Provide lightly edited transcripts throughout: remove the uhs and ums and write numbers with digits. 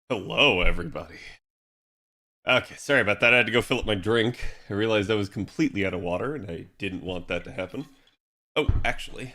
Hello, everybody. Okay, sorry about that. I had to go fill up my drink. I realized I was completely out of water, and I didn't want that to happen. Oh, actually,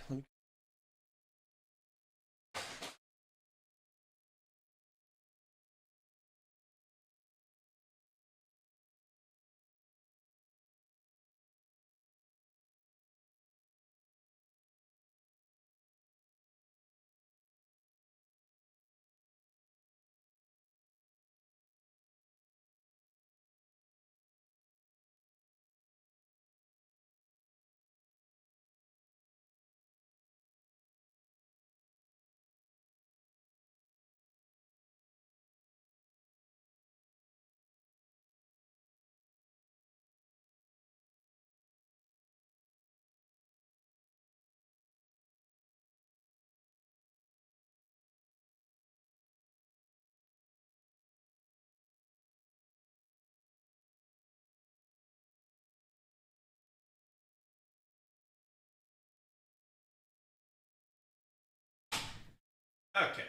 okay.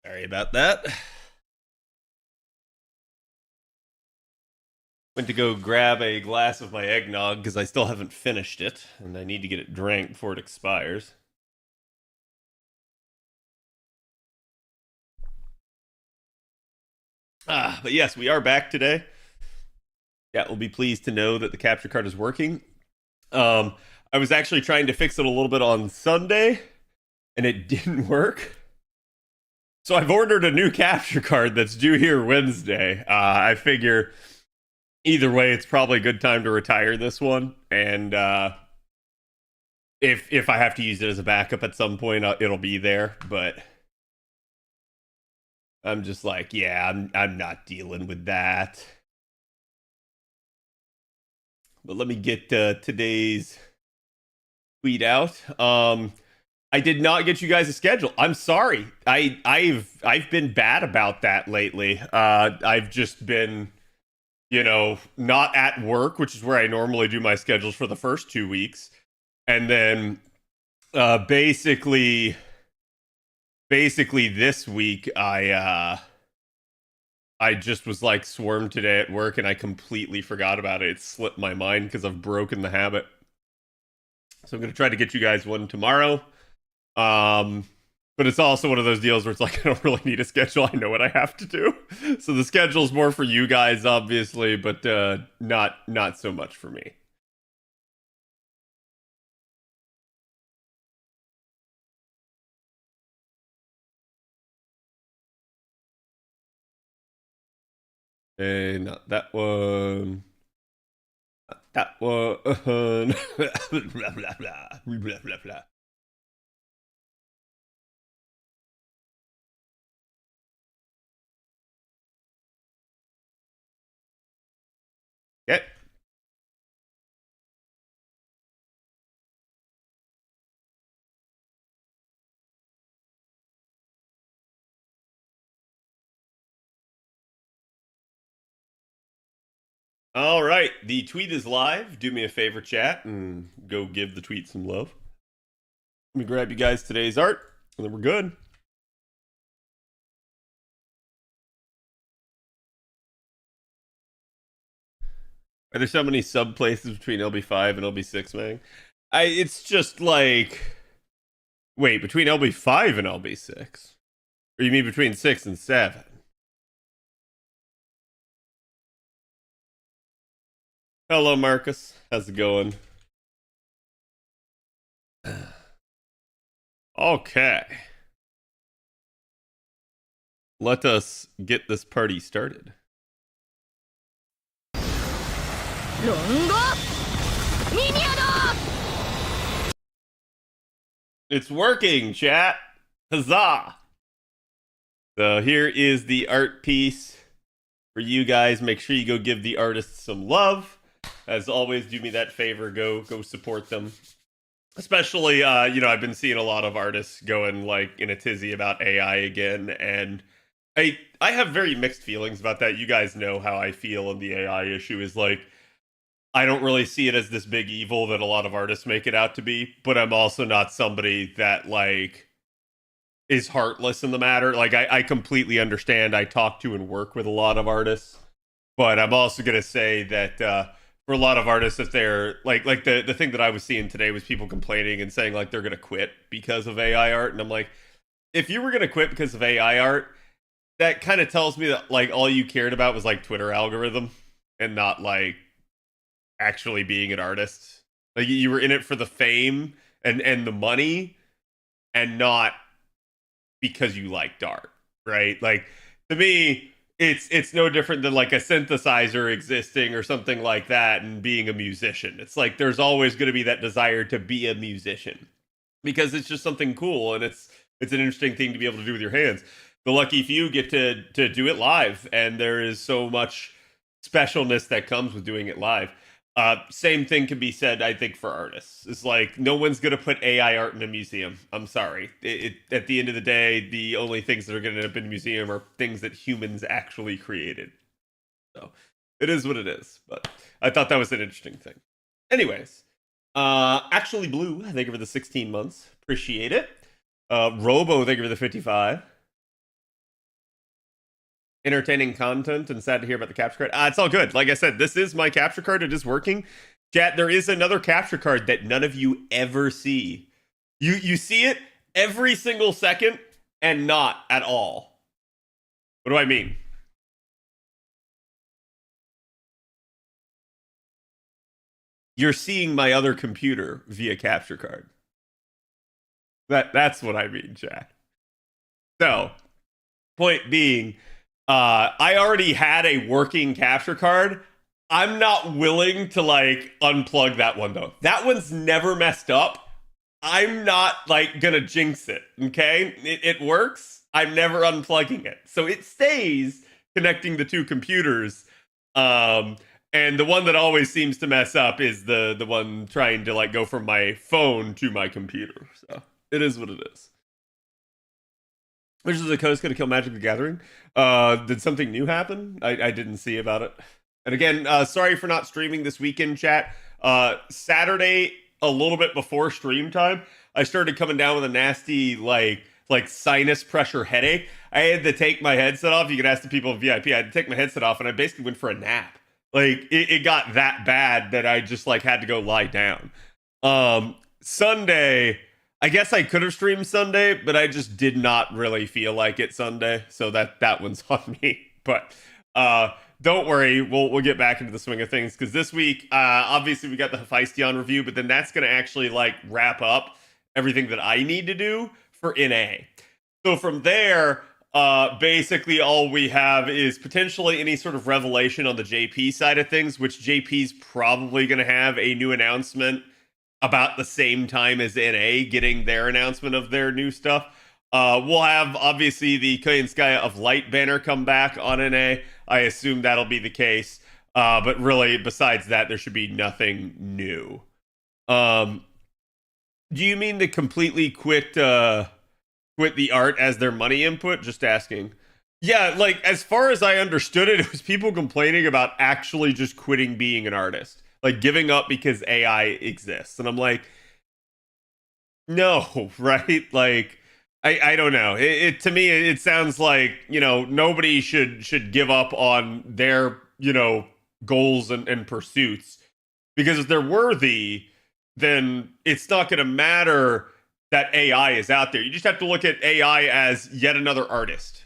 Sorry about that. Went to go grab a glass of my eggnog because I still haven't finished it, and I need to get it drank before it expires. But yes, we are back today. Yeah, we'll be pleased to know that the capture card is working. Um, I was actually trying to fix it a little bit on Sunday, and it didn't work. So I've ordered a new capture card that's due here Wednesday. I figure either way, it's probably a good time to retire this one. And if I have to use it as a backup at some point, it'll be there. But I'm just like, yeah, I'm not dealing with that. But let me get today's tweet out. I did not get you guys a schedule. I'm sorry. I've been bad about that lately. I've just been, not at work, which is where I normally do my schedules for the first 2 weeks, and then basically this week I just was like swarmed today at work, and I completely forgot about it. It slipped my mind because I've broken the habit. So I'm gonna try to get you guys one tomorrow. Um, but it's also one of those deals where it's like I don't really need a schedule. I know what I have to do. So the schedule's more for you guys, obviously, but not so much for me. Not that one. Not that one. blah, blah, blah, blah, blah, blah. Okay. All right. The tweet is live. Do me a favor, chat, and go give the tweet some love. Let me grab you guys today's art, and then we're good. Are there so many sub places between LB5 and LB6, man? It's just like, wait, between LB5 and LB6? Or you mean between 6 and 7? Hello, Marcus. How's it going? Okay. Let us get this party started. It's working, chat. Huzzah. So here is the art piece for you guys. Make sure you go give the artists some love. As always, do me that favor. Go support them. Especially, I've been seeing a lot of artists going like in a tizzy about AI again, and I have very mixed feelings about that. You guys know how I feel, and the AI issue is like I don't really see it as this big evil that a lot of artists make it out to be, but I'm also not somebody that like is heartless in the matter. Like I completely understand. I talk to and work with a lot of artists, but I'm also gonna say that for a lot of artists, if they're like the thing that I was seeing today was people complaining and saying like they're gonna quit because of AI art, and I'm like, if you were gonna quit because of AI art, that kind of tells me that like all you cared about was like Twitter algorithm and not like actually being an artist. Like you were in it for the fame and the money, and not because you liked art, right? Like to me, it's no different than like a synthesizer existing or something like that and being a musician. It's like there's always going to be that desire to be a musician because it's just something cool and it's an interesting thing to be able to do with your hands. The lucky few get to do it live, and there is so much specialness that comes with doing it live. Same thing can be said, I think, for artists. It's like no one's gonna put AI art in a museum. I'm sorry. At the end of the day, the only things that are gonna end up in a museum are things that humans actually created. So it is what it is. But I thought that was an interesting thing. Anyways, actually, Blue, thank you for the 16 months. Appreciate it. Robo, thank you for the 55. Entertaining content and sad to hear about the capture card. It's all good. Like I said, this is my capture card. It is working. Chat, there is another capture card that none of you ever see. You see it every single second and not at all. What do I mean? You're seeing my other computer via capture card. That's what I mean, chat. So, point being, I already had a working capture card. I'm not willing to like unplug that one though. That one's never messed up. I'm not like gonna jinx it. Okay, it works. I'm never unplugging it, so it stays connecting the two computers. And the one that always seems to mess up is the one trying to like go from my phone to my computer. So it is what it is. Which is the coast going to kill Magic the Gathering? Did something new happen? I didn't see about it. And again, sorry for not streaming this weekend, chat. Saturday, a little bit before stream time, I started coming down with a nasty like sinus pressure headache. I had to take my headset off. You can ask the people in VIP. I had to take my headset off, and I basically went for a nap. Like it got that bad that I just like had to go lie down. Sunday, I guess I could have streamed Sunday, but I just did not really feel like it Sunday, so that one's on me. But don't worry, we'll get back into the swing of things because this week, obviously, we got the Hephaestion review, but then that's going to actually like wrap up everything that I need to do for NA. So from there, basically all we have is potentially any sort of revelation on the JP side of things, which JP's probably going to have a new announcement about the same time as NA getting their announcement of their new stuff. We'll have obviously the Kayanskaya of Light banner come back on NA. I assume that'll be the case. But really, besides that, there should be nothing new. Do you mean to completely quit the art as their money input? Just asking. Yeah, like as far as I understood it, it was people complaining about actually just quitting being an artist. Like giving up because AI exists. And I'm like, no, right? Like, I don't know. It to me, it sounds like, nobody should give up on their, goals and pursuits. Because if they're worthy, then it's not going to matter that AI is out there. You just have to look at AI as yet another artist.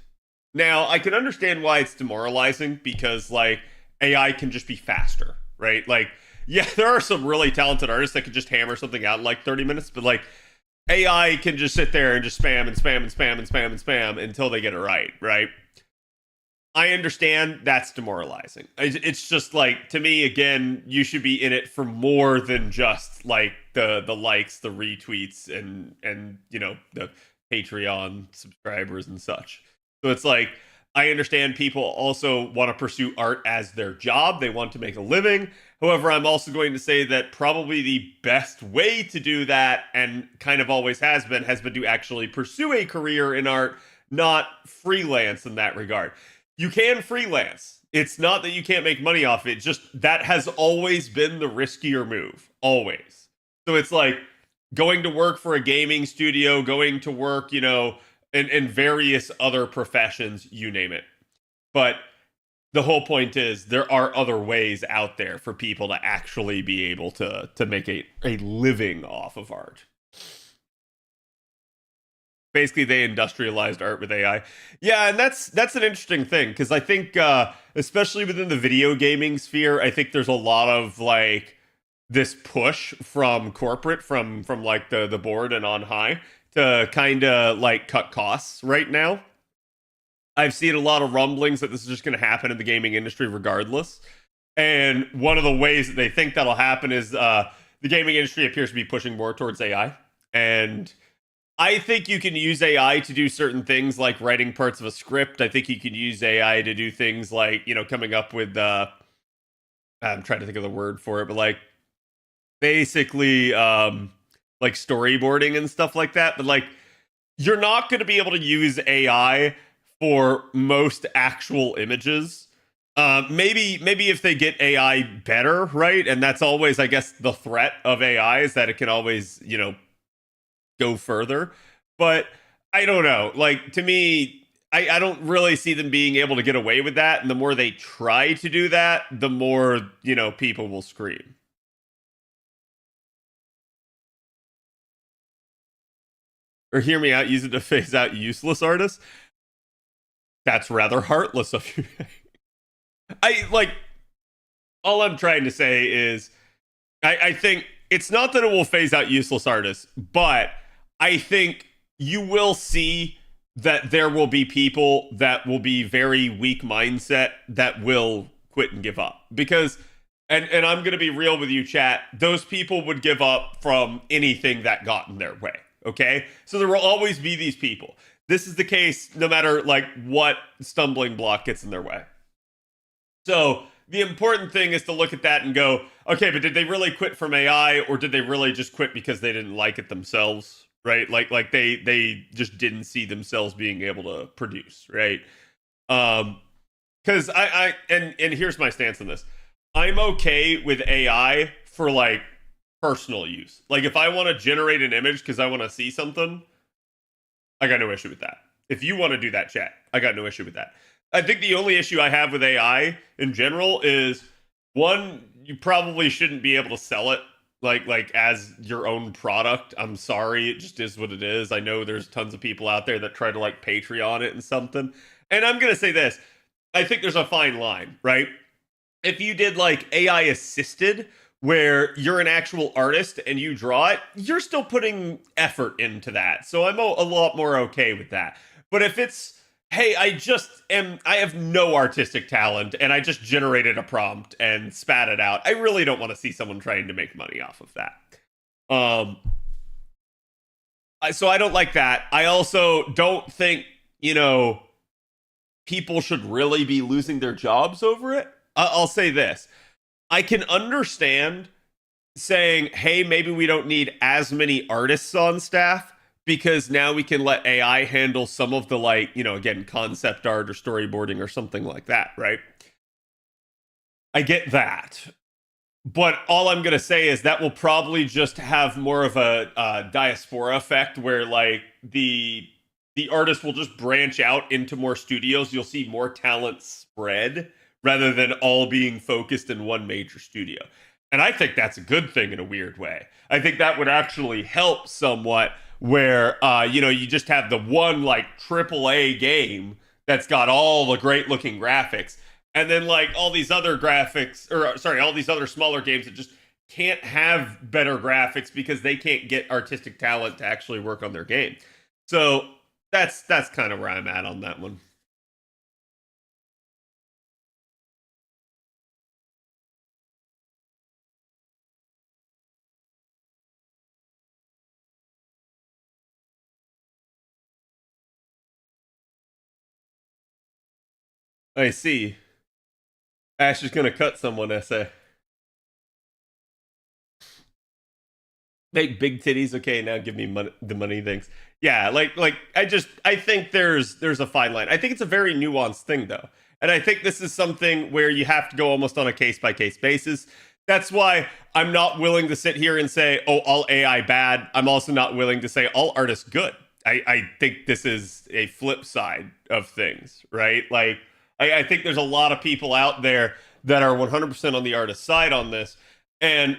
Now, I can understand why it's demoralizing because, like, AI can just be faster, right? Like, yeah, there are some really talented artists that can just hammer something out in like 30 minutes, but like AI can just sit there and just spam and spam and spam and spam and spam until they get it right? I understand that's demoralizing. It's just like, to me, again, you should be in it for more than just like the likes, the retweets, and the Patreon subscribers and such. So it's like, I understand people also want to pursue art as their job. They want to make a living. However, I'm also going to say that probably the best way to do that, and kind of always has been to actually pursue a career in art, not freelance in that regard. You can freelance. It's not that you can't make money off it. Just that has always been the riskier move. Always. So it's like going to work for a gaming studio, going to work, and various other professions, you name it. But the whole point is there are other ways out there for people to actually be able to make a living off of art. Basically, they industrialized art with AI. Yeah, and that's an interesting thing because I think, especially within the video gaming sphere, I think there's a lot of like this push from corporate, from like the board and on high to kind of like cut costs right now. I've seen a lot of rumblings that this is just going to happen in the gaming industry regardless. And one of the ways that they think that'll happen is the gaming industry appears to be pushing more towards AI. And I think you can use AI to do certain things like writing parts of a script. I think you can use AI to do things like, coming up with, I'm trying to think of the word for it, but like basically like storyboarding and stuff like that. But like, you're not going to be able to use AI for most actual images. Maybe if they get AI better, right? And that's always, I guess, the threat of AI is that it can always, go further. But I don't know. Like, to me, I don't really see them being able to get away with that. And the more they try to do that, the more, people will scream. Or hear me out, use it to phase out useless artists. That's rather heartless of you. I like, all I'm trying to say is I think it's not that it will phase out useless artists, but I think you will see that there will be people that will be very weak mindset that will quit and give up. Because, and I'm going to be real with you, chat, those people would give up from anything that got in their way. Okay? So there will always be these people. This is the case no matter like what stumbling block gets in their way. So the important thing is to look at that and go, okay, but did they really quit from AI, or did they really just quit because they didn't like it themselves? Right? Like they just didn't see themselves being able to produce, right? Because and here's my stance on this. I'm okay with AI for like personal use. Like if I want to generate an image because I want to see something, I got no issue with that. If you want to do that, chat, I got no issue with that. I think the only issue I have with AI in general is, one, you probably shouldn't be able to sell it like as your own product. I'm sorry, it just is what it is. I know there's tons of people out there that try to like Patreon it and something. And I'm going to say this. I think there's a fine line, right? If you did like AI assisted, where you're an actual artist and you draw it, you're still putting effort into that. So I'm a lot more okay with that. But if it's, hey, I have no artistic talent and I just generated a prompt and spat it out, I really don't want to see someone trying to make money off of that. So I don't like that. I also don't think, people should really be losing their jobs over it. I'll say this. I can understand saying, hey, maybe we don't need as many artists on staff because now we can let AI handle some of the, like, again, concept art or storyboarding or something like that, right? I get that. But all I'm going to say is that will probably just have more of a diaspora effect where, like, the artist will just branch out into more studios. You'll see more talent spread rather than all being focused in one major studio. And I think that's a good thing in a weird way. I think that would actually help somewhat where, you just have the one, like, AAA game that's got all the great-looking graphics, and then, like, all these other all these other smaller games that just can't have better graphics because they can't get artistic talent to actually work on their game. So that's kind of where I'm at on that one. I see. Ash is gonna cut someone, essay. Make big titties, okay, now give me the money things. Yeah, like I think there's a fine line. I think it's a very nuanced thing though. And I think this is something where you have to go almost on a case-by-case basis. That's why I'm not willing to sit here and say, oh, all AI bad. I'm also not willing to say all artists good. I think this is a flip side of things, right? Like, I think there's a lot of people out there that are 100% on the artist side on this. And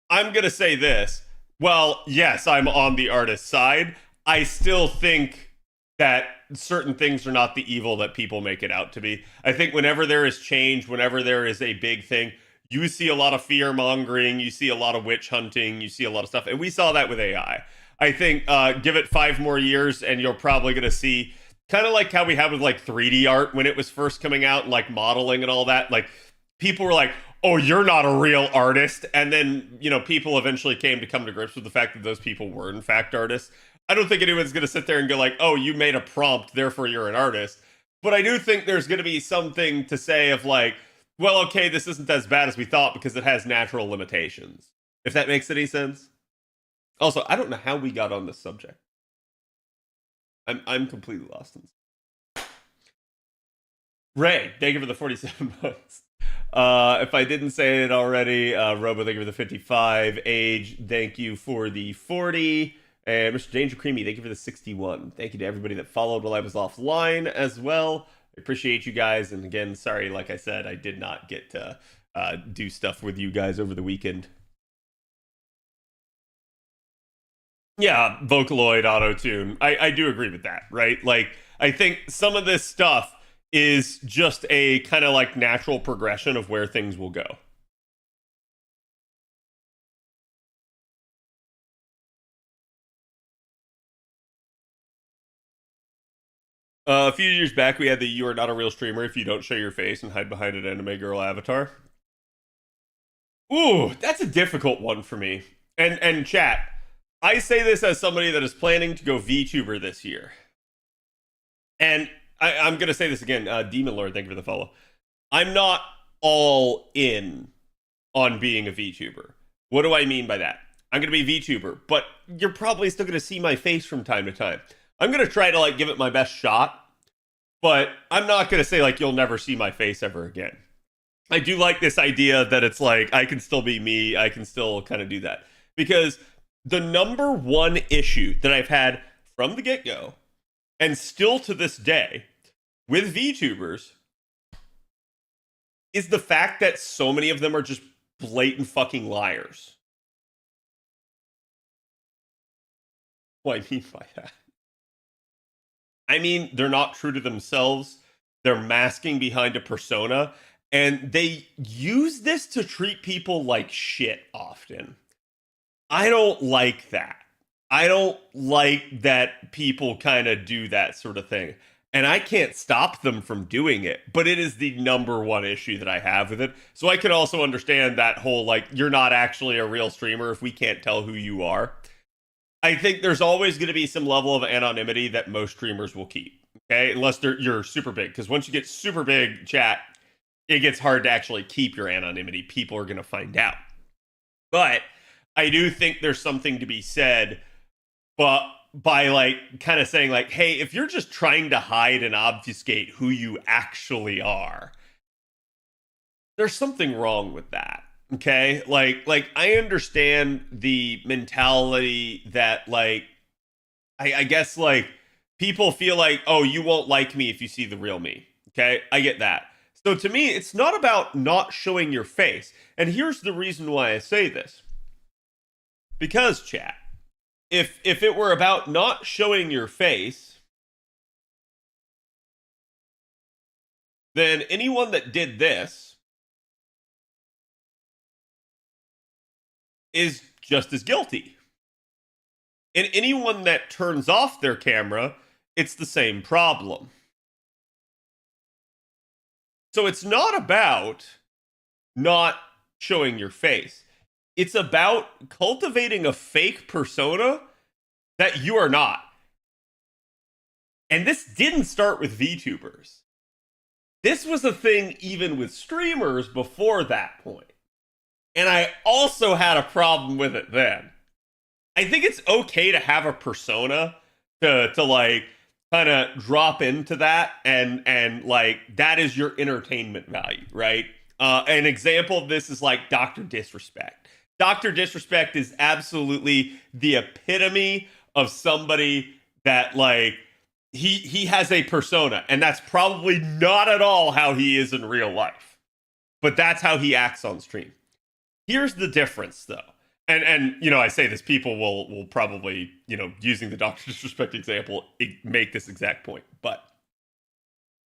I'm going to say this. Well, yes, I'm on the artist side. I still think that certain things are not the evil that people make it out to be. I think whenever there is change, whenever there is a big thing, you see a lot of fear mongering, you see a lot of witch hunting, you see a lot of stuff. And we saw that with AI. I think give it 5 more years and you're probably going to see kind of like how we had with like 3D art when it was first coming out and like modeling and all that. Like people were like, oh, you're not a real artist. And then, you know, people eventually came to grips with the fact that those people were in fact artists. I don't think anyone's going to sit there and go like, oh, you made a prompt, therefore you're an artist. But I do think there's going to be something to say of like, well, okay, this isn't as bad as we thought because it has natural limitations. If that makes any sense. Also, I don't know how we got on this subject. I'm completely lost in this. Ray, thank you for the 47 months. If I didn't say it already, Robo, thank you for the 55. Age, thank you for the 40. And Mr. Danger Creamy, thank you for the 61. Thank you to everybody that followed while I was offline as well. I appreciate you guys. And again, sorry, like I said, I did not get to do stuff with you guys over the weekend. Yeah, Vocaloid auto-tune. I do agree with that, right? Like, I think some of this stuff is just a kind of like natural progression of where things will go. A few years back, we had the "You are not a real streamer if you don't show your face and hide behind an anime girl avatar." Ooh, that's a difficult one for me. And chat, I say this as somebody that is planning to go VTuber this year. And I'm going to say this again. Demon Lord, thank you for the follow. I'm not all in on being a VTuber. What do I mean by that? I'm going to be VTuber, but you're probably still going to see my face from time to time. I'm going to try to like give it my best shot, but I'm not going to say like you'll never see my face ever again. I do like this idea that it's like I can still be me. I can still kind of do that. Because the number one issue that I've had from the get-go and still to this day with VTubers is the fact that so many of them are just blatant fucking liars. What I mean by that? I mean, they're not true to themselves. They're masking behind a persona. And they use this to treat people like shit often. I don't like that. I don't like that people kind of do that sort of thing. And I can't stop them from doing it. But it is the number one issue that I have with it. So I can also understand that whole, like, you're not actually a real streamer if we can't tell who you are. I think there's always going to be some level of anonymity that most streamers will keep. Okay? Unless you're super big. Because once you get super big, chat, it gets hard to actually keep your anonymity. People are going to find out. But I do think there's something to be said, but by like kind of saying like, hey, if you're just trying to hide and obfuscate who you actually are, there's something wrong with that. Okay? Like I understand the mentality that like, I guess like people feel like, oh, you won't like me if you see the real me. Okay? I get that. So to me, it's not about not showing your face. And here's the reason why I say this. Because, chat, if it were about not showing your face, then anyone that did this is just as guilty. And anyone that turns off their camera, it's the same problem. So it's not about not showing your face. It's about cultivating a fake persona that you are not. And this didn't start with VTubers. This was a thing even with streamers before that point. And I also had a problem with it then. I think it's okay to have a persona to like kind of drop into that and like that is your entertainment value, right? An example of this is like Dr. Disrespect. Dr. Disrespect is absolutely the epitome of somebody that like he has a persona, and that's probably not at all how he is in real life, but that's how he acts on stream. Here's the difference, though. And you know, I say this, people will probably, you know, using the Dr. Disrespect example, make this exact point. But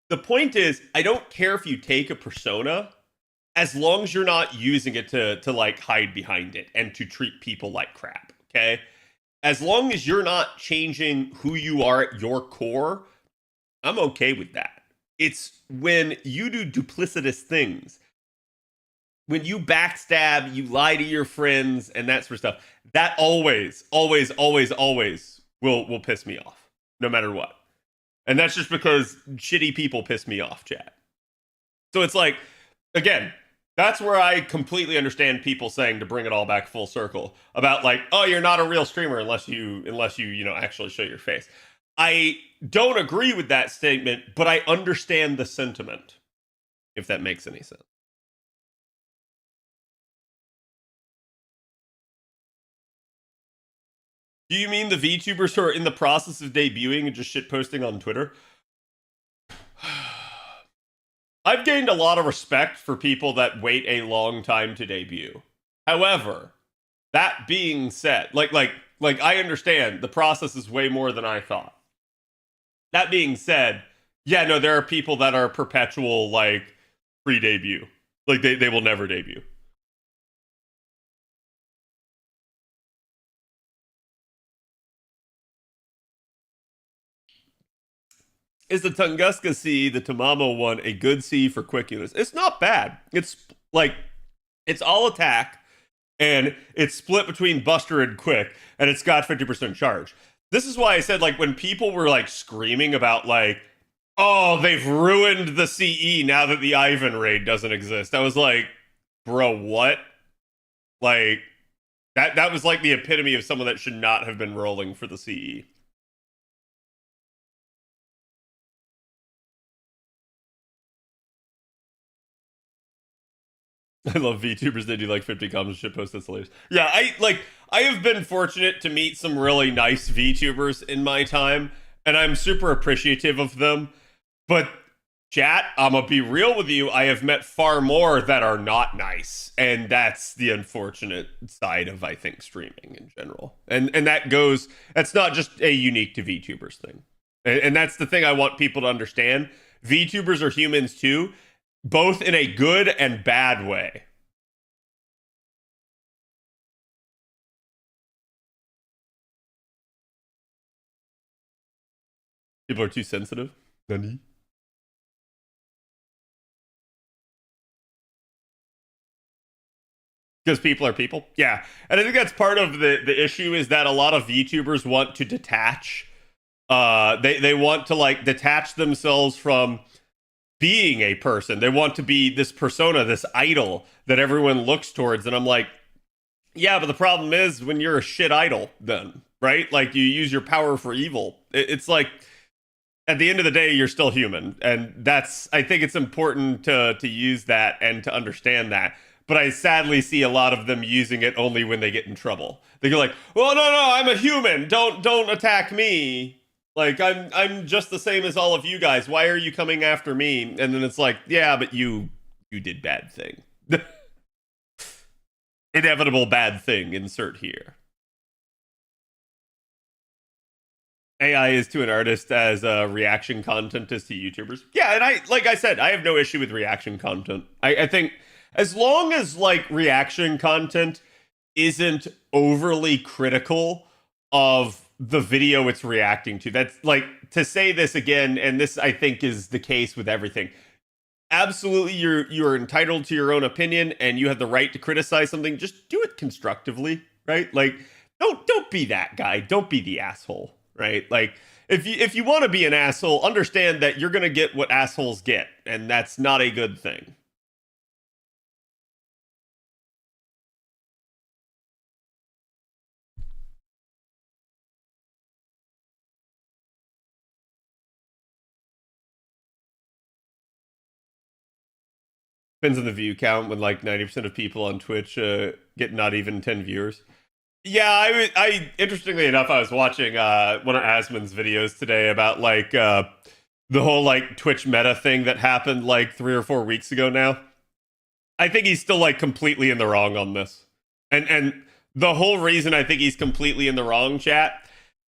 the point is, I don't care if you take a persona, as long as you're not using it to like hide behind it and to treat people like crap. Okay, as long as you're not changing who you are at your core, I'm okay with that. It's when you do duplicitous things, when you backstab, you lie to your friends, and that sort of stuff, that always, always, always, always will piss me off, no matter what. And that's just because shitty people piss me off, chat. So it's like, again, that's where I completely understand people saying, to bring it all back full circle, about like, oh, you're not a real streamer unless you you know, actually show your face. I don't agree with that statement, but I understand the sentiment, if that makes any sense. Do you mean the VTubers who are in the process of debuting and just shitposting on Twitter? I've gained a lot of respect for people that wait a long time to debut. However, that being said, like I understand the process is way more than I thought. That being said, yeah, no, there are people that are perpetual like pre-debut. Like they will never debut. Is the Tunguska C, the Tamamo one, a good C for quick units? It's not bad. It's like, it's all attack, and it's split between Buster and Quick, and it's got 50% charge. This is why I said, like, when people were, like, screaming about, like, oh, they've ruined the CE now that the Ivan raid doesn't exist. I was like, bro, what? Like, that was, like, the epitome of someone that should not have been rolling for the CE. I love VTubers. They do like 50 comments, shit posts. That's hilarious. Yeah, I have been fortunate to meet some really nice VTubers in my time, and I'm super appreciative of them. But chat, I'm gonna be real with you. I have met far more that are not nice, and that's the unfortunate side of, I think, streaming in general. And that's not just a unique to VTubers thing. And that's the thing I want people to understand. VTubers are humans too, both in a good and bad way. People are too sensitive. Nani? Because people are people. Yeah. And I think that's part of the issue, is that a lot of VTubers want to detach. They want to like detach themselves from being a person. They want to be this persona, this idol that everyone looks towards. And I'm like, yeah, but the problem is when you're a shit idol, then, right? Like you use your power for evil. It's like, at the end of the day, you're still human. And that's, I think it's important to use that and to understand that. But I sadly see a lot of them using it only when they get in trouble. They go like, well, no, I'm a human. Don't attack me. Like I'm just the same as all of you guys. Why are you coming after me? And then it's like, yeah, but you did bad thing. Inevitable bad thing. Insert here. AI is to an artist as reaction content is to YouTubers. Yeah, and like I said, I have no issue with reaction content. I think as long as like reaction content isn't overly critical of the video it's reacting to. That's like, to say this again, and this I think is the case with everything. Absolutely, you're entitled to your own opinion, and you have the right to criticize something. Just do it constructively, right? Like, don't be that guy. Don't be the asshole, right? Like, if you want to be an asshole, understand that you're gonna get what assholes get, and that's not a good thing. Depends on the view count. When like 90% of people on Twitch get not even 10 viewers. Yeah, I interestingly enough, I was watching one of Asmon's videos today about like the whole like Twitch meta thing that happened like 3 or 4 weeks ago now. I think he's still like completely in the wrong on this. And the whole reason I think he's completely in the wrong, chat,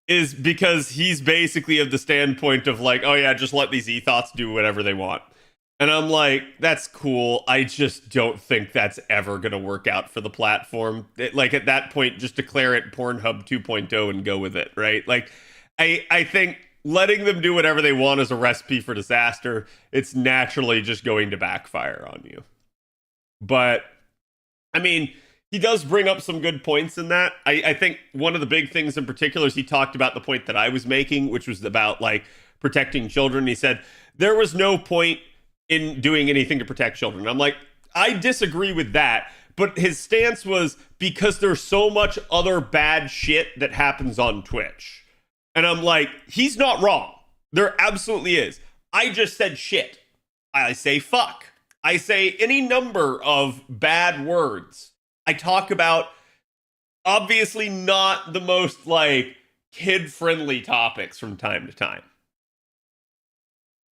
is because he's basically of the standpoint of like, oh yeah, just let these ethos do whatever they want. And I'm like, that's cool. I just don't think that's ever going to work out for the platform. Like at that point, just declare it Pornhub 2.0 and go with it, right? Like, I think letting them do whatever they want is a recipe for disaster. It's naturally just going to backfire on you. But I mean, he does bring up some good points in that. I think one of the big things in particular is he talked about the point that I was making, which was about like protecting children. He said there was no point in doing anything to protect children. I'm like, I disagree with that. But his stance was because there's so much other bad shit that happens on Twitch. And I'm like, he's not wrong. There absolutely is. I just said shit. I say fuck. I say any number of bad words. I talk about obviously not the most like kid-friendly topics from time to time.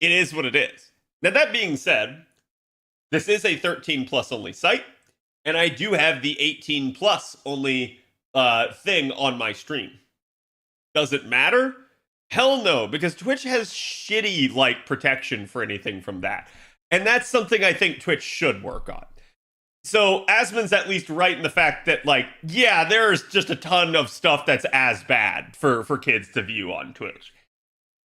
It is what it is. Now that being said, this is a 13 plus only site, and I do have the 18 plus only thing on my stream. Does it matter? Hell no, because Twitch has shitty like protection for anything from that. And that's something I think Twitch should work on. So Asmon's at least right in the fact that, like, yeah, there's just a ton of stuff that's as bad for kids to view on Twitch.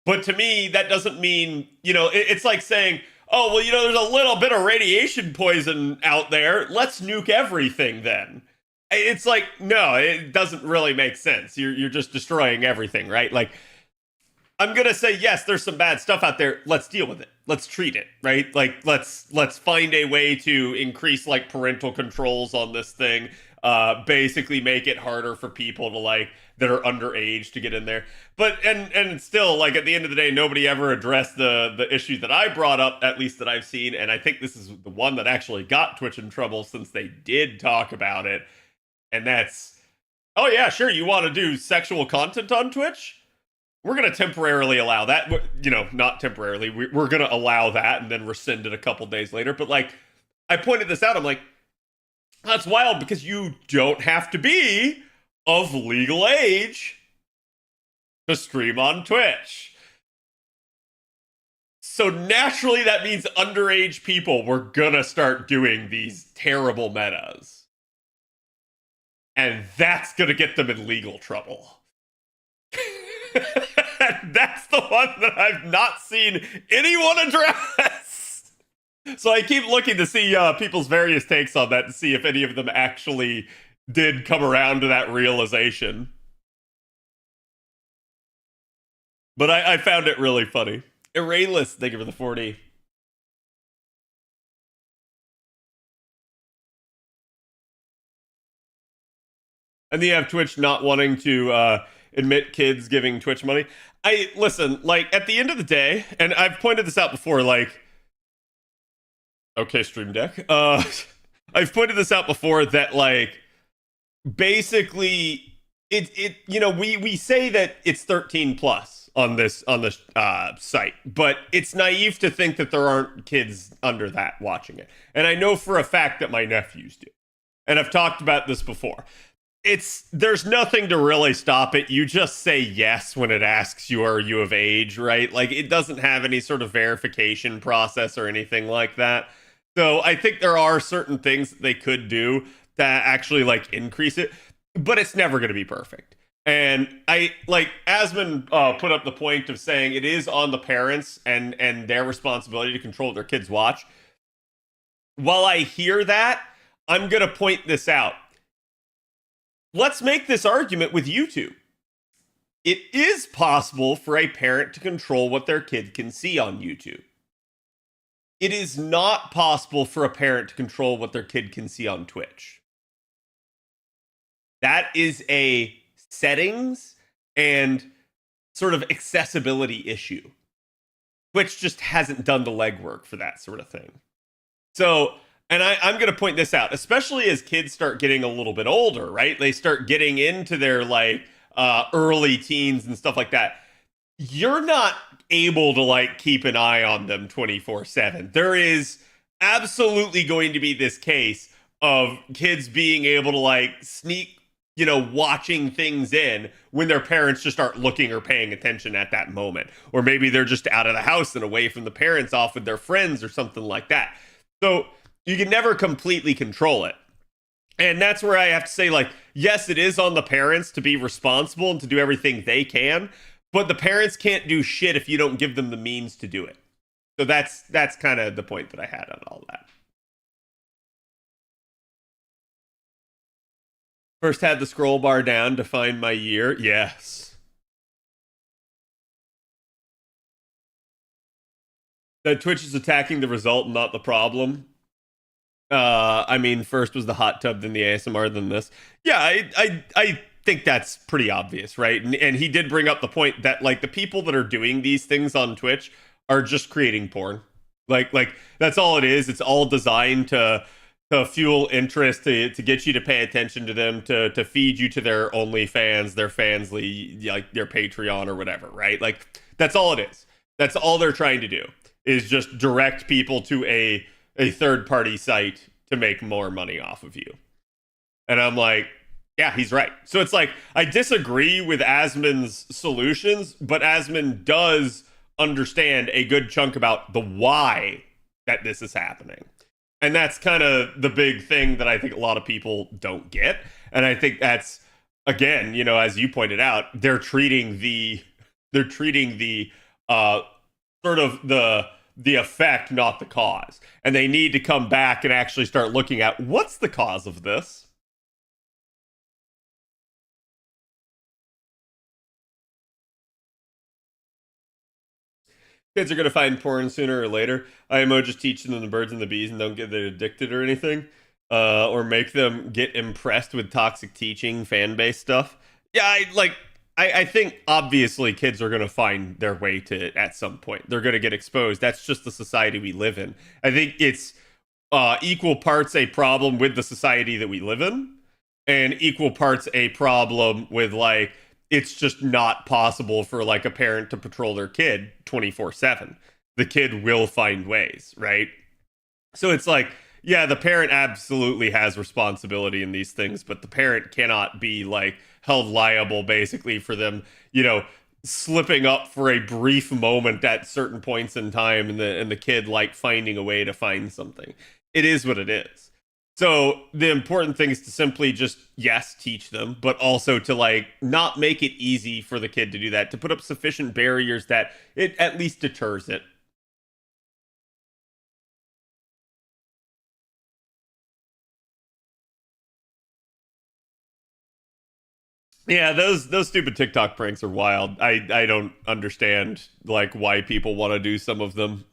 But to me, that doesn't mean, it's like saying, oh, well, there's a little bit of radiation poison out there. Let's nuke everything then. It's like, no, it doesn't really make sense. You're just destroying everything, right? Like, I'm going to say, yes, there's some bad stuff out there. Let's deal with it. Let's treat it, right? Like, let's find a way to increase, like, parental controls on this thing. Basically make it harder for people to, like, that are underage to get in there. But, and still, like, at the end of the day, nobody ever addressed the issue that I brought up, at least that I've seen. And I think this is the one that actually got Twitch in trouble since they did talk about it. And that's, oh, yeah, sure, you want to do sexual content on Twitch? We're going to temporarily allow that. Not temporarily. We're going to allow that and then rescind it a couple days later. But, like, I pointed this out. I'm like, that's wild because you don't have to be of legal age to stream on Twitch. So naturally, that means underage people were going to start doing these terrible metas. And that's going to get them in legal trouble. That's the one that I've not seen anyone address. So I keep looking to see people's various takes on that to see if any of them actually did come around to that realization. But I found it really funny. Erayless, thank you for the 40. And then you have Twitch not wanting to admit kids giving Twitch money. Listen, like, at the end of the day, and I've pointed this out before, like, okay, Stream Deck. I've pointed this out before that, like, basically, we say that it's 13 plus on this site, but it's naive to think that there aren't kids under that watching it. And I know for a fact that my nephews do. And I've talked about this before. There's nothing to really stop it. You just say yes when it asks you, are you of age, right? Like, it doesn't have any sort of verification process or anything like that. So I think there are certain things that they could do that actually, like, increase it, but it's never going to be perfect. And Asmon put up the point of saying it is on the parents and their responsibility to control what their kids watch. While I hear that, I'm going to point this out. Let's make this argument with YouTube. It is possible for a parent to control what their kid can see on YouTube. It is not possible for a parent to control what their kid can see on Twitch. That is a settings and sort of accessibility issue. Twitch just hasn't done the legwork for that sort of thing. So And I'm going to point this out, especially as kids start getting a little bit older, right? They start getting into their like early teens and stuff like that. You're not able to like keep an eye on them 24/7. There is absolutely going to be this case of kids being able to like sneak, watching things in when their parents just aren't looking or paying attention at that moment. Or maybe they're just out of the house and away from the parents, off with their friends or something like that. So you can never completely control it. And that's where I have to say, like, yes, it is on the parents to be responsible and to do everything they can, but the parents can't do shit if you don't give them the means to do it. So that's kind of the point that I had on all that. First had the scroll bar down to find my year. Yes. That Twitch is attacking the result, not the problem. I mean, first was the hot tub, then the ASMR, then this. Yeah, I think that's pretty obvious, right? And he did bring up the point that like the people that are doing these things on Twitch are just creating porn. Like that's all it is. It's all designed to fuel interest, to get you to pay attention to them, to feed you to their OnlyFans, their Fansly, like their Patreon or whatever, right? Like that's all it is. That's all they're trying to do, is just direct people to a third party site to make more money off of you. And I'm like, yeah, he's right. So it's like, I disagree with Asmon's solutions, but Asmon does understand a good chunk about the why that this is happening. And that's kind of the big thing that I think a lot of people don't get. And I think that's, again, as you pointed out, they're treating the sort of the effect, not the cause. And they need to come back and actually start looking at what's the cause of this. Kids are going to find porn sooner or later. IMO just teaching them the birds and the bees and don't get them addicted or anything. Or make them get impressed with toxic teaching, fan base stuff. Yeah, I think obviously kids are going to find their way to it at some point. They're going to get exposed. That's just the society we live in. I think it's equal parts a problem with the society that we live in, and equal parts a problem with like, it's just not possible for like a parent to patrol their kid 24/7. The kid will find ways, right? So it's like, yeah, the parent absolutely has responsibility in these things, but the parent cannot be like held liable basically for them, slipping up for a brief moment at certain points in time, and the kid like finding a way to find something. It is what it is. So the important thing is to simply just, yes, teach them, but also to like not make it easy for the kid to do that, to put up sufficient barriers that it at least deters it. Yeah, those stupid TikTok pranks are wild. I don't understand like why people want to do some of them.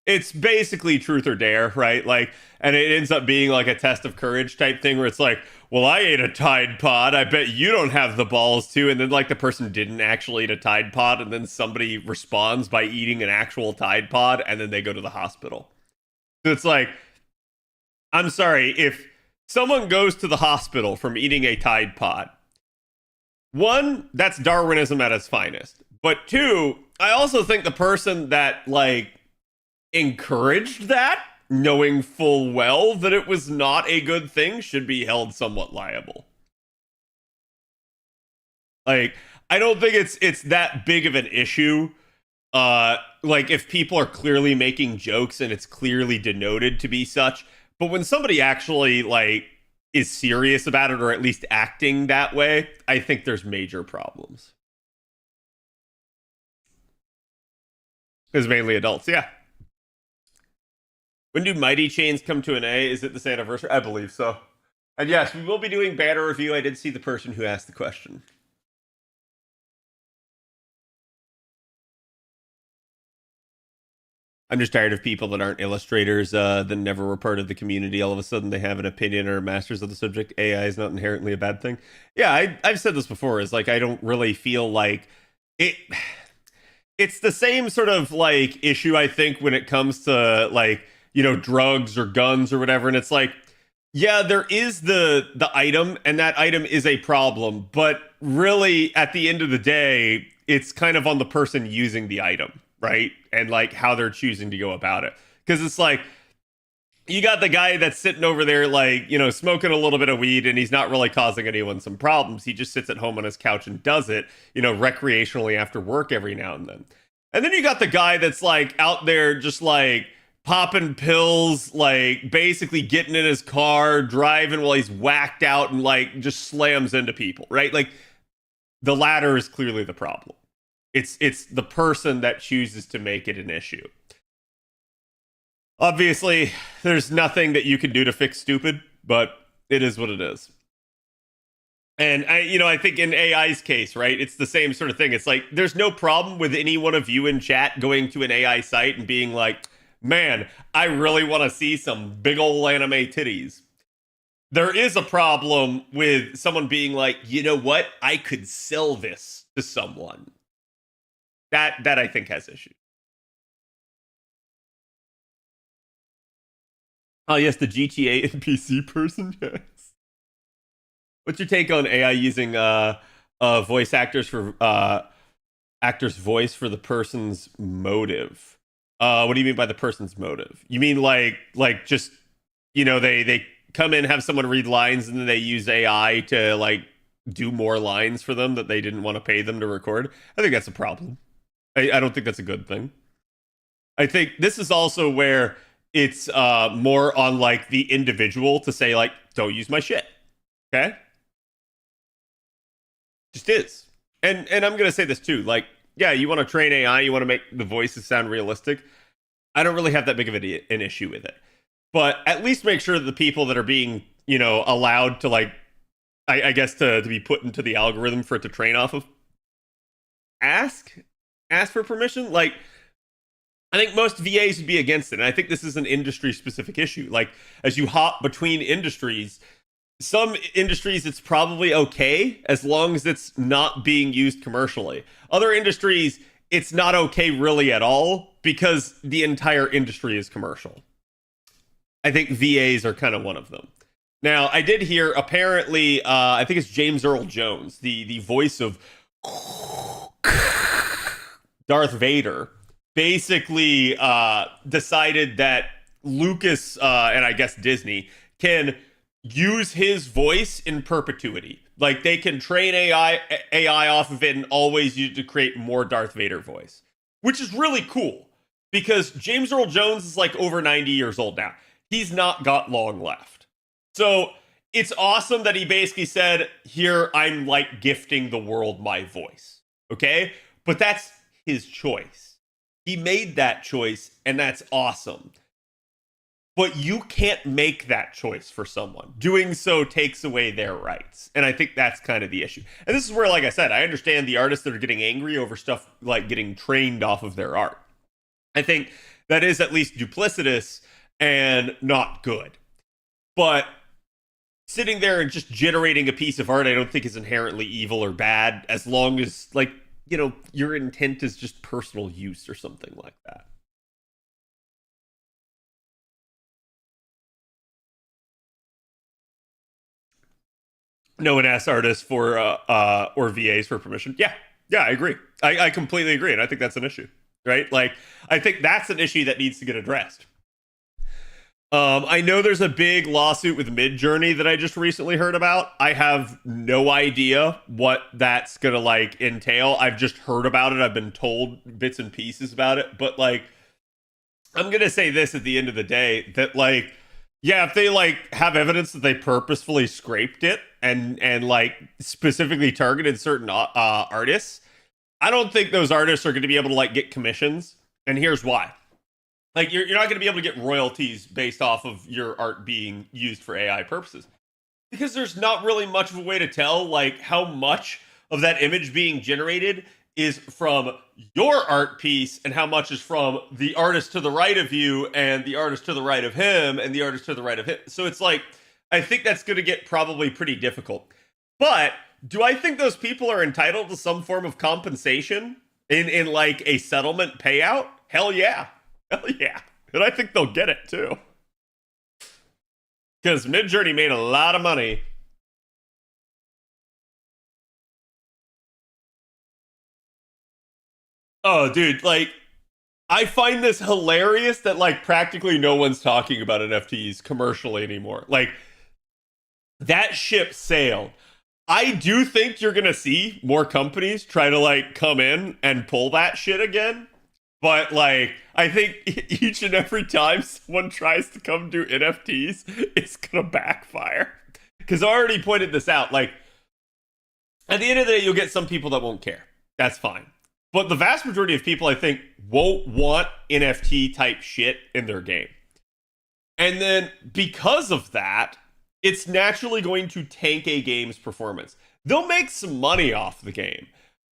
It's basically truth or dare, right? Like, and it ends up being like a test of courage type thing where it's like, well, I ate a Tide Pod. I bet you don't have the balls to. And then like the person didn't actually eat a Tide Pod, and then somebody responds by eating an actual Tide Pod, and then they go to the hospital. So it's like, I'm sorry, if someone goes to the hospital from eating a Tide Pod, one, that's Darwinism at its finest. But two, I also think the person that like encouraged that, knowing full well that it was not a good thing, should be held somewhat liable. Like, I don't think it's that big of an issue. Like if people are clearly making jokes and it's clearly denoted to be such, but when somebody actually like is serious about it, or at least acting that way, I think there's major problems. It's mainly adults, yeah. When do Mighty Chains come to an A? Is it this anniversary? I believe so. And yes, we will be doing banner review. I did see the person who asked the question. I'm just tired of people that aren't illustrators, that never were part of the community. All of a sudden, they have an opinion or masters of the subject. AI is not inherently a bad thing. Yeah, I've said this before. Is like I don't really feel like it. It's the same sort of like issue I think when it comes to like drugs or guns or whatever. And it's like, yeah, there is the item, and that item is a problem, but really at the end of the day, it's kind of on the person using the item, right? And like how they're choosing to go about it. Because it's like, you got the guy that's sitting over there, like, smoking a little bit of weed, and he's not really causing anyone some problems. He just sits at home on his couch and does it, recreationally after work every now and then. And then you got the guy that's like out there just like popping pills, like basically getting in his car, driving while he's whacked out and like just slams into people, right? Like the latter is clearly the problem. It's the person that chooses to make it an issue. Obviously, there's nothing that you can do to fix stupid, but it is what it is. And I think in AI's case, right, it's the same sort of thing. It's like there's no problem with any one of you in chat going to an AI site and being like, man, I really want to see some big ol' anime titties. There is a problem with someone being like, you know what? I could sell this to someone. That I think has issues. Oh, yes, the GTA NPC person, yes. What's your take on AI using voice actors for actor's voice for the person's motive? What do you mean by the person's motive? You mean like just they come in, have someone read lines, and then they use AI to like do more lines for them that they didn't want to pay them to record? I think that's a problem. I don't think that's a good thing. I think this is also where it's more on like the individual to say like, don't use my shit. Okay? Just is. And I'm gonna say this too. Like, yeah, you want to train AI, you want to make the voices sound realistic. I don't really have that big of an issue with it. But at least make sure that the people that are being, allowed to like, I guess to be put into the algorithm for it to train off of, ask for permission. Like, I think most VAs would be against it. And I think this is an industry specific issue. Like, as you hop between industries, some industries it's probably okay as long as it's not being used commercially. Other industries, it's not okay really at all because the entire industry is commercial. I think VAs are kind of one of them. Now, I did hear apparently, I think it's James Earl Jones, the voice of Darth Vader, basically decided that Lucas and I guess Disney can use his voice in perpetuity. Like they can train AI off of it and always use it to create more Darth Vader voice, which is really cool because James Earl Jones is like over 90 years old now. He's not got long left. So it's awesome that he basically said, here, I'm like gifting the world my voice. Okay? But that's his choice. He made that choice, and that's awesome. But you can't make that choice for someone. Doing so takes away their rights. And I think that's kind of the issue. And this is where, like I said, I understand the artists that are getting angry over stuff like getting trained off of their art. I think that is at least duplicitous and not good. But sitting there and just generating a piece of art, I don't think is inherently evil or bad, as long as, like, your intent is just personal use or something like that. No one asks artists for or VAs for permission. Yeah, I agree. I completely agree, and I think that's an issue, right? Like, I think that's an issue that needs to get addressed. I know there's a big lawsuit with Midjourney that I just recently heard about. I have no idea what that's gonna like entail. I've just heard about it. I've been told bits and pieces about it, but like, I'm gonna say this at the end of the day that like, yeah, if they like have evidence that they purposefully scraped it and like specifically targeted certain artists, I don't think those artists are going to be able to like get commissions. And here's why. Like, you're not going to be able to get royalties based off of your art being used for AI purposes. Because there's not really much of a way to tell, like, how much of that image being generated is from your art piece and how much is from the artist to the right of you and the artist to the right of him and the artist to the right of him. So it's like, I think that's going to get probably pretty difficult. But do I think those people are entitled to some form of compensation in like a settlement payout? Hell yeah. Hell yeah. And I think they'll get it too. Because Midjourney made a lot of money. Oh, dude, like, I find this hilarious that, like, practically no one's talking about NFTs commercially anymore. Like, that ship sailed. I do think you're gonna see more companies try to, like, come in and pull that shit again. But, like, I think each and every time someone tries to come do NFTs, it's gonna backfire. Because I already pointed this out. Like, at the end of the day, you'll get some people that won't care. That's fine. But the vast majority of people, I think, won't want NFT type shit in their game. And then because of that, it's naturally going to tank a game's performance. They'll make some money off the game,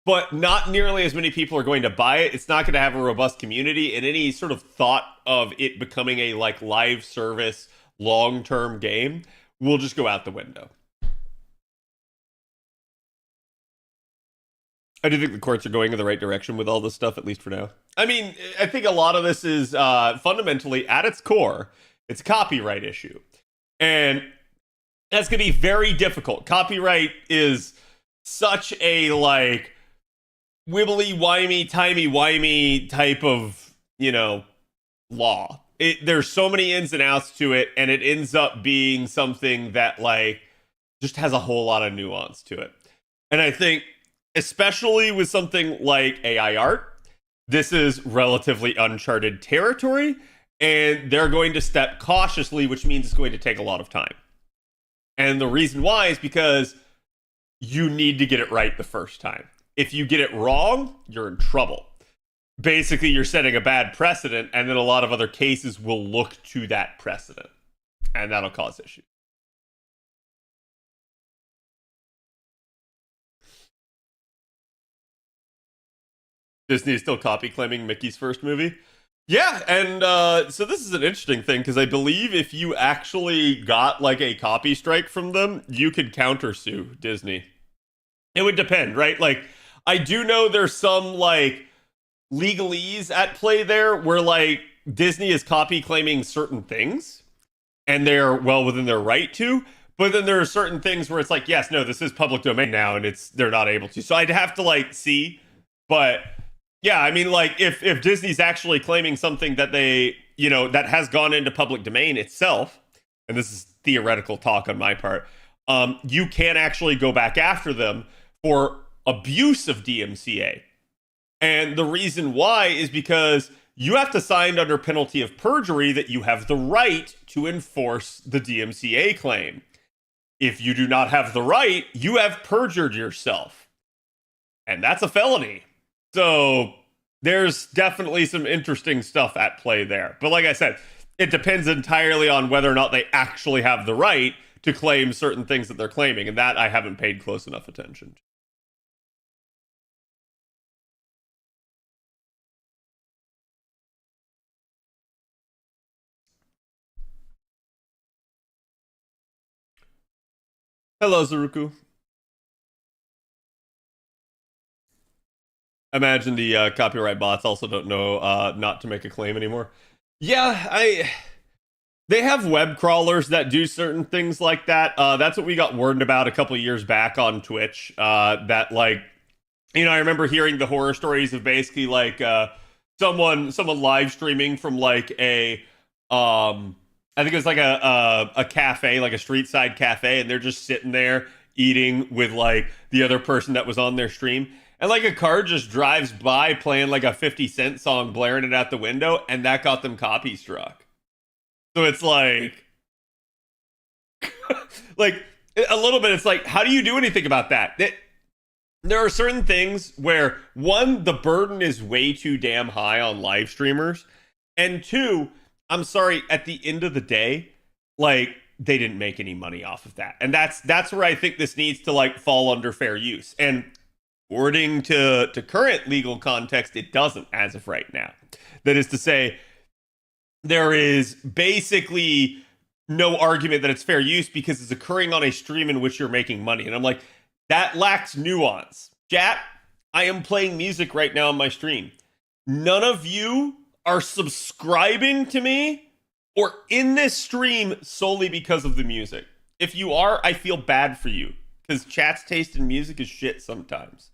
but not nearly as many people are going to buy it. It's not going to have a robust community, and any sort of thought of it becoming a like live service long-term game will just go out the window. I do think the courts are going in the right direction with all this stuff, at least for now. I mean, I think a lot of this is fundamentally, at its core, it's a copyright issue. And that's going to be very difficult. Copyright is such a, like, wibbly-wimey, timey-wimey type of, you know, law. There's so many ins and outs to it, and it ends up being something that, like, just has a whole lot of nuance to it. And I think, especially with something like AI art, this is relatively uncharted territory, and they're going to step cautiously, which means it's going to take a lot of time. And the reason why is because you need to get it right the first time. If you get it wrong, you're in trouble. Basically, you're setting a bad precedent, and then a lot of other cases will look to that precedent, and that'll cause issues. Disney is still copy claiming Mickey's first movie. Yeah, and so this is an interesting thing, because I believe if you actually got like a copy strike from them, you could countersue Disney. It would depend, right? Like, I do know there's some like legalese at play there where like Disney is copy claiming certain things, and they're well within their right to. But then there are certain things where it's like, yes, no, this is public domain now, and they're not able to. So I'd have to like see, but. Yeah, I mean, like, if Disney's actually claiming something that they, you know, that has gone into public domain itself, and this is theoretical talk on my part, you can actually go back after them for abuse of DMCA. And the reason why is because you have to sign under penalty of perjury that you have the right to enforce the DMCA claim. If you do not have the right, you have perjured yourself. And that's a felony. So there's definitely some interesting stuff at play there. But like I said, it depends entirely on whether or not they actually have the right to claim certain things that they're claiming. And that I haven't paid close enough attention to. Hello, Zaruku. Imagine the copyright bots also don't know not to make a claim anymore. Yeah, they have web crawlers that do certain things like that. That's what we got warned about a couple years back on Twitch. That, like, you know, I remember hearing the horror stories of basically like someone live streaming from like I think it was like a cafe, like a street side cafe, and they're just sitting there eating with like the other person that was on their stream. And like a car just drives by playing like a 50 Cent song, blaring it out the window, and that got them copy struck. So it's like, like a little bit, it's like, how do you do anything about that? There are certain things where, one, the burden is way too damn high on live streamers. And two, I'm sorry, at the end of the day, like, they didn't make any money off of that. And that's where I think this needs to like fall under fair use. And according to current legal context, it doesn't as of right now. That is to say, there is basically no argument that it's fair use because it's occurring on a stream in which you're making money. And I'm like, that lacks nuance. Chat, I am playing music right now on my stream. None of you are subscribing to me or in this stream solely because of the music. If you are, I feel bad for you because chat's taste in music is shit sometimes.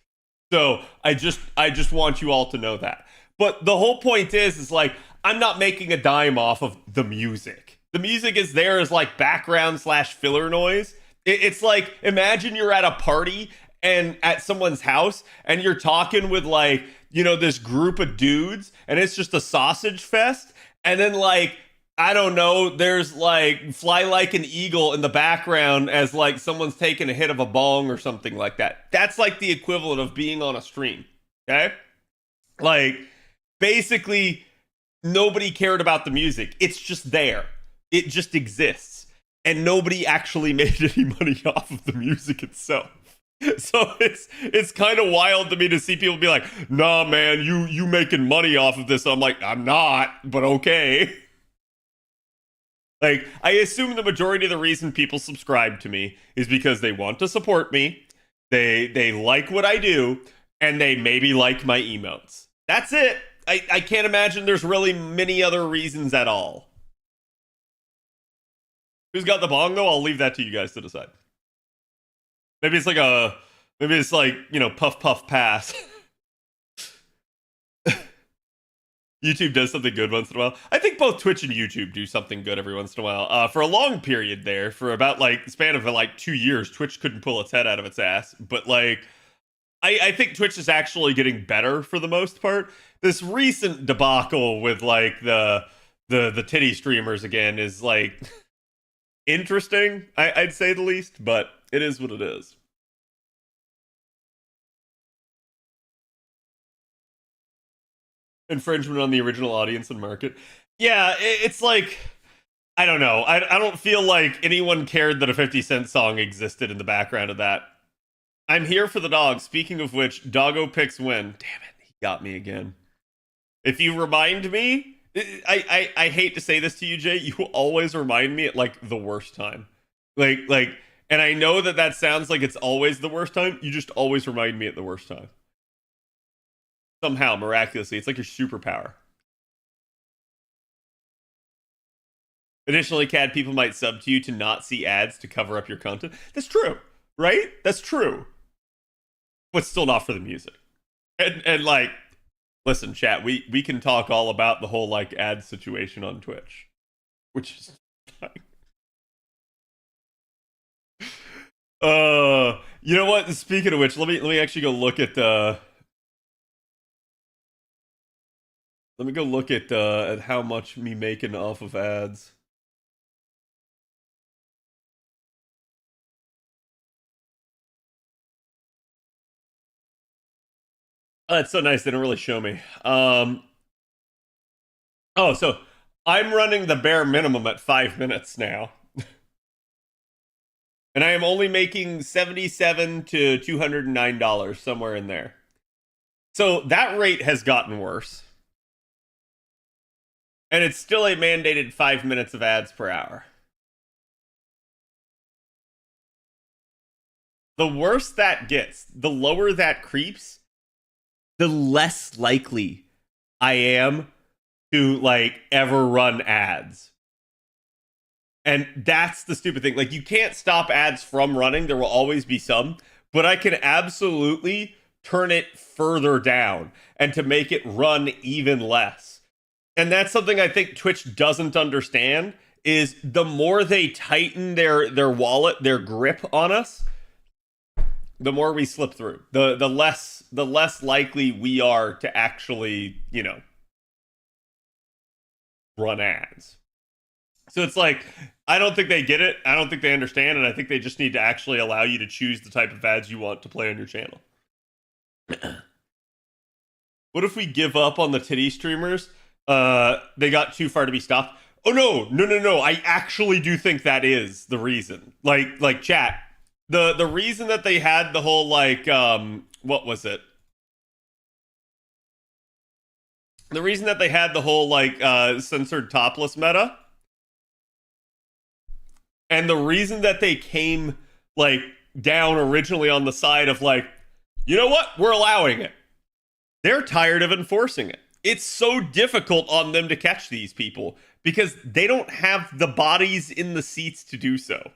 So I just want you all to know that. But the whole point is like, I'm not making a dime off of the music. The music is there as like background / filler noise. It's like, imagine you're at a party and at someone's house and you're talking with like, you know, this group of dudes and it's just a sausage fest. And then like, I don't know, there's like Fly Like an Eagle in the background as like someone's taking a hit of a bong or something like that. That's like the equivalent of being on a stream. Okay? Like, basically, nobody cared about the music. It's just there. It just exists. And nobody actually made any money off of the music itself. So it's kind of wild to me to see people be like, nah, man, you making money off of this. I'm like, I'm not, but okay. Like, I assume the majority of the reason people subscribe to me is because they want to support me, they like what I do, and they maybe like my emotes. That's it. I can't imagine there's really many other reasons at all. Who's got the bong, though? I'll leave that to you guys to decide. Maybe it's like, you know, puff, puff, pass. YouTube does something good once in a while. I think both Twitch and YouTube do something good every once in a while. For a long period there, for about like the span of like 2 years, Twitch couldn't pull its head out of its ass. But like, I think Twitch is actually getting better for the most part. This recent debacle with like the titty streamers again is like interesting, I'd say the least, but it is what it is. Infringement on the original audience and market. Yeah, it's like, I don't know. I don't feel like anyone cared that a 50 Cent song existed in the background of that. I'm here for the dog. Speaking of which, doggo picks win. Damn it, he got me again. If you remind me, I hate to say this to you, Jay, you always remind me at like the worst time. Like, and I know that sounds like it's always the worst time. You just always remind me at the worst time. Somehow, miraculously, it's like your superpower. Additionally, CAD, people might sub to you to not see ads to cover up your content. That's true, right? That's true. But still not for the music. And like, listen, chat, we can talk all about the whole like ad situation on Twitch, which is fine. You know what? Speaking of which, let me actually go look at let me go look at how much me making off of ads. Oh, that's so nice. They don't really show me. Oh, so I'm running the bare minimum at 5 minutes now. And I am only making $77 to $209, somewhere in there. So that rate has gotten worse. And it's still a mandated 5 minutes of ads per hour. The worse that gets, the lower that creeps, the less likely I am to like ever run ads. And that's the stupid thing. Like, you can't stop ads from running. There will always be some, but I can absolutely turn it further down and to make it run even less. And that's something I think Twitch doesn't understand, is the more they tighten their wallet, their grip on us, the more we slip through. The less likely we are to actually, you know, run ads. So it's like, I don't think they get it. I don't think they understand. And I think they just need to actually allow you to choose the type of ads you want to play on your channel. What if we give up on the titty streamers? They got too far to be stopped. Oh, no. I actually do think that is the reason. Like chat. The reason that they had the whole, like, what was it? The reason that they had the whole, like, censored topless meta, and the reason that they came, like, down originally on the side of, like, you know what? We're allowing it. They're tired of enforcing it. It's so difficult on them to catch these people because they don't have the bodies in the seats to do so.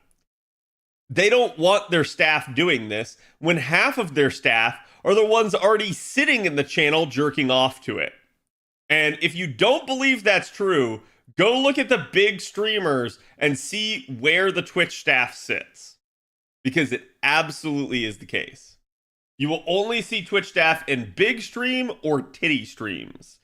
They don't want their staff doing this when half of their staff are the ones already sitting in the channel jerking off to it. And if you don't believe that's true, go look at the big streamers and see where the Twitch staff sits. Because it absolutely is the case. You will only see Twitch staff in big stream or titty streams.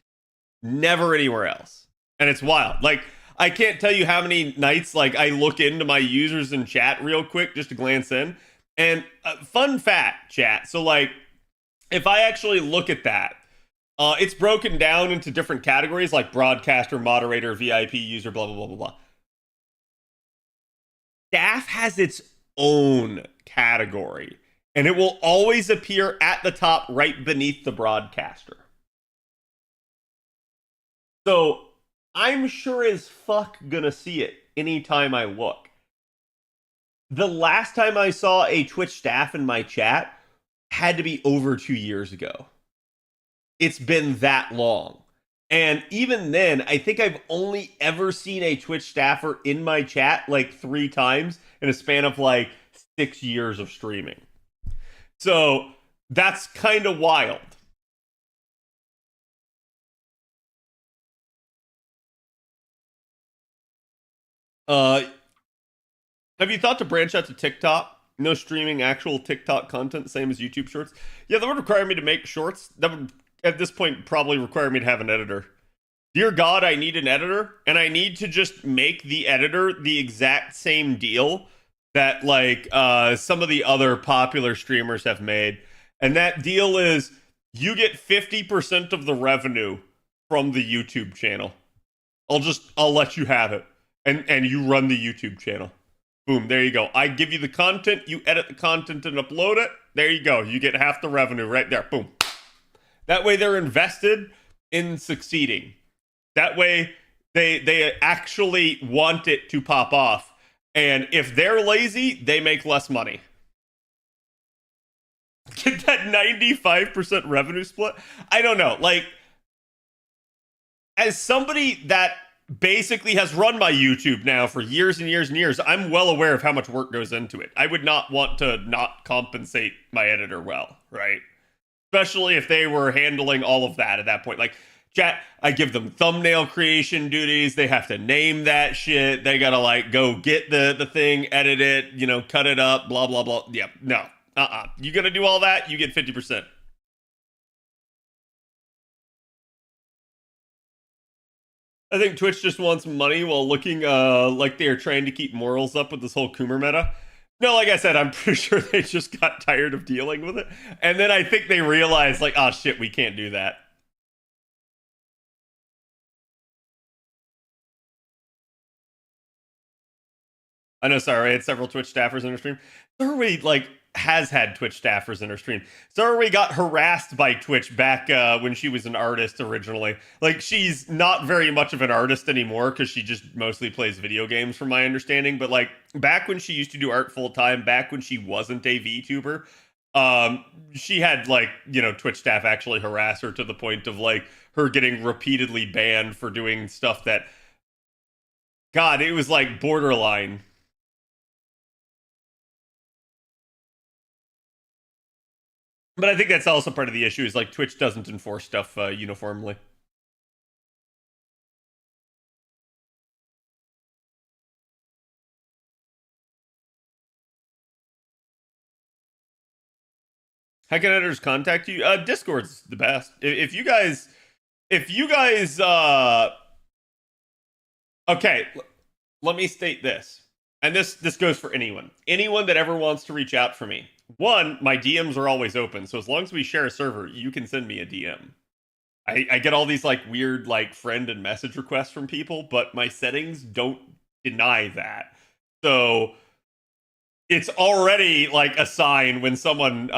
Never anywhere else. And it's wild. Like, I can't tell you how many nights, like, I look into my users in chat real quick just to glance in. And fun fact, chat. So, like, if I actually look at that, it's broken down into different categories like broadcaster, moderator, VIP user, blah, blah, blah, blah, blah. Staff has its own category, and it will always appear at the top right beneath the broadcaster. So I'm sure as fuck gonna see it anytime I look. The last time I saw a Twitch staff in my chat had to be over 2 years ago. It's been that long. And even then, I think I've only ever seen a Twitch staffer in my chat like 3 times in a span of like 6 years of streaming. So that's kind of wild. Have you thought to branch out to TikTok? No streaming actual TikTok content, same as YouTube shorts? Yeah, that would require me to make shorts. That would, at this point, probably require me to have an editor. Dear God, I need an editor, and I need to just make the editor the exact same deal that, like, some of the other popular streamers have made. And that deal is you get 50% of the revenue from the YouTube channel. I'll let you have it. And you run the YouTube channel. Boom, there you go. I give you the content, you edit the content and upload it. There you go. You get half the revenue right there. Boom. That way they're invested in succeeding. That way they actually want it to pop off. And if they're lazy, they make less money. Get that 95% revenue split? I don't know. Like, as somebody that basically has run my YouTube now for years and years and years, I'm well aware of how much work goes into it. I would not want to not compensate my editor well, right? Especially if they were handling all of that at that point. Like, chat, I give them thumbnail creation duties. They have to name that shit. They gotta, like, go get the thing, edit it, you know, cut it up, blah, blah, blah. Yeah, no. You gonna do all that, you get 50%. I think Twitch just wants money while looking like they are trying to keep morals up with this whole Coomer meta. No, like I said, I'm pretty sure they just got tired of dealing with it. And then I think they realized, like, oh shit, we can't do that. I know, sorry, I had several Twitch staffers in her stream. Sorry, like, has had Twitch staffers in her stream. Sorry got harassed by Twitch back when she was an artist originally. Like, she's not very much of an artist anymore because she just mostly plays video games from my understanding. But, like, back when she used to do art full time, back when she wasn't a VTuber, she had, like, you know, Twitch staff actually harass her to the point of, like, her getting repeatedly banned for doing stuff that, God, it was, like, borderline. But I think that's also part of the issue is, like, Twitch doesn't enforce stuff uniformly. How can editors contact you? Discord's the best. If you guys, okay, let me state this, and this goes for anyone that ever wants to reach out for me. One, my DMs are always open, so as long as we share a server, you can send me a DM. I get all these, like, weird, like, friend and message requests from people, but my settings don't deny that. So it's already, like, a sign when someone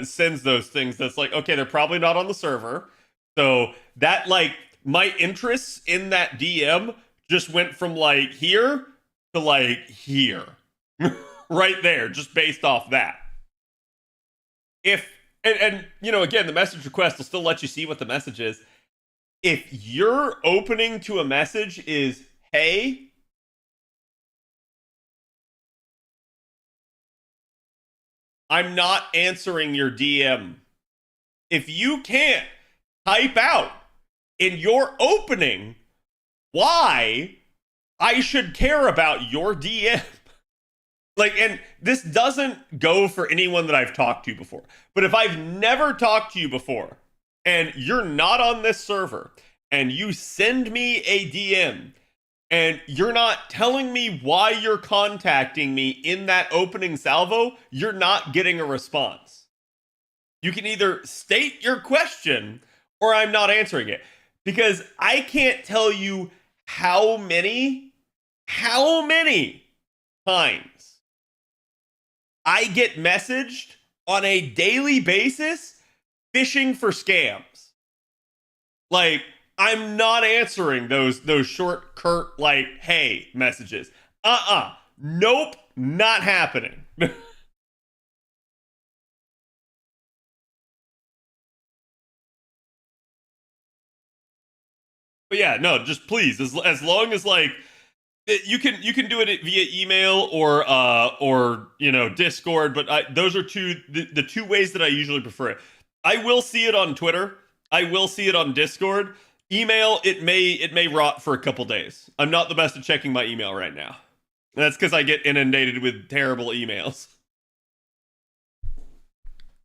sends those things that's like, okay, they're probably not on the server. So that, like, my interests in that DM just went from, like, here to, like, here. Right there, just based off that. If, and you know, again, the message request will still let you see what the message is. if your opening to a message is, hey, I'm not answering your DM. If you can't type out in your opening why I should care about your DM. Like, and this doesn't go for anyone that I've talked to before. But if I've never talked to you before and you're not on this server and you send me a DM and you're not telling me why you're contacting me in that opening salvo, you're not getting a response. You can either state your question or I'm not answering it. Because I can't tell you how many times I get messaged on a daily basis fishing for scams. Like, I'm not answering those short, curt, like, hey messages. Nope, not happening. But yeah, no, just please, as long as like you can do it via email or Discord, but those are the two ways that I usually prefer it. I will see it on Twitter. I will see it on Discord. Email, it may rot for a couple days. I'm not the best at checking my email right now. That's because I get inundated with terrible emails.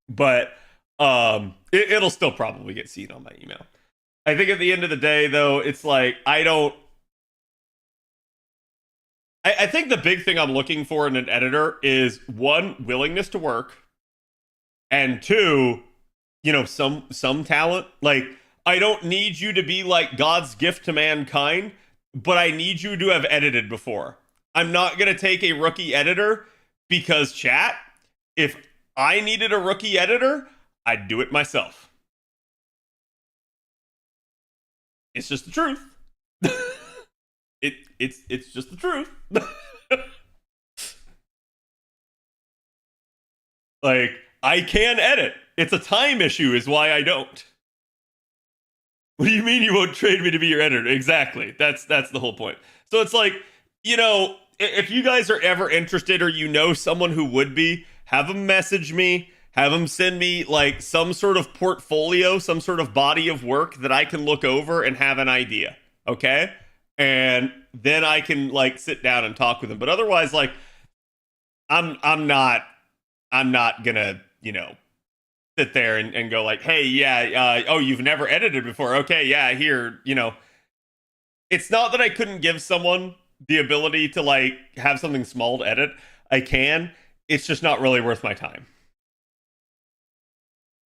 But it'll still probably get seen on my email. I think at the end of the day, though, it's like I think the big thing I'm looking for in an editor is, one, willingness to work, and two, some talent. Like, I don't need you to be like God's gift to mankind, but I need you to have edited before. I'm not going to take a rookie editor because, chat, if I needed a rookie editor, I'd do it myself. It's just the truth. It's just the truth. Like, I can edit. It's a time issue is why I don't. What do you mean you won't trade me to be your editor? Exactly. That's the whole point. So it's like, if you guys are ever interested or someone who would be, have them message me, have them send me like some sort of portfolio, some sort of body of work that I can look over and have an idea. Okay? And then I can like sit down and talk with them. But otherwise, like, I'm not gonna, sit there and go like, hey, yeah, oh, you've never edited before. Okay, yeah, here, It's not that I couldn't give someone the ability to like have something small to edit. I can. It's just not really worth my time.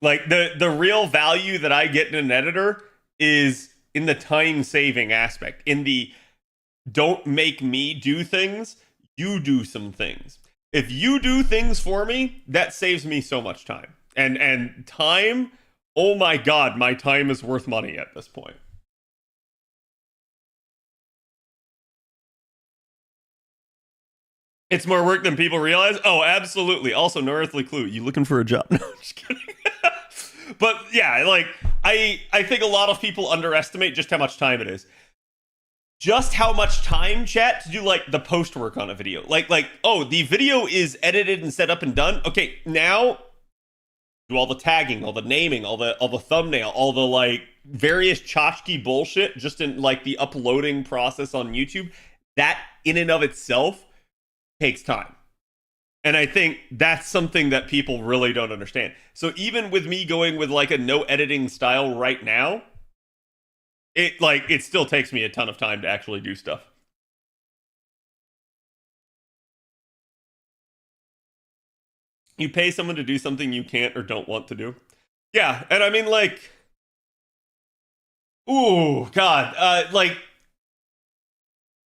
Like, the real value that I get in an editor is in the time saving aspect, in the don't make me do things, you do some things. If you do things for me, that saves me so much time. And time, oh my god, my time is worth money at this point. It's more work than people realize? Oh, absolutely. Also, no earthly clue. You looking for a job? No, I'm just kidding. But yeah, like, I think a lot of people underestimate just how much time it is. Just how much time, chat, to do like the post work on a video. Like, oh, the video is edited and set up and done. Okay, now do all the tagging, all the naming, all the thumbnail, all the like various tchotchke bullshit just in like the uploading process on YouTube. That in and of itself takes time. And I think that's something that people really don't understand. So even with me going with like a no editing style right now, it still takes me a ton of time to actually do stuff. You pay someone to do something you can't or don't want to do. Yeah, and I mean, like, ooh, God, like,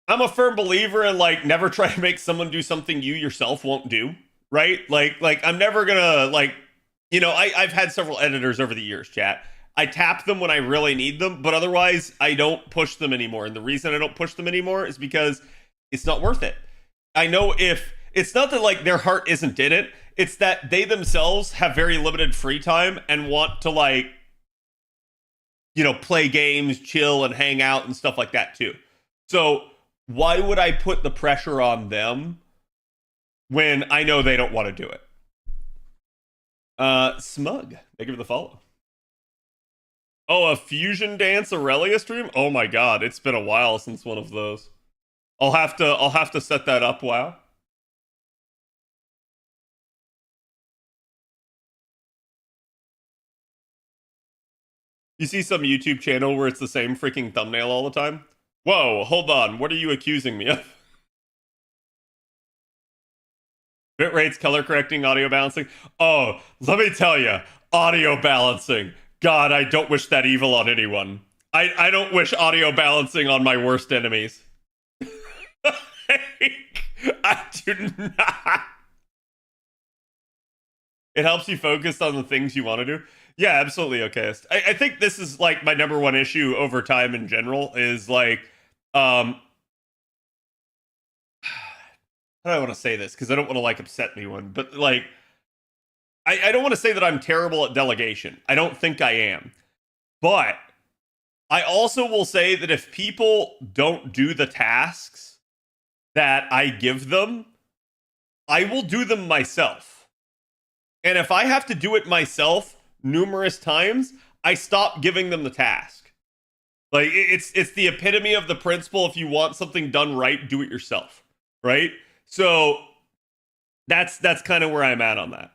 I'm a firm believer in like never try to make someone do something you yourself won't do, right? Like I'm never gonna like, I've had several editors over the years, chat. I tap them when I really need them, but otherwise I don't push them anymore. And the reason I don't push them anymore is because it's not worth it. I know if it's not that like their heart isn't in it, it's that they themselves have very limited free time and want to like play games, chill, and hang out and stuff like that too. So why would I put the pressure on them when I know they don't want to do it? Smug, thank you for the follow. Oh, a Fusion Dance Aurelia stream? Oh my god, it's been a while since one of those. I'll have to set that up. Wow. You see some YouTube channel where it's the same freaking thumbnail all the time? Whoa, hold on. What are you accusing me of? Bitrates, color correcting, audio balancing. Oh, let me tell you, audio balancing. God, I don't wish that evil on anyone. I don't wish audio balancing on my worst enemies. I do not. It helps you focus on the things you want to do. Yeah, absolutely. Okay. I think this is like my number one issue over time in general is like, how do I want to say this? Because I don't want to like upset anyone, but like, I don't want to say that I'm terrible at delegation. I don't think I am. But I also will say that if people don't do the tasks that I give them, I will do them myself. And if I have to do it myself numerous times, I stop giving them the task. Like it's the epitome of the principle: if you want something done right, do it yourself, right? So that's kind of where I'm at on that.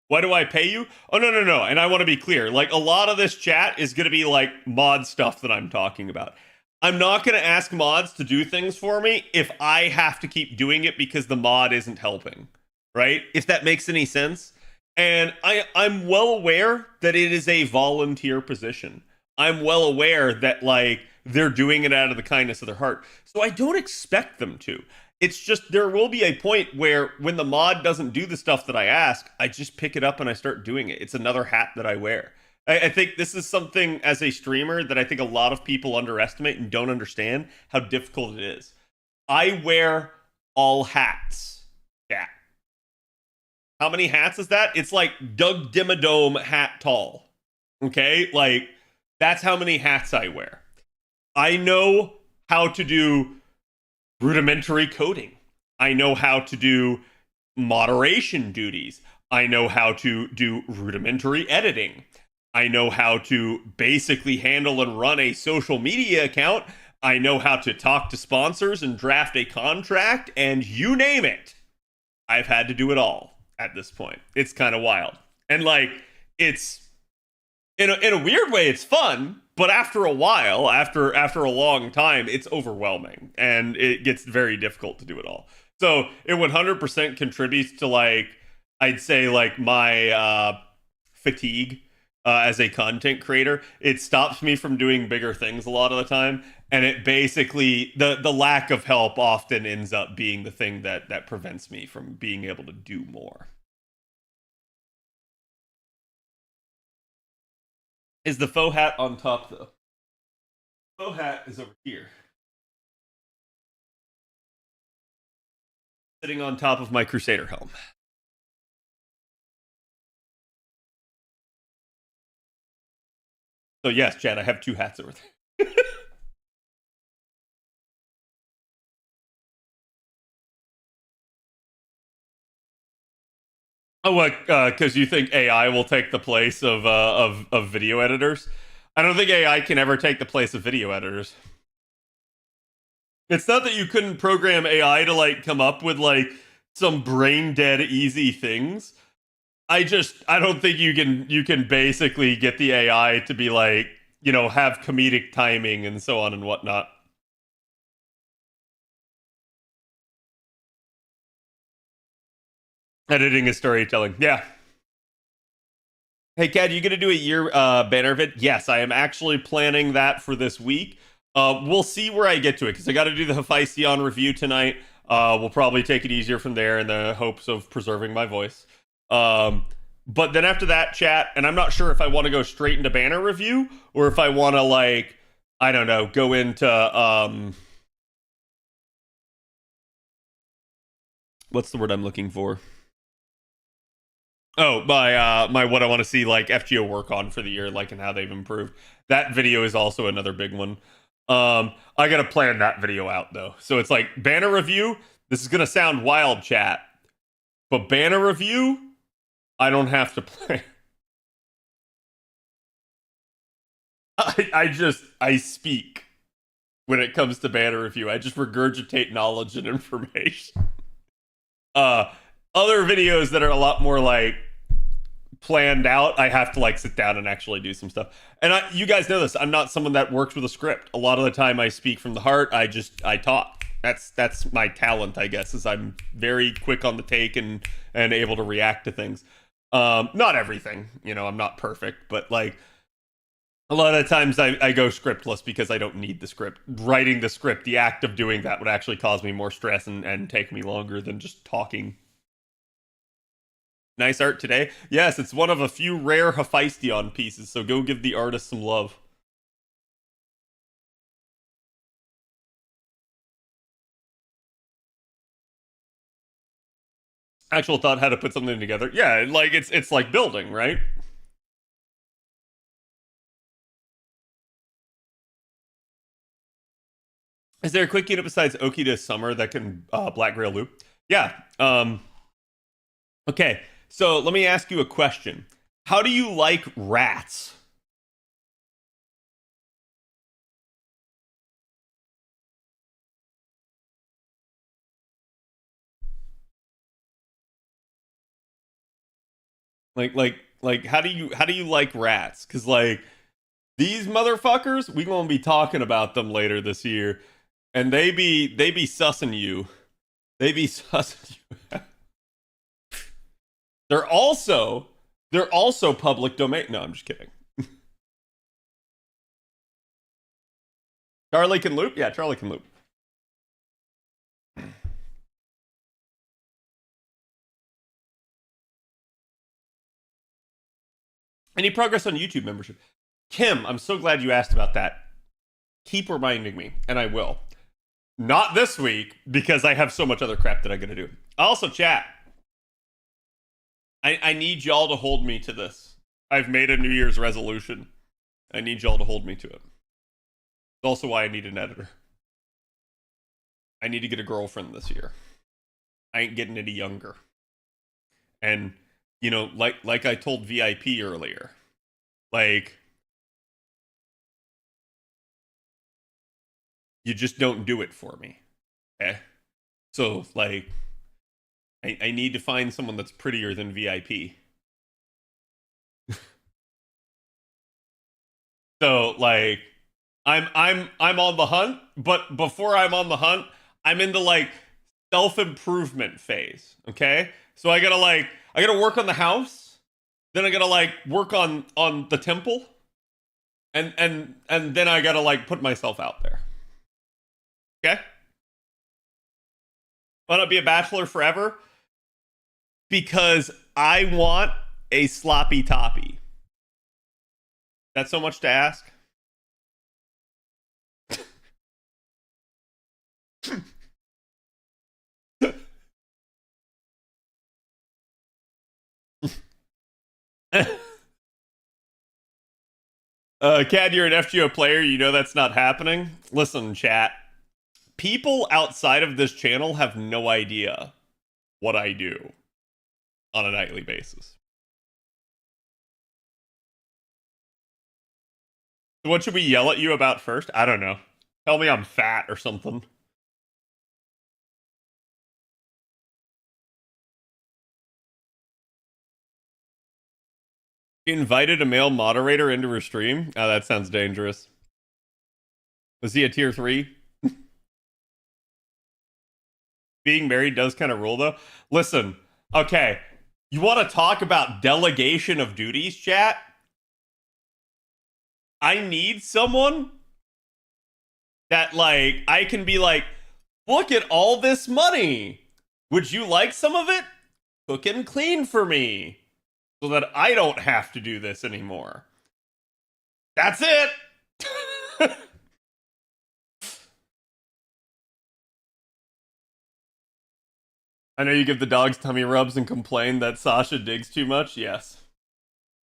Why do I pay you? Oh, no. And I want to be clear. Like, a lot of this chat is going to be like mod stuff that I'm talking about. I'm not going to ask mods to do things for me if I have to keep doing it because the mod isn't helping, right? If that makes any sense. And I'm well aware that it is a volunteer position. I'm well aware that, like, they're doing it out of the kindness of their heart. So I don't expect them to. It's just there will be a point where when the mod doesn't do the stuff that I ask, I just pick it up and I start doing it. It's another hat that I wear. I think this is something as a streamer that I think a lot of people underestimate and don't understand how difficult it is. I wear all hats. Yeah. How many hats is that? It's like Doug Dimmadome hat tall. Okay? Like, that's how many hats I wear. I know how to do rudimentary coding. I know how to do moderation duties. I know how to do rudimentary editing. I know how to basically handle and run a social media account. I know how to talk to sponsors and draft a contract, and you name it. I've had to do it all at this point. It's kind of wild. And like, it's in a weird way, it's fun, but after a while, after a long time, it's overwhelming and it gets very difficult to do it all. So it 100% contributes to, like, I'd say, like, my fatigue as a content creator. It stops me from doing bigger things a lot of the time, and it basically, the lack of help often ends up being the thing that prevents me from being able to do more. Is the faux hat on top, though? Faux hat is over here, sitting on top of my Crusader helm. So yes, Chad, I have two hats over there. Oh, what? Because you think AI will take the place of video editors? I don't think AI can ever take the place of video editors. It's not that you couldn't program AI to, like, come up with, like, some brain dead easy things. I don't think you can basically get the AI to be like, have comedic timing and so on and whatnot. Editing is storytelling. Yeah. Hey, Cad, you gonna do a year banner vid? Yes, I am actually planning that for this week. We'll see where I get to it, because I got to do the Hephaestion review tonight. We'll probably take it easier from there in the hopes of preserving my voice. But then after that, chat, and I'm not sure if I want to go straight into banner review or if I want to, like, I don't know, go into what's the word I'm looking for? Oh, my what I want to see like FGO work on for the year, like and how they've improved. That video is also another big one. I gotta plan that video out though. So it's like banner review. This is gonna sound wild, chat, but banner review, I don't have to plan. I speak when it comes to banner review. I just regurgitate knowledge and information. Uh, Other videos that are a lot more like planned out, I have to like sit down and actually do some stuff. And you guys know this. I'm not someone that works with a script. A lot of the time, I speak from the heart. I talk. That's my talent, I guess. Is I'm very quick on the take and able to react to things. Not everything, I'm not perfect, but like a lot of times I go scriptless because I don't need the script. Writing the script, the act of doing that would actually cause me more stress and take me longer than just talking. Nice art today. Yes, it's one of a few rare Hephaestion pieces, so go give the artist some love. Actual thought how to put something together. Yeah, like it's like building, right? Is there a quick unit besides Oki to Summer that can Black Grail loop? Yeah. Okay, so let me ask you a question. How do you like rats? Like how do you like rats? Because like these motherfuckers, we gonna be talking about them later this year, and they be sussing you. They be sussing you. they're also they're also public domain. No, I'm just kidding. Charlie can loop. Yeah, Charlie can loop. Any progress on YouTube membership? Kim, I'm so glad you asked about that. Keep reminding me, and I will. Not this week because I have so much other crap that I'm gonna do. Also, chat. I need y'all to hold me to this. I've made a New Year's resolution. I need y'all to hold me to it. It's also why I need an editor. I need to get a girlfriend this year. I ain't getting any younger. And like I told VIP earlier, like you just don't do it for me. Okay? So like I need to find someone that's prettier than VIP. So like I'm on the hunt, but before I'm on the hunt, I'm into like self-improvement phase. Okay? So I gotta work on the house, then I gotta like work on the temple, and then I gotta like put myself out there. Okay? Why not be a bachelor forever? Because I want a sloppy toppy. That's so much to ask. Cad, you're an FGO player. You know that's not happening. Listen, chat. People outside of this channel have no idea what I do on a nightly basis. So what should we yell at you about first? I don't know. Tell me I'm fat or something. He invited a male moderator into her stream. Oh, that sounds dangerous. Was he a tier 3? Being married does kind of rule, though. Listen, okay. You want to talk about delegation of duties, chat? I need someone that, like, I can be like, look at all this money. Would you like some of it? Cook and clean for me so that I don't have to do this anymore. That's it. I know you give the dogs tummy rubs and complain that Sasha digs too much. Yes.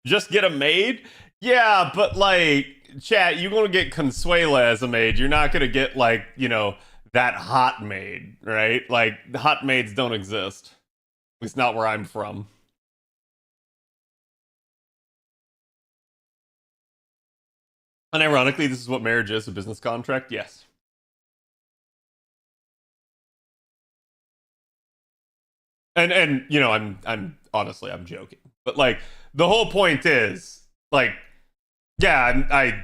Just get a maid? Yeah, but like, chat, you're gonna get Consuela as a maid. You're not gonna get like, that hot maid, right? Like, hot maids don't exist. At least not where I'm from. And ironically, this is what marriage is, a business contract. Yes. And I'm honestly I'm joking. But like the whole point is like yeah, I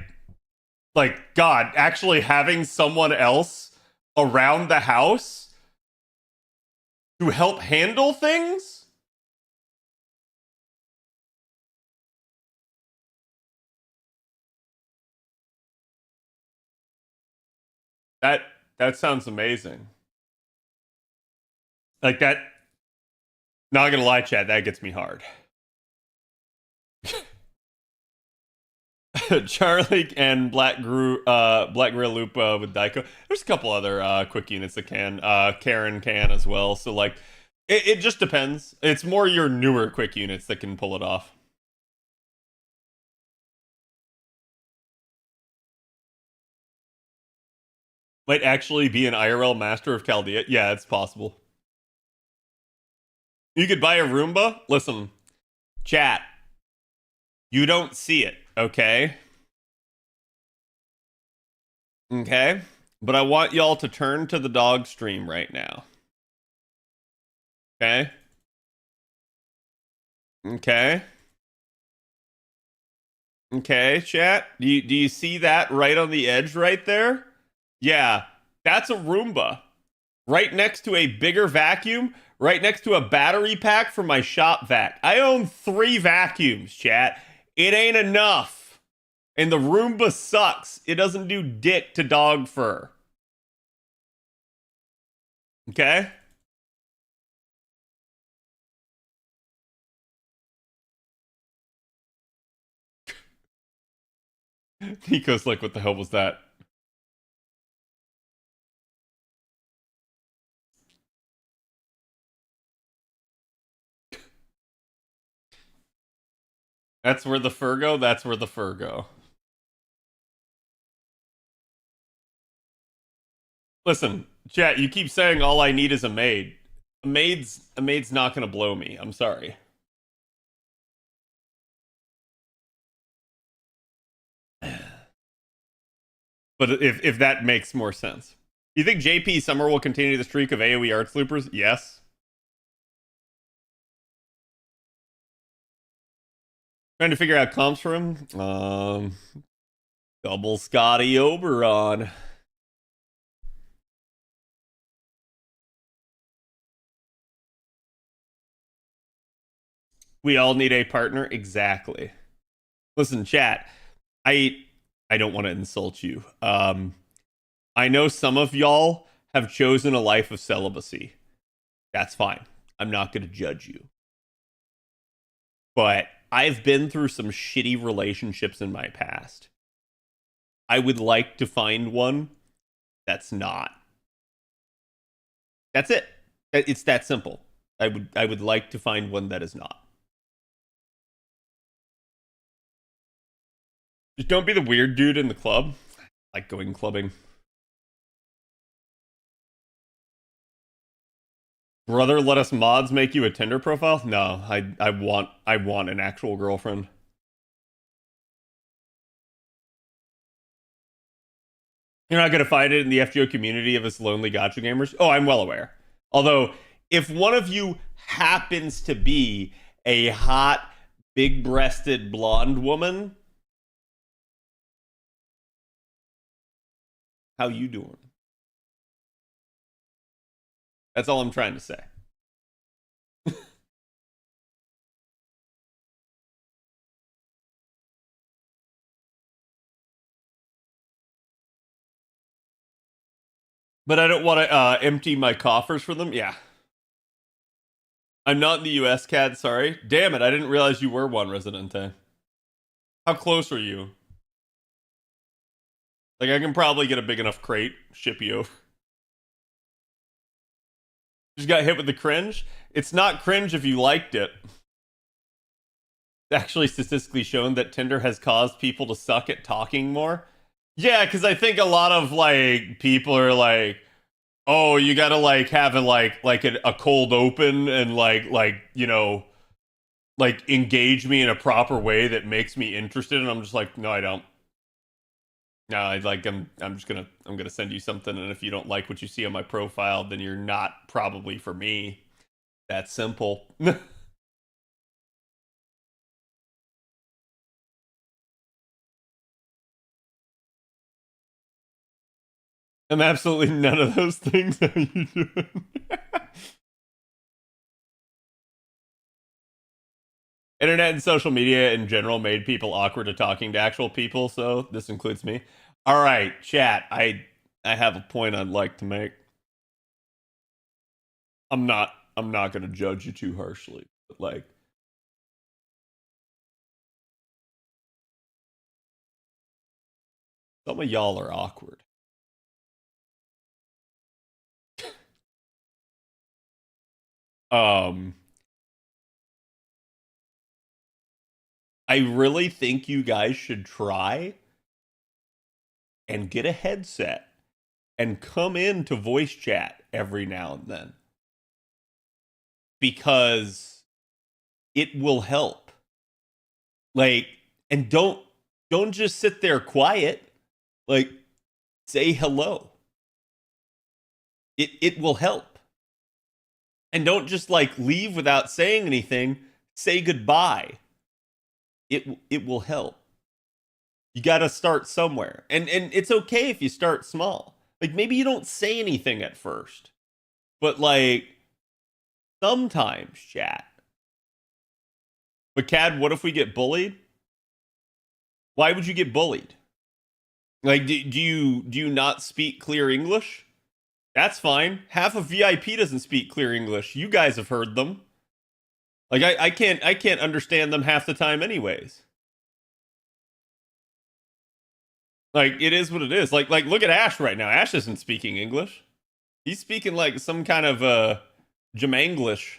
like God, actually having someone else around the house to help handle things. That that sounds amazing. Like that, not gonna lie, Chad, that gets me hard. Charlie and Black Grill Loop with Daiko. There's a couple other quick units that can. Karen can as well. So like, it just depends. It's more your newer quick units that can pull it off. Might actually be an IRL master of Chaldea. Yeah, it's possible. You could buy a Roomba. Listen, chat. You don't see it, okay? Okay? But I want y'all to turn to the dog stream right now. Okay? Okay? Okay, chat? Do you see that right on the edge right there? Yeah, that's a Roomba. Right next to a bigger vacuum, right next to a battery pack for my shop vac. I own 3 vacuums, chat. It ain't enough. And the Roomba sucks. It doesn't do dick to dog fur. Okay? Nico's like, what the hell was that? That's where the fur go? That's where the fur go. Listen, chat, you keep saying all I need is a maid. A maid's not gonna blow me. I'm sorry. But if that makes more sense. You think JP Summer will continue the streak of AoE art loopers? Yes. Trying to figure out comps for him. Double Scotty Oberon. We all need a partner. Exactly. Listen, chat. I don't want to insult you. I know some of y'all have chosen a life of celibacy. That's fine. I'm not going to judge you. But I've been through some shitty relationships in my past. I would like to find one that's not. That's it. It's that simple. I would like to find one that is not. Just don't be the weird dude in the club. I like going clubbing. Brother, let us mods make you a Tinder profile? No, I want an actual girlfriend. You're not gonna find it in the FGO community of us lonely gacha gamers. Oh, I'm well aware. Although, if one of you happens to be a hot, big-breasted blonde woman, how you doing? That's all I'm trying to say. But I don't want to empty my coffers for them. Yeah. I'm not in the US, Cad. Sorry. Damn it. I didn't realize you were one, Residente. How close are you? Like, I can probably get a big enough crate, ship you over. Just got hit with the cringe. It's not cringe if you liked it. It's actually statistically shown that Tinder has caused people to suck at talking more. Yeah, because I think a lot of like people are like, oh, you gotta like have a cold open and like you know like engage me in a proper way that makes me interested, and I'm just like, no, I don't. No, I'm gonna send you something, and if you don't like what you see on my profile, then you're not probably for me. That's simple. I'm absolutely none of those things. How you doing? Internet and social media in general made people awkward to talking to actual people, so this includes me. All right, chat. I have a point I'd like to make. I'm not gonna judge you too harshly, but like some of y'all are awkward. Um, I really think you guys should try and get a headset and come into voice chat every now and then because it will help. Like, and don't just sit there quiet. Like, say hello. It will help. And don't just like leave without saying anything. Say goodbye. It will help. You got to start somewhere. And it's okay if you start small. Like maybe you don't say anything at first. But like sometimes chat. But Cad, what if we get bullied? Why would you get bullied? Like do you not speak clear English? That's fine. Half of VIP doesn't speak clear English. You guys have heard them. Like I can't understand them half the time anyways. Like it is what it is. Like look at Ash right now. Ash isn't speaking English. He's speaking like some kind of Jamanglish.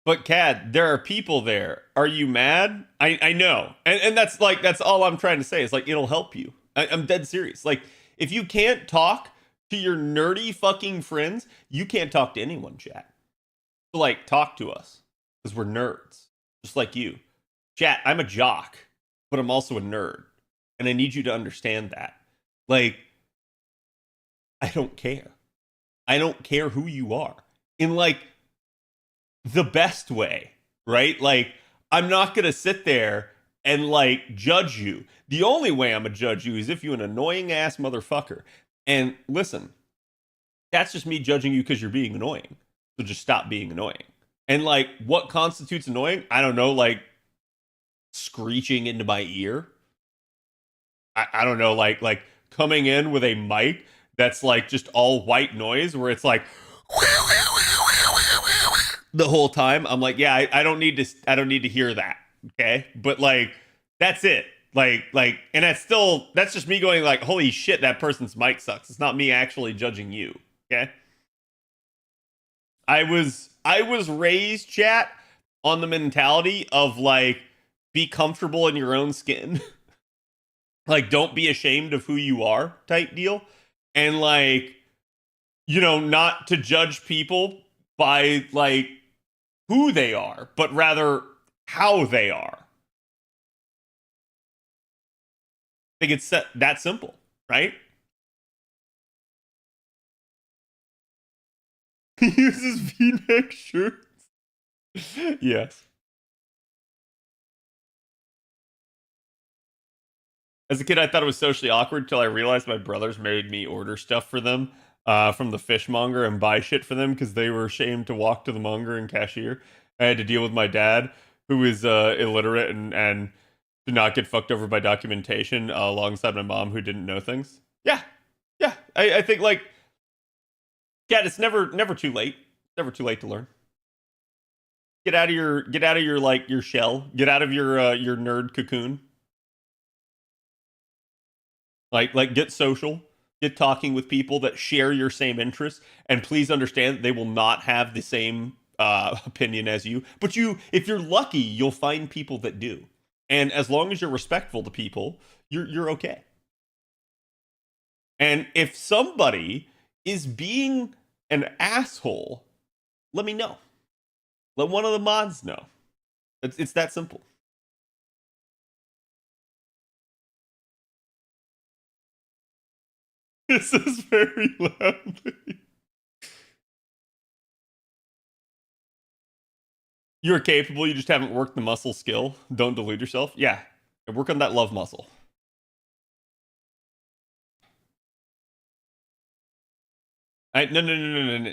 But Cad, there are people there. Are you mad? I know. And that's all I'm trying to say. Is like it'll help you. I'm dead serious. Like if you can't talk to your nerdy fucking friends, you can't talk to anyone, chat. So like talk to us. Because we're nerds. Just like you. Chat, I'm a jock, but I'm also a nerd. And I need you to understand that. Like, I don't care. I don't care who you are. In like the best way, right? Like, I'm not gonna sit there and like judge you. The only way I'm gonna judge you is if you're an annoying ass motherfucker. And listen, that's just me judging you because you're being annoying. So just stop being annoying. And like, what constitutes annoying? I don't know, like screeching into my ear. I don't know, like coming in with a mic that's like just all white noise where it's like the whole time. I'm like, yeah, I don't need to hear that. Okay. But like that's it. Like and that's just me going like, holy shit, that person's mic sucks. It's not me actually judging you. Okay. I was raised, chat, on the mentality of like be comfortable in your own skin. Like don't be ashamed of who you are type deal. And like, you know, not to judge people by like who they are, but rather how they are. I think it's that simple, right? He uses V-neck shirts. Yes. As a kid, I thought it was socially awkward till I realized my brothers made me order stuff for them from the fishmonger and buy shit for them because they were ashamed to walk to the monger and cashier. I had to deal with my dad, who is illiterate and did not get fucked over by documentation alongside my mom, who didn't know things. Yeah, yeah. I think like, yeah, it's never too late. Never too late to learn. Get out of your like your shell. Get out of your nerd cocoon. Like get social, get talking with people that share your same interests, and please understand that they will not have the same opinion as you. But if you're lucky, you'll find people that do. And as long as you're respectful to people, you're okay. And if somebody is being an asshole, let me know. Let one of the mods know. It's that simple. This is very loudly. You're capable, you just haven't worked the muscle skill. Don't delude yourself. Yeah. Work on that love muscle. No.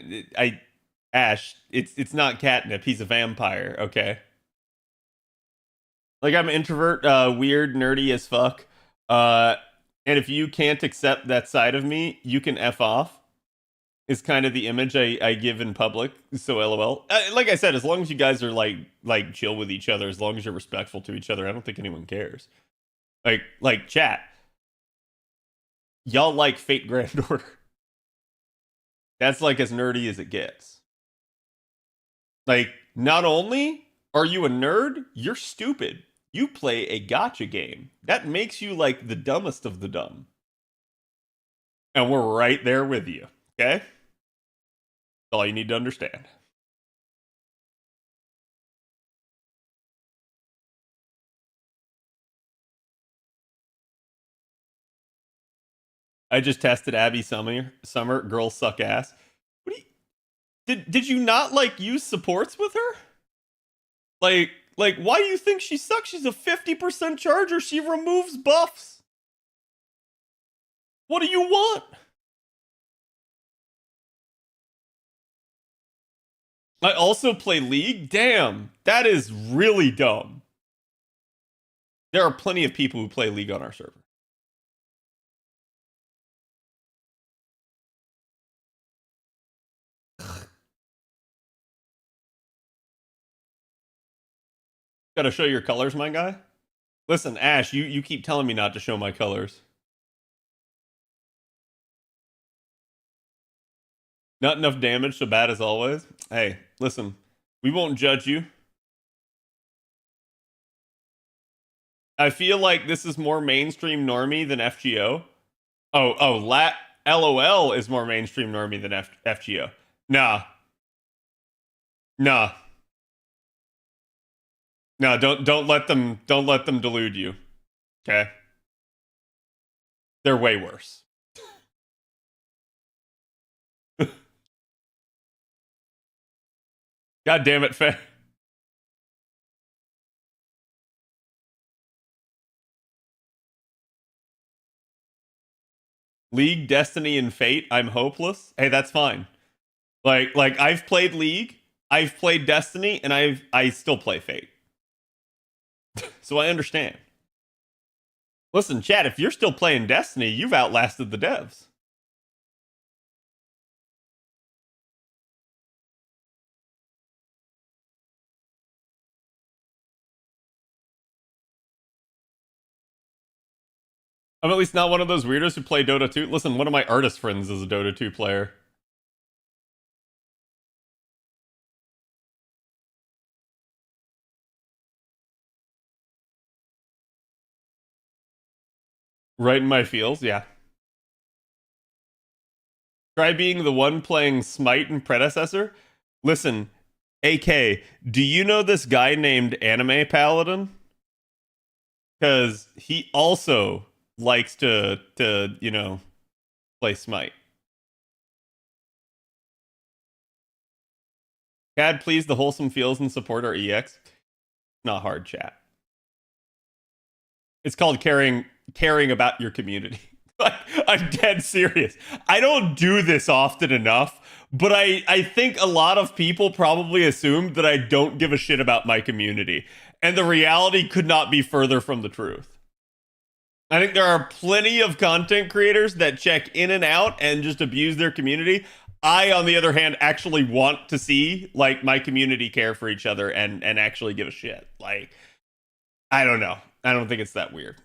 Ash, it's not catnip. He's a vampire, okay? Like, I'm an introvert, weird, nerdy as fuck. And if you can't accept that side of me, you can F off. Is kind of the image I give in public. So LOL. Like I said, as long as you guys are like chill with each other, as long as you're respectful to each other, I don't think anyone cares. Like chat. Y'all like Fate Grand Order. That's like as nerdy as it gets. Like, not only are you a nerd, you're stupid. You play a gacha game. That makes you like the dumbest of the dumb. And we're right there with you. Okay? That's all you need to understand. I just tested Abby Summer. Girls suck ass. What do you, did you not like use supports with her? Like why do you think she sucks? She's a 50% charger. She removes buffs. What do you want? I also play League? Damn, that is really dumb. There are plenty of people who play League on our server. Gotta show your colors, my guy? Listen, Ash, you keep telling me not to show my colors. Not enough damage, so bad as always. Hey, listen, we won't judge you. I feel like this is more mainstream normie than FGO. LOL is more mainstream normie than FGO. Nah. Nah. No, don't let them delude you. Okay? They're way worse. God damn it, Faye. League, Destiny, and Fate, I'm hopeless. Hey, that's fine. Like I've played League, I've played Destiny, and I still play Fate. So I understand. Listen, chat, if you're still playing Destiny, you've outlasted the devs. I'm at least not one of those weirdos who play Dota 2. Listen, one of my artist friends is a Dota 2 player. Right in my feels, yeah. Try being the one playing Smite and Predecessor. Listen, AK, do you know this guy named Anime Paladin? Because he also likes to play Smite. Cad, please, the wholesome feels and support our EX. Not hard, chat. It's called caring about your community. I'm dead serious. I don't do this often enough, but I think a lot of people probably assume that I don't give a shit about my community. And the reality could not be further from the truth. I think there are plenty of content creators that check in and out and just abuse their community. I, on the other hand, actually want to see like my community care for each other and actually give a shit. Like, I don't know. I don't think it's that weird.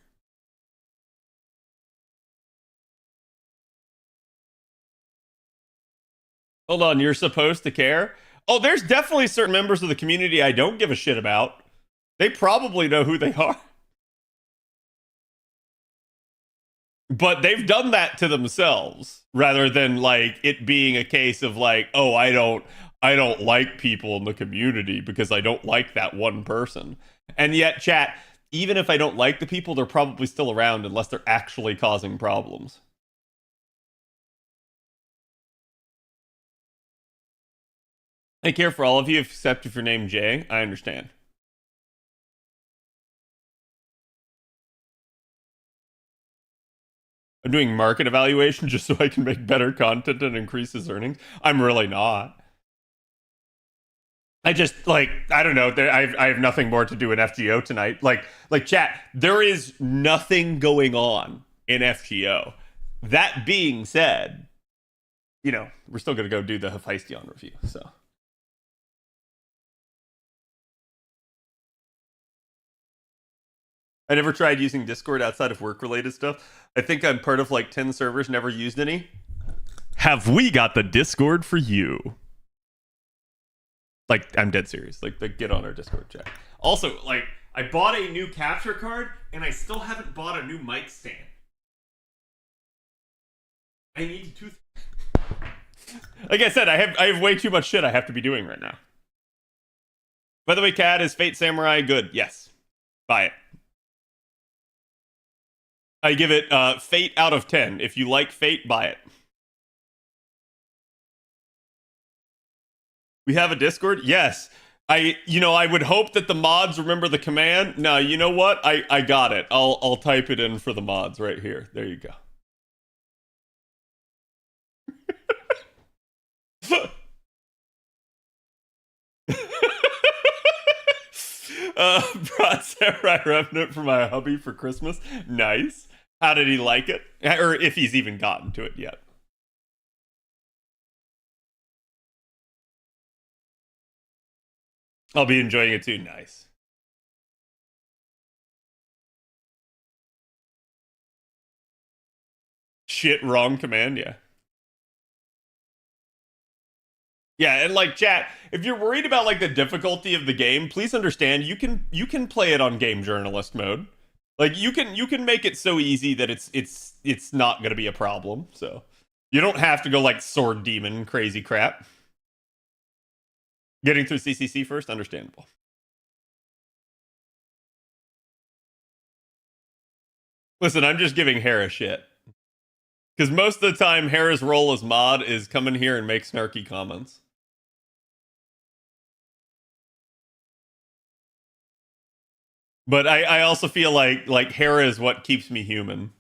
Hold on, you're supposed to care? Oh, there's definitely certain members of the community I don't give a shit about. They probably know who they are. But they've done that to themselves rather than like it being a case of like, oh, I don't like people in the community because I don't like that one person. And yet, chat, even if I don't like the people, they're probably still around unless they're actually causing problems. I care for all of you except if you're named Jay. I understand. I'm doing market evaluation just so I can make better content and increase his earnings. I'm really not. I just like I don't know. I have nothing more to do in FGO tonight. Like chat. There is nothing going on in FGO. That being said, you know we're still gonna go do the Hephaestion review. So I never tried using Discord outside of work related stuff. I think I'm part of like 10 servers, never used any. Have we got the Discord for you? Like, I'm dead serious. Like, get on our Discord chat. Also, like, I bought a new capture card, and I still haven't bought a new mic stand. I need to. Like I said, I have way too much shit I have to be doing right now. By the way, Cat, is Fate Samurai good? Yes. Buy it. I give it Fate out of 10. If you like Fate, buy it. We have a Discord? Yes. I would hope that the mods remember the command. No, you know what? I got it. I'll type it in for the mods right here. There you go. Brought Samurai Revenant for my hubby for Christmas. Nice. How did he like it? Or if he's even gotten to it yet. I'll be enjoying it too. Nice. Shit, wrong command, yeah. Yeah, and like chat, if you're worried about like the difficulty of the game, please understand you can play it on game journalist mode. Like you can make it so easy that it's not gonna be a problem. So you don't have to go like sword demon crazy crap. Getting through CCC first, understandable. Listen, I'm just giving Hera shit. Because most of the time, Hera's role as mod is come in here and make snarky comments. But I also feel like Hera is what keeps me human.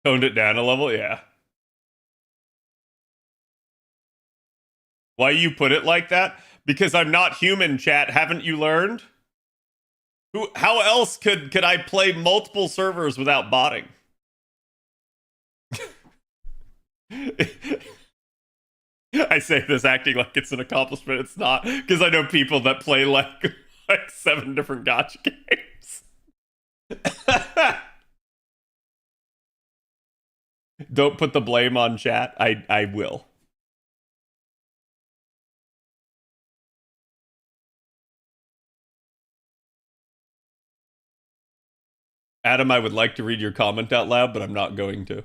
Toned it down a level, yeah. Why you put it like that? Because I'm not human, chat. Haven't you learned? How else could I play multiple servers without botting? I say this acting like it's an accomplishment. It's not, because I know people that play like 7 different gacha games. Don't put the blame on chat. I will. Adam, I would like to read your comment out loud, but I'm not going to.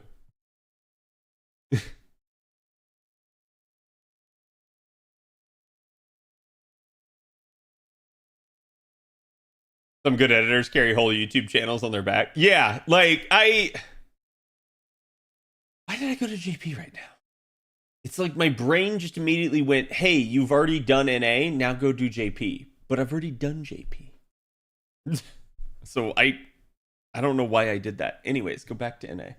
Some good editors carry whole YouTube channels on their back. Yeah, like why did I go to JP right now? It's like my brain just immediately went, hey, you've already done NA, now go do JP. But I've already done JP. So I don't know why I did that. Anyways, go back to NA.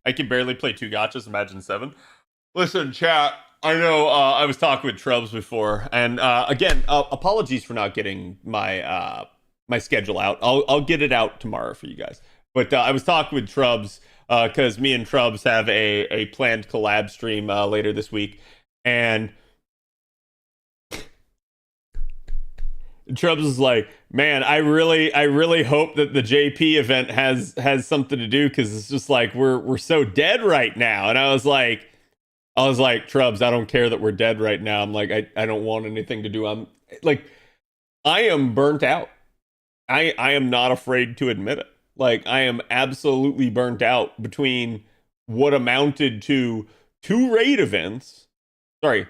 I can barely play 2 gachas, imagine 7. Listen, chat, I know I was talking with Trubs before, and again, apologies for not getting my my schedule out. I'll get it out tomorrow for you guys. But I was talking with Trubs because me and Trubs have a planned collab stream later this week, and Trubs is like, man, I really hope that the JP event has something to do because it's just like we're so dead right now. And I was like, Trubs, I don't care that we're dead right now. I'm like, I don't want anything to do. I'm like, I am burnt out. I am not afraid to admit it. Like, I am absolutely burnt out between what amounted to two raid events. Sorry,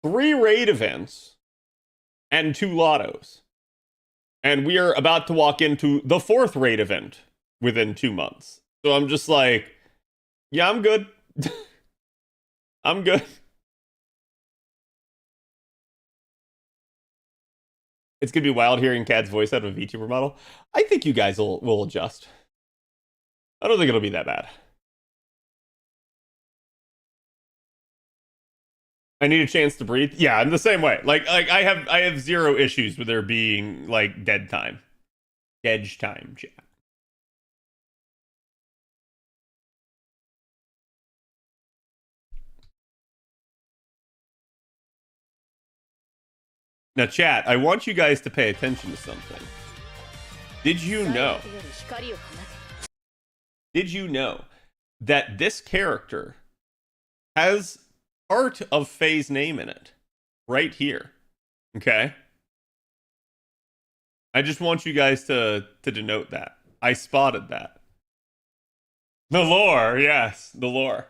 three raid events and two lottos. And we are about to walk into the fourth raid event within 2 months. So I'm just like, yeah, I'm good. I'm good. It's gonna be wild hearing Cad's voice out of a VTuber model. I think you guys will adjust. I don't think it'll be that bad. I need a chance to breathe. Yeah, I'm the same way. Like I have zero issues with there being like dead time. Edge time, chat. Now, chat, I want you guys to pay attention to something. Did you know? Did you know that this character has part of Faye's name in it? Right here. Okay? I just want you guys to denote that. I spotted that. The lore, yes, the lore.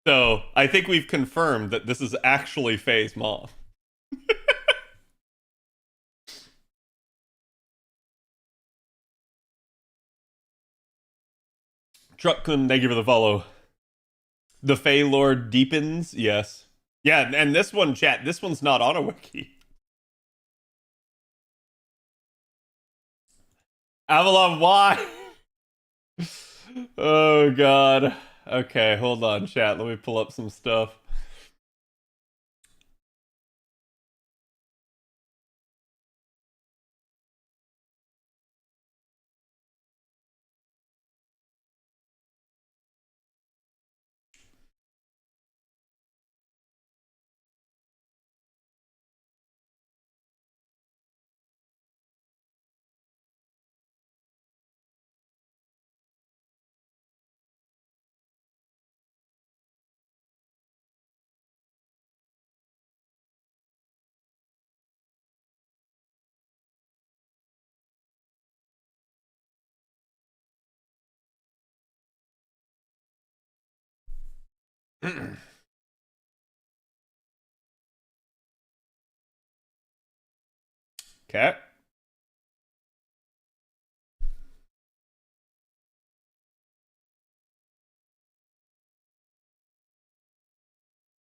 So I think we've confirmed that this is actually Faye's mom. Truckun, thank you for the follow. The Fae lore deepens, yes. Yeah, and this one, chat, this one's not on a wiki. Avalon, why? Oh, God. Okay, hold on, chat. Let me pull up some stuff. Okay.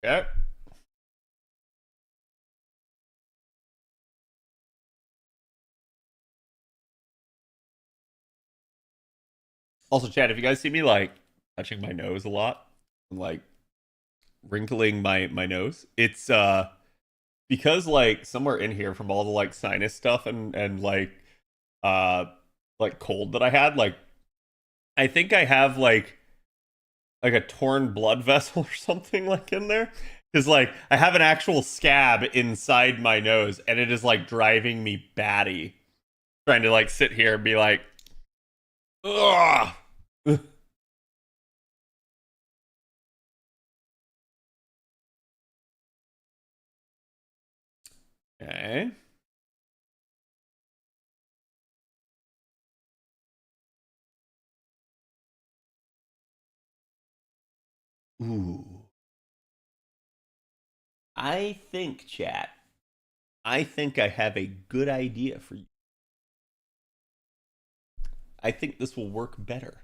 Okay. Also, chat, if you guys see me like touching my nose a lot and like wrinkling my nose, it's because like somewhere in here from all the like sinus stuff and uh like cold that I had, like I think I have like a torn blood vessel or something like in there. Because like I have an actual scab inside my nose and it is like driving me batty. Trying to like sit here and be like, ugh. Okay. Ooh. I think, chat, I think I have a good idea for you. I think this will work better.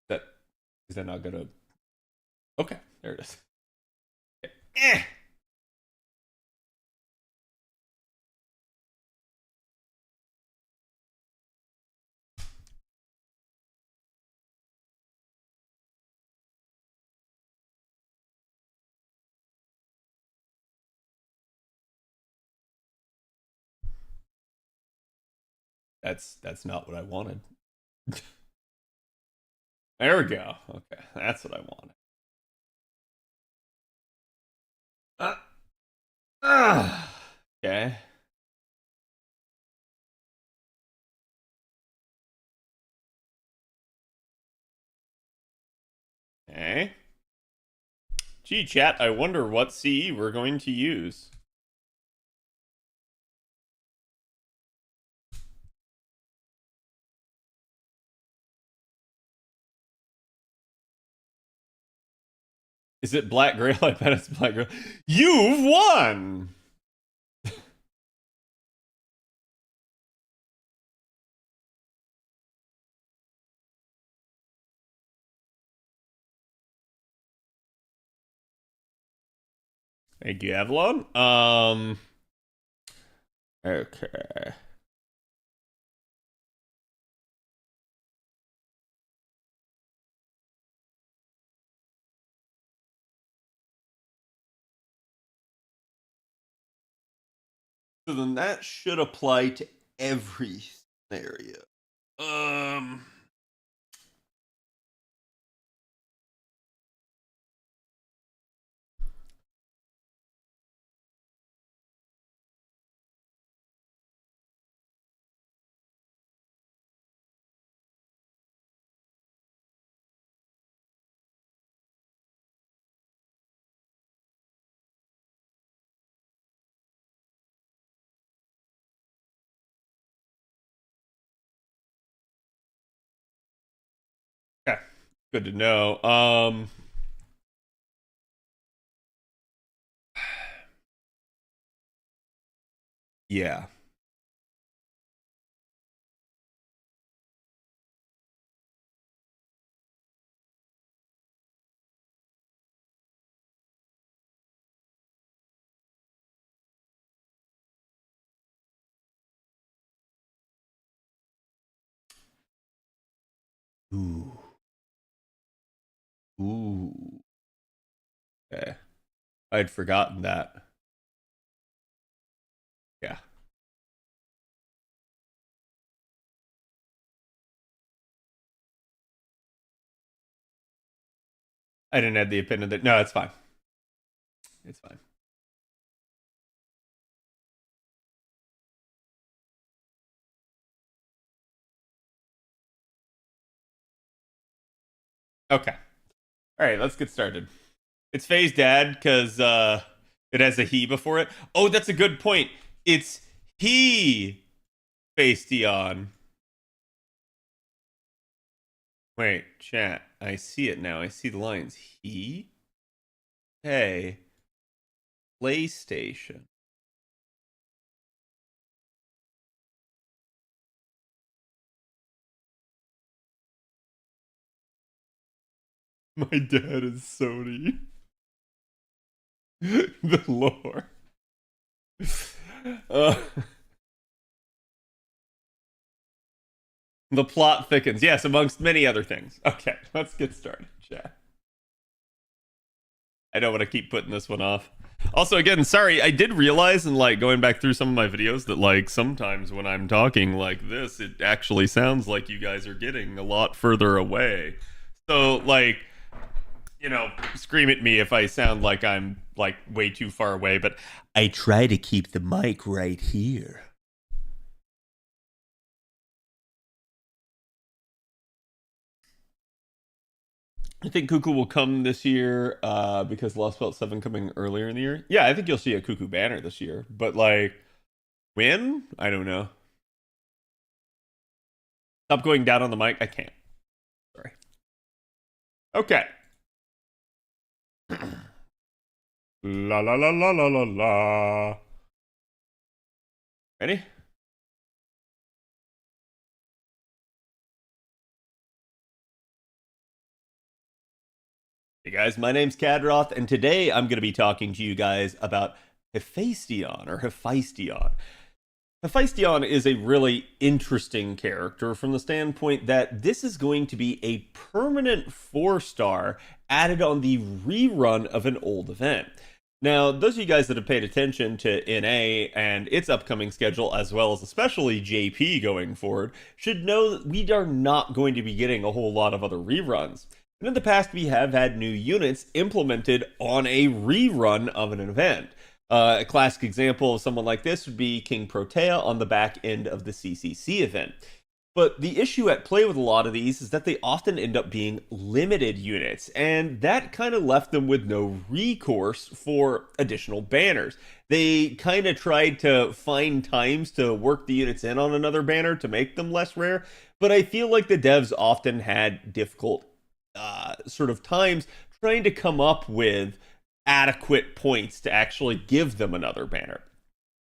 That is that not gonna Okay, there it is. Eh. That's not what I wanted. There we go. Okay, that's what I wanted. Uh, okay. Okay. Gee, chat, I wonder what CE we're going to use. Is it Black Grail? I bet it's Black Grail. You've won! Thank you, Avalon. Okay. So then that should apply to every scenario. Okay. Good to know. Yeah. Ooh. Ooh. Okay. I'd forgotten that. Yeah. I didn't have the opinion that. No, it's fine. It's fine. Okay. All right, let's get started. It's Faye's dad because it has a he before it. Oh, that's a good point. It's he Hephaestion. Wait, chat. I see it now. I see the lines. He, hey, PlayStation. My dad is Sony. The lore. Uh, the plot thickens. Yes, amongst many other things. Okay, let's get started, chat. I don't want to keep putting this one off. Also, again, sorry, I did realize in like going back through some of my videos that like sometimes when I'm talking like this, it actually sounds like you guys are getting a lot further away. So like, you know, scream at me if I sound like I'm like way too far away, but I try to keep the mic right here. I think Cuckoo will come this year because Lost Belt 7 coming earlier in the year. Yeah, I think you'll see a Cuckoo banner this year. But, like, when? I don't know. Stop going down on the mic. I can't. Sorry. Okay. La la la la la la la. Ready? Hey guys, my name's Khadroth, and today I'm going to be talking to you guys about Hephaestion or Hephaestion. Hephaestion is a really interesting character from the standpoint that this is going to be a permanent 4-star added on the rerun of an old event. Now, those of you guys that have paid attention to NA and its upcoming schedule, as well as especially JP going forward, should know that we are not going to be getting a whole lot of other reruns. And in the past, we have had new units implemented on a rerun of an event. A classic example of someone like this would be King Protea on the back end of the CCC event. But the issue at play with a lot of these is that they often end up being limited units, and that kind of left them with no recourse for additional banners. They kind of tried to find times to work the units in on another banner to make them less rare, but I feel like the devs often had difficult sort of times trying to come up with adequate points to actually give them another banner.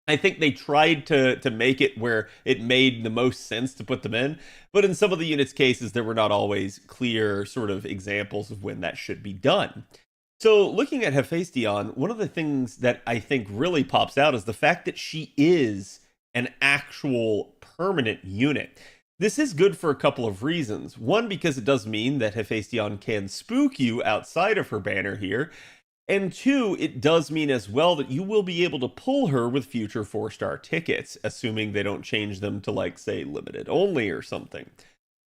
I think they tried to make it where it made the most sense to put them in, but in some of the units' cases, there were not always clear sort of examples of when that should be done. So looking at Hephaestion, one of the things that I think really pops out is the fact that she is an actual permanent unit. This is good for a couple of reasons. One, because it does mean that Hephaestion can spook you outside of her banner here. And two, it does mean as well that you will be able to pull her with future 4-star tickets, assuming they don't change them to, like, say, limited only or something.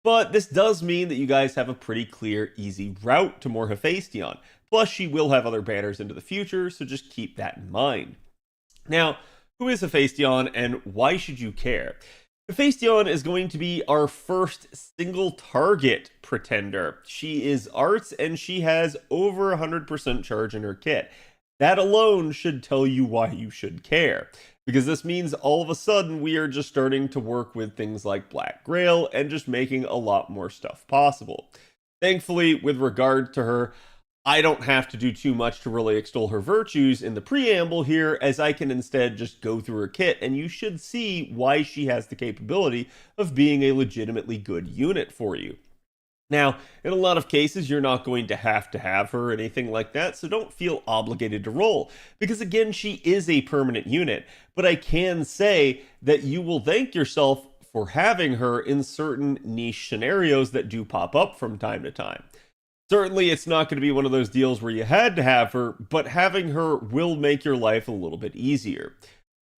But this does mean that you guys have a pretty clear, easy route to more Hephaestion. Plus, she will have other banners into the future, so just keep that in mind. Now, who is Hephaestion and why should you care? Hephaestion is going to be our first single target pretender. She is arts and she has over 100% charge in her kit. That alone should tell you why you should care, because this means all of a sudden we are just starting to work with things like Black Grail and just making a lot more stuff possible. Thankfully, with regard to her, I don't have to do too much to really extol her virtues in the preamble here, as I can instead just go through her kit, and you should see why she has the capability of being a legitimately good unit for you. Now, in a lot of cases, you're not going to have her or anything like that, so don't feel obligated to roll, because again, she is a permanent unit, but I can say that you will thank yourself for having her in certain niche scenarios that do pop up from time to time. Certainly, it's not going to be one of those deals where you had to have her, but having her will make your life a little bit easier.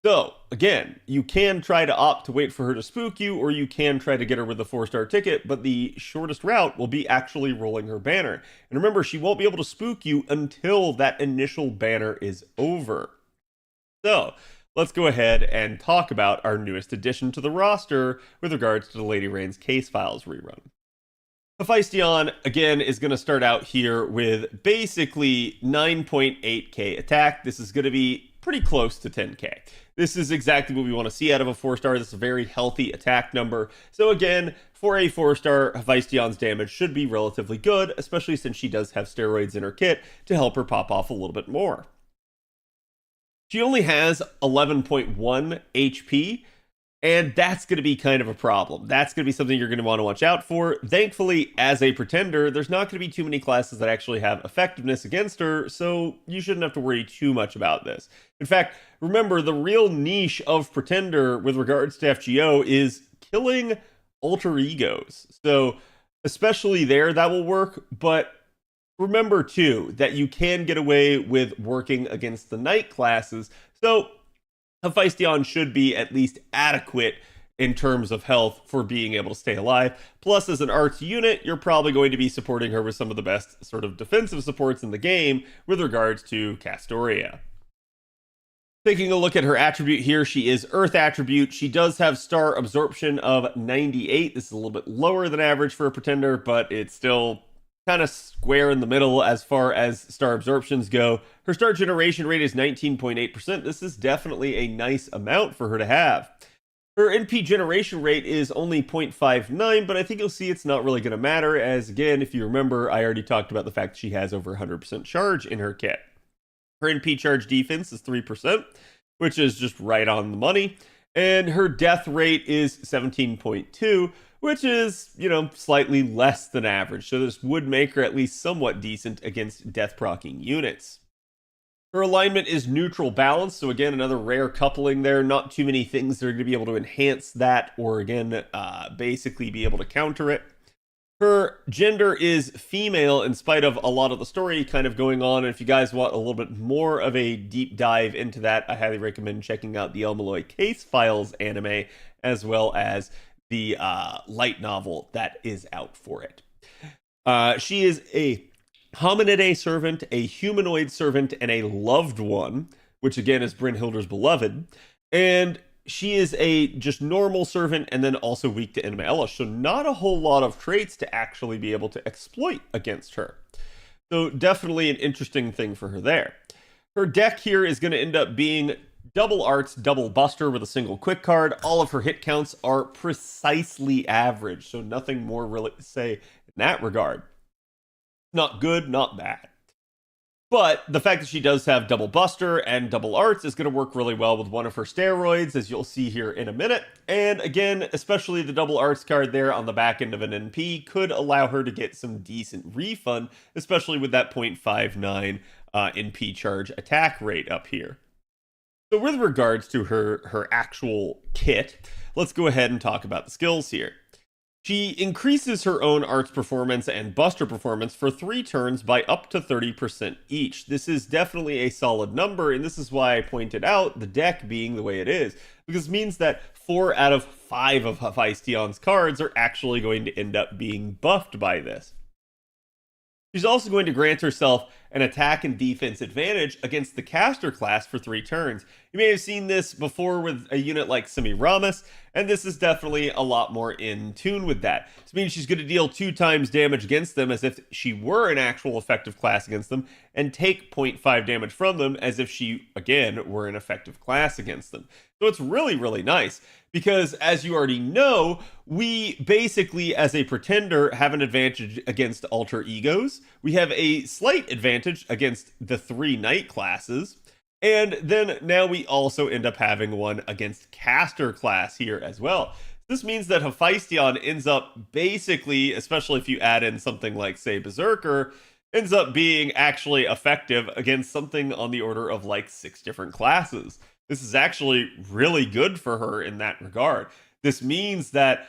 So, again, you can try to opt to wait for her to spook you, or you can try to get her with a 4-star ticket, but the shortest route will be actually rolling her banner. And remember, she won't be able to spook you until that initial banner is over. So, let's go ahead and talk about our newest addition to the roster with regards to the Lady Rain's Case Files rerun. Hephaestion, again, is going to start out here with basically 9.8k attack. This is going to be pretty close to 10k. This is exactly what we want to see out of a 4-star. This is a very healthy attack number. So again, for a 4-star, Hephaestion's damage should be relatively good, especially since she does have steroids in her kit to help her pop off a little bit more. She only has 11.1 HP, and that's going to be kind of a problem. That's going to be something you're going to want to watch out for. Thankfully, as a pretender, there's not going to be too many classes that actually have effectiveness against her, so you shouldn't have to worry too much about this. In fact, remember, the real niche of pretender with regards to FGO is killing alter egos. So, especially there, that will work, but remember, too, that you can get away with working against the knight classes, so Hephaestion should be at least adequate in terms of health for being able to stay alive. Plus, as an arts unit, you're probably going to be supporting her with some of the best sort of defensive supports in the game with regards to Castoria. Taking a look at her attribute here, she is Earth attribute. She does have star absorption of 98. This is a little bit lower than average for a pretender, but it's still kind of square in the middle as far as star absorptions go. Her star generation rate is 19.8%. This is definitely a nice amount for her to have. Her NP generation rate is only 0.59, but I think you'll see it's not really going to matter, as again, if you remember, I already talked about the fact that she has over 100% charge in her kit. Her NP charge defense is 3%, which is just right on the money, and her death rate is 17.2, which is, slightly less than average, so this would make her at least somewhat decent against death-proccing units. Her alignment is neutral balance, so again, another rare coupling there. Not too many things that are going to be able to enhance that, or again, basically be able to counter it. Her gender is female in spite of a lot of the story kind of going on. And if you guys want a little bit more of a deep dive into that, I highly recommend checking out the El Malloy Case Files anime, as well as the light novel that is out for it. She is a hominidae servant, a humanoid servant, and a loved one, which again is Brynhilder's beloved. And she is a just normal servant and then also weak to enemy Elish. So not a whole lot of traits to actually be able to exploit against her. So definitely an interesting thing for her there. Her deck here is going to end up being double arts, double buster with a single quick card. All of her hit counts are precisely average. So nothing more really to say in that regard. Not good, not bad. But the fact that she does have double buster and double arts is going to work really well with one of her steroids, as you'll see here in a minute. And again, especially the double arts card there on the back end of an NP could allow her to get some decent refund, especially with that 0.59 NP charge attack rate up here. So with regards to her actual kit, let's go ahead and talk about the skills here. She increases her own arts performance and buster performance for 3 turns by up to 30% each. This is definitely a solid number, and this is why I pointed out the deck being the way it is, because it means that 4 out of 5 of Hephaestion's cards are actually going to end up being buffed by this. She's also going to grant herself an attack and defense advantage against the caster class for 3 turns. You may have seen this before with a unit like Semiramis, and this is definitely a lot more in tune with that. This means she's going to deal 2 times damage against them as if she were an actual effective class against them, and take 0.5 damage from them as if she, again, were an effective class against them. So it's really, really nice, because as you already know, we basically, as a pretender, have an advantage against alter egos. We have a slight advantage against the 3 knight classes. And then now we also end up having one against caster class here as well. This means that Hephaestion ends up basically, especially if you add in something like, say, Berserker, ends up being actually effective against something on the order of like 6 different classes. This is actually really good for her in that regard. This means that,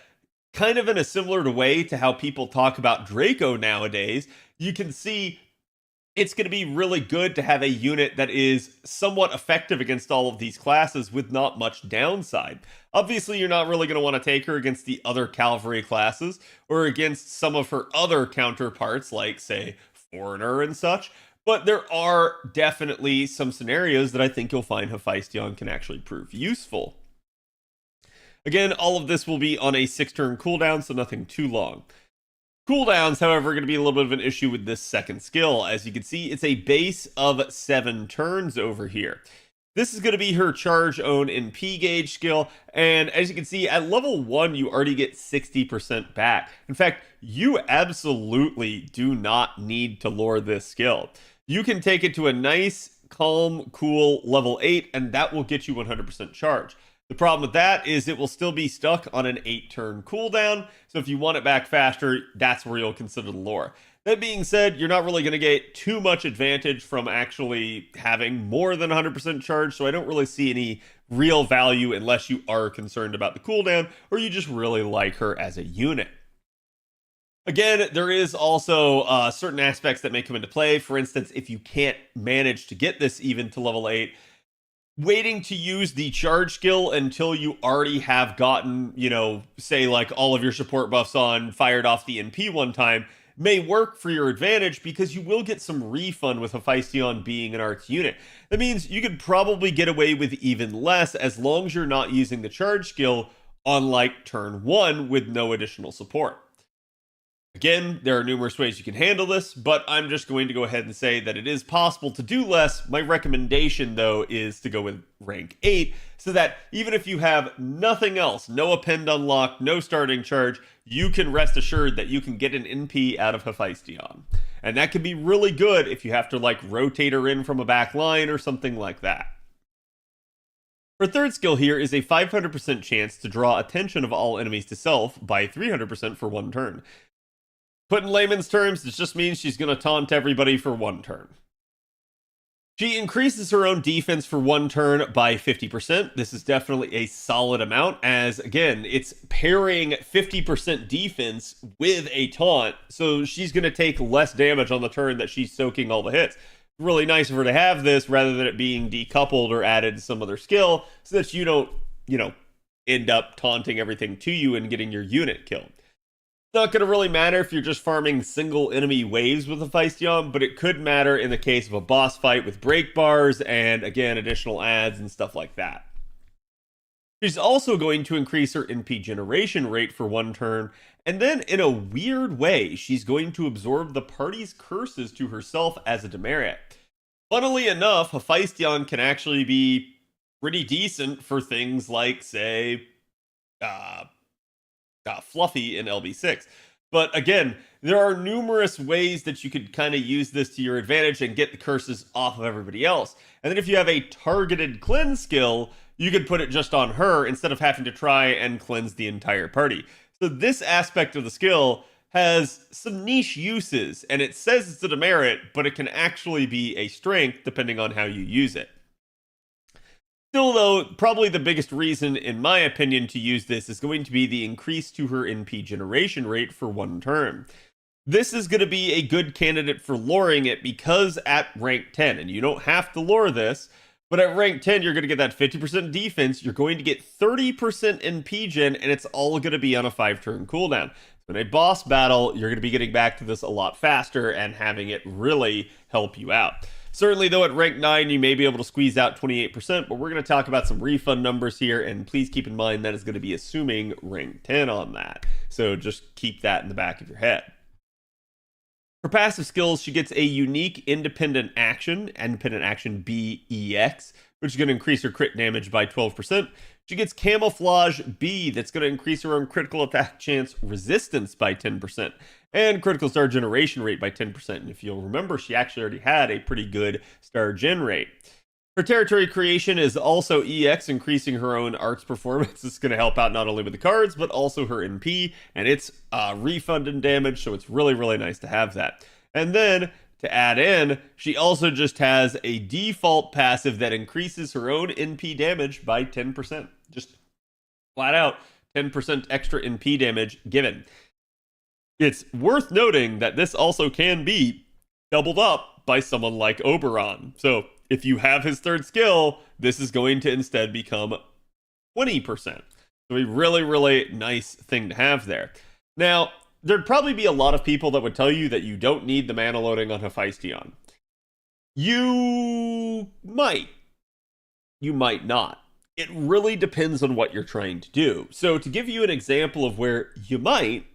kind of in a similar way to how people talk about Draco nowadays, you can see it's going to be really good to have a unit that is somewhat effective against all of these classes with not much downside. Obviously, you're not really going to want to take her against the other cavalry classes or against some of her other counterparts like, say, Foreigner and such. But there are definitely some scenarios that I think you'll find Hephaestion can actually prove useful. Again, all of this will be on a 6-turn cooldown, so nothing too long. Cooldowns, however, are going to be a little bit of an issue with this second skill. As you can see, it's a base of 7 turns over here. This is going to be her charge own NP gauge skill, and as you can see, at level 1, you already get 60% back. In fact, you absolutely do not need to lore this skill. You can take it to a nice, calm, cool level 8, and that will get you 100% charge. The problem with that is it will still be stuck on an 8-turn cooldown, so if you want it back faster, that's where you'll consider the lore. That being said, you're not really going to get too much advantage from actually having more than 100% charge, so I don't really see any real value unless you are concerned about the cooldown, or you just really like her as a unit. Again, there is also certain aspects that may come into play. For instance, if you can't manage to get this even to level 8, waiting to use the charge skill until you already have gotten, say like all of your support buffs on, fired off the NP one time, may work for your advantage because you will get some refund with Hephaestion being an arts unit. That means you could probably get away with even less as long as you're not using the charge skill on like turn 1 with no additional support. Again, there are numerous ways you can handle this, but I'm just going to go ahead and say that it is possible to do less. My recommendation, though, is to go with rank 8, so that even if you have nothing else, no append unlocked, no starting charge, you can rest assured that you can get an NP out of Hephaestion. And that can be really good if you have to, like, rotate her in from a back line or something like that. Her third skill here is a 500% chance to draw attention of all enemies to self by 300% for 1 turn. Put in layman's terms, this just means she's going to taunt everybody for 1 turn. She increases her own defense for one turn by 50%. This is definitely a solid amount, as again, it's pairing 50% defense with a taunt, so she's going to take less damage on the turn that she's soaking all the hits. Really nice of her to have this rather than it being decoupled or added to some other skill, so that you don't, end up taunting everything to you and getting your unit killed. Not going to really matter if you're just farming single enemy waves with Hephaestion, but it could matter in the case of a boss fight with break bars and, again, additional adds and stuff like that. She's also going to increase her NP generation rate for one turn, and then in a weird way, she's going to absorb the party's curses to herself as a demerit. Funnily enough, Hephaestion can actually be pretty decent for things like, say, Fluffy in LB6. But again, there are numerous ways that you could kind of use this to your advantage and get the curses off of everybody else. And then if you have a targeted cleanse skill, you could put it just on her instead of having to try and cleanse the entire party. So this aspect of the skill has some niche uses, and it says it's a demerit, but it can actually be a strength depending on how you use it. Still, though, probably the biggest reason, in my opinion, to use this is going to be the increase to her NP generation rate for one turn. This is going to be a good candidate for luring it because at rank 10, and you don't have to lure this, but at rank 10, you're going to get that 50% defense, you're going to get 30% NP gen, and it's all going to be on a 5-turn cooldown. So in a boss battle, you're going to be getting back to this a lot faster and having it really help you out. Certainly, though, at rank 9, you may be able to squeeze out 28%, but we're going to talk about some refund numbers here, and please keep in mind that is going to be assuming rank 10 on that. So just keep that in the back of your head. For passive skills, she gets a unique independent action BEX, which is going to increase her crit damage by 12%. She gets Camouflage B, that's going to increase her own critical attack chance resistance by 10%, and critical star generation rate by 10%. And if you'll remember, she actually already had a pretty good star gen rate. Her territory creation is also EX, increasing her own arts performance. This is going to help out not only with the cards, but also her NP, and it's refund and damage, so it's really, really nice to have that. And then, to add in, she also just has a default passive that increases her own NP damage by 10%. Just flat out, 10% extra NP damage given. It's worth noting that this also can be doubled up by someone like Oberon. So if you have his third skill, this is going to instead become 20%. So a really, really nice thing to have there. Now, there'd probably be a lot of people that would tell you that you don't need the mana loading on Hephaestion. You might. You might not. It really depends on what you're trying to do. So to give you an example of where you might,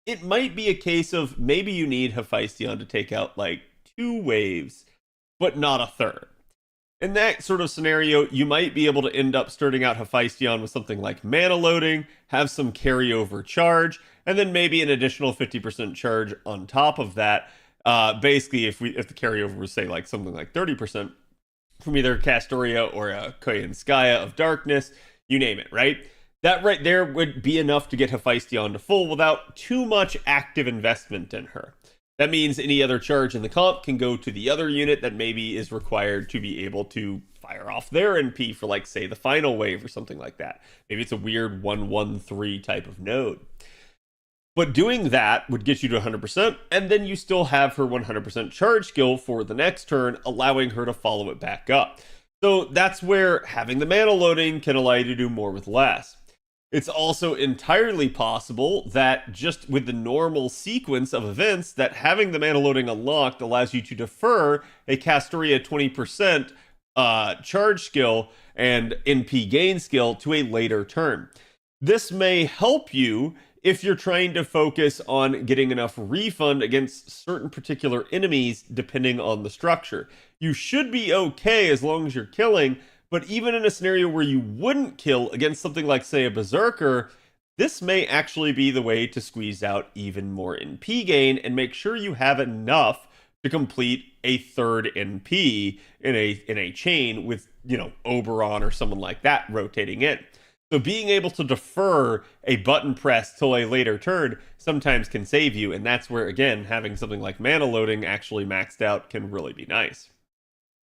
it might be a case of maybe you need Hephaestion to take out like 2 waves, but not a third. In that sort of scenario, you might be able to end up starting out Hephaestion with something like mana loading, have some carryover charge, and then maybe an additional 50% charge on top of that. Basically, if the carryover was, say, like something like 30% from either Castoria or a Koyanskaya of Darkness, you name it, right? That right there would be enough to get Hephaestion to full without too much active investment in her. That means any other charge in the comp can go to the other unit that maybe is required to be able to fire off their NP for, like, say, the final wave or something like that. Maybe it's a weird 1-1-3 type of node. But doing that would get you to 100%, and then you still have her 100% charge skill for the next turn, allowing her to follow it back up. So that's where having the mana loading can allow you to do more with less. It's also entirely possible that just with the normal sequence of events, that having the mana loading unlocked allows you to defer a Castoria 20% charge skill and NP gain skill to a later turn. This may help you if you're trying to focus on getting enough refund against certain particular enemies depending on the structure. You should be okay as long as you're killing, but even in a scenario where you wouldn't kill against something like, say, a Berserker, this may actually be the way to squeeze out even more NP gain and make sure you have enough to complete a third NP in a chain with, Oberon or someone like that rotating in. So being able to defer a button press till a later turn sometimes can save you, and that's where, again, having something like mana loading actually maxed out can really be nice.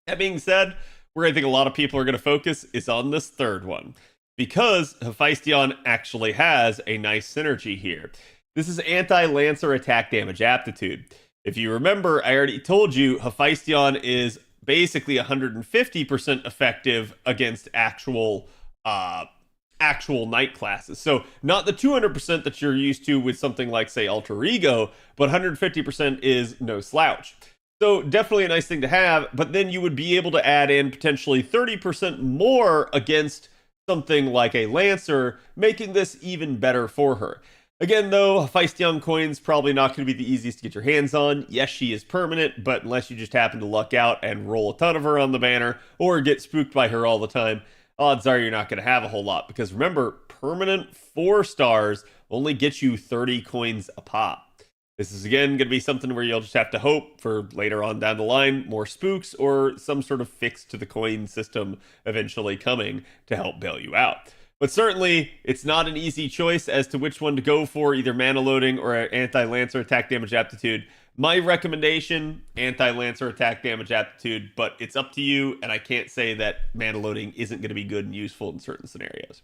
That being said, where I think a lot of people are going to focus is on this third one, because Hephaestion actually has a nice synergy here. This is anti-Lancer attack damage aptitude. If you remember, I already told you Hephaestion is basically 150% effective against actual knight classes. So not the 200% that you're used to with something like, say, Alter Ego, but 150% is no slouch. So definitely a nice thing to have, but then you would be able to add in potentially 30% more against something like a Lancer, making this even better for her. Again, though, Hephaestion coin's probably not going to be the easiest to get your hands on. Yes, she is permanent, but unless you just happen to luck out and roll a ton of her on the banner, or get spooked by her all the time, odds are you're not going to have a whole lot. Because remember, permanent 4 stars only get you 30 coins a pop. This is, again, going to be something where you'll just have to hope for later on down the line, more spooks or some sort of fix to the coin system eventually coming to help bail you out. But certainly, it's not an easy choice as to which one to go for, either mana loading or anti-Lancer attack damage aptitude. My recommendation, anti-Lancer attack damage aptitude, but it's up to you, and I can't say that mana loading isn't going to be good and useful in certain scenarios.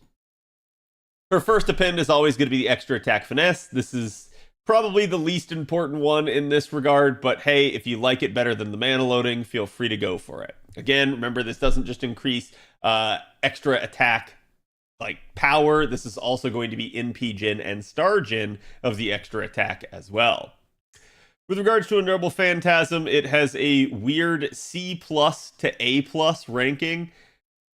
Her first append is always going to be the extra attack finesse. This is probably the least important one in this regard, but hey, if you like it better than the mana loading, feel free to go for it. Again, remember, this doesn't just increase extra attack like power, this is also going to be NP gen and star gen of the extra attack as well. With regards to a Noble Phantasm, it has a weird C+ to A+ ranking.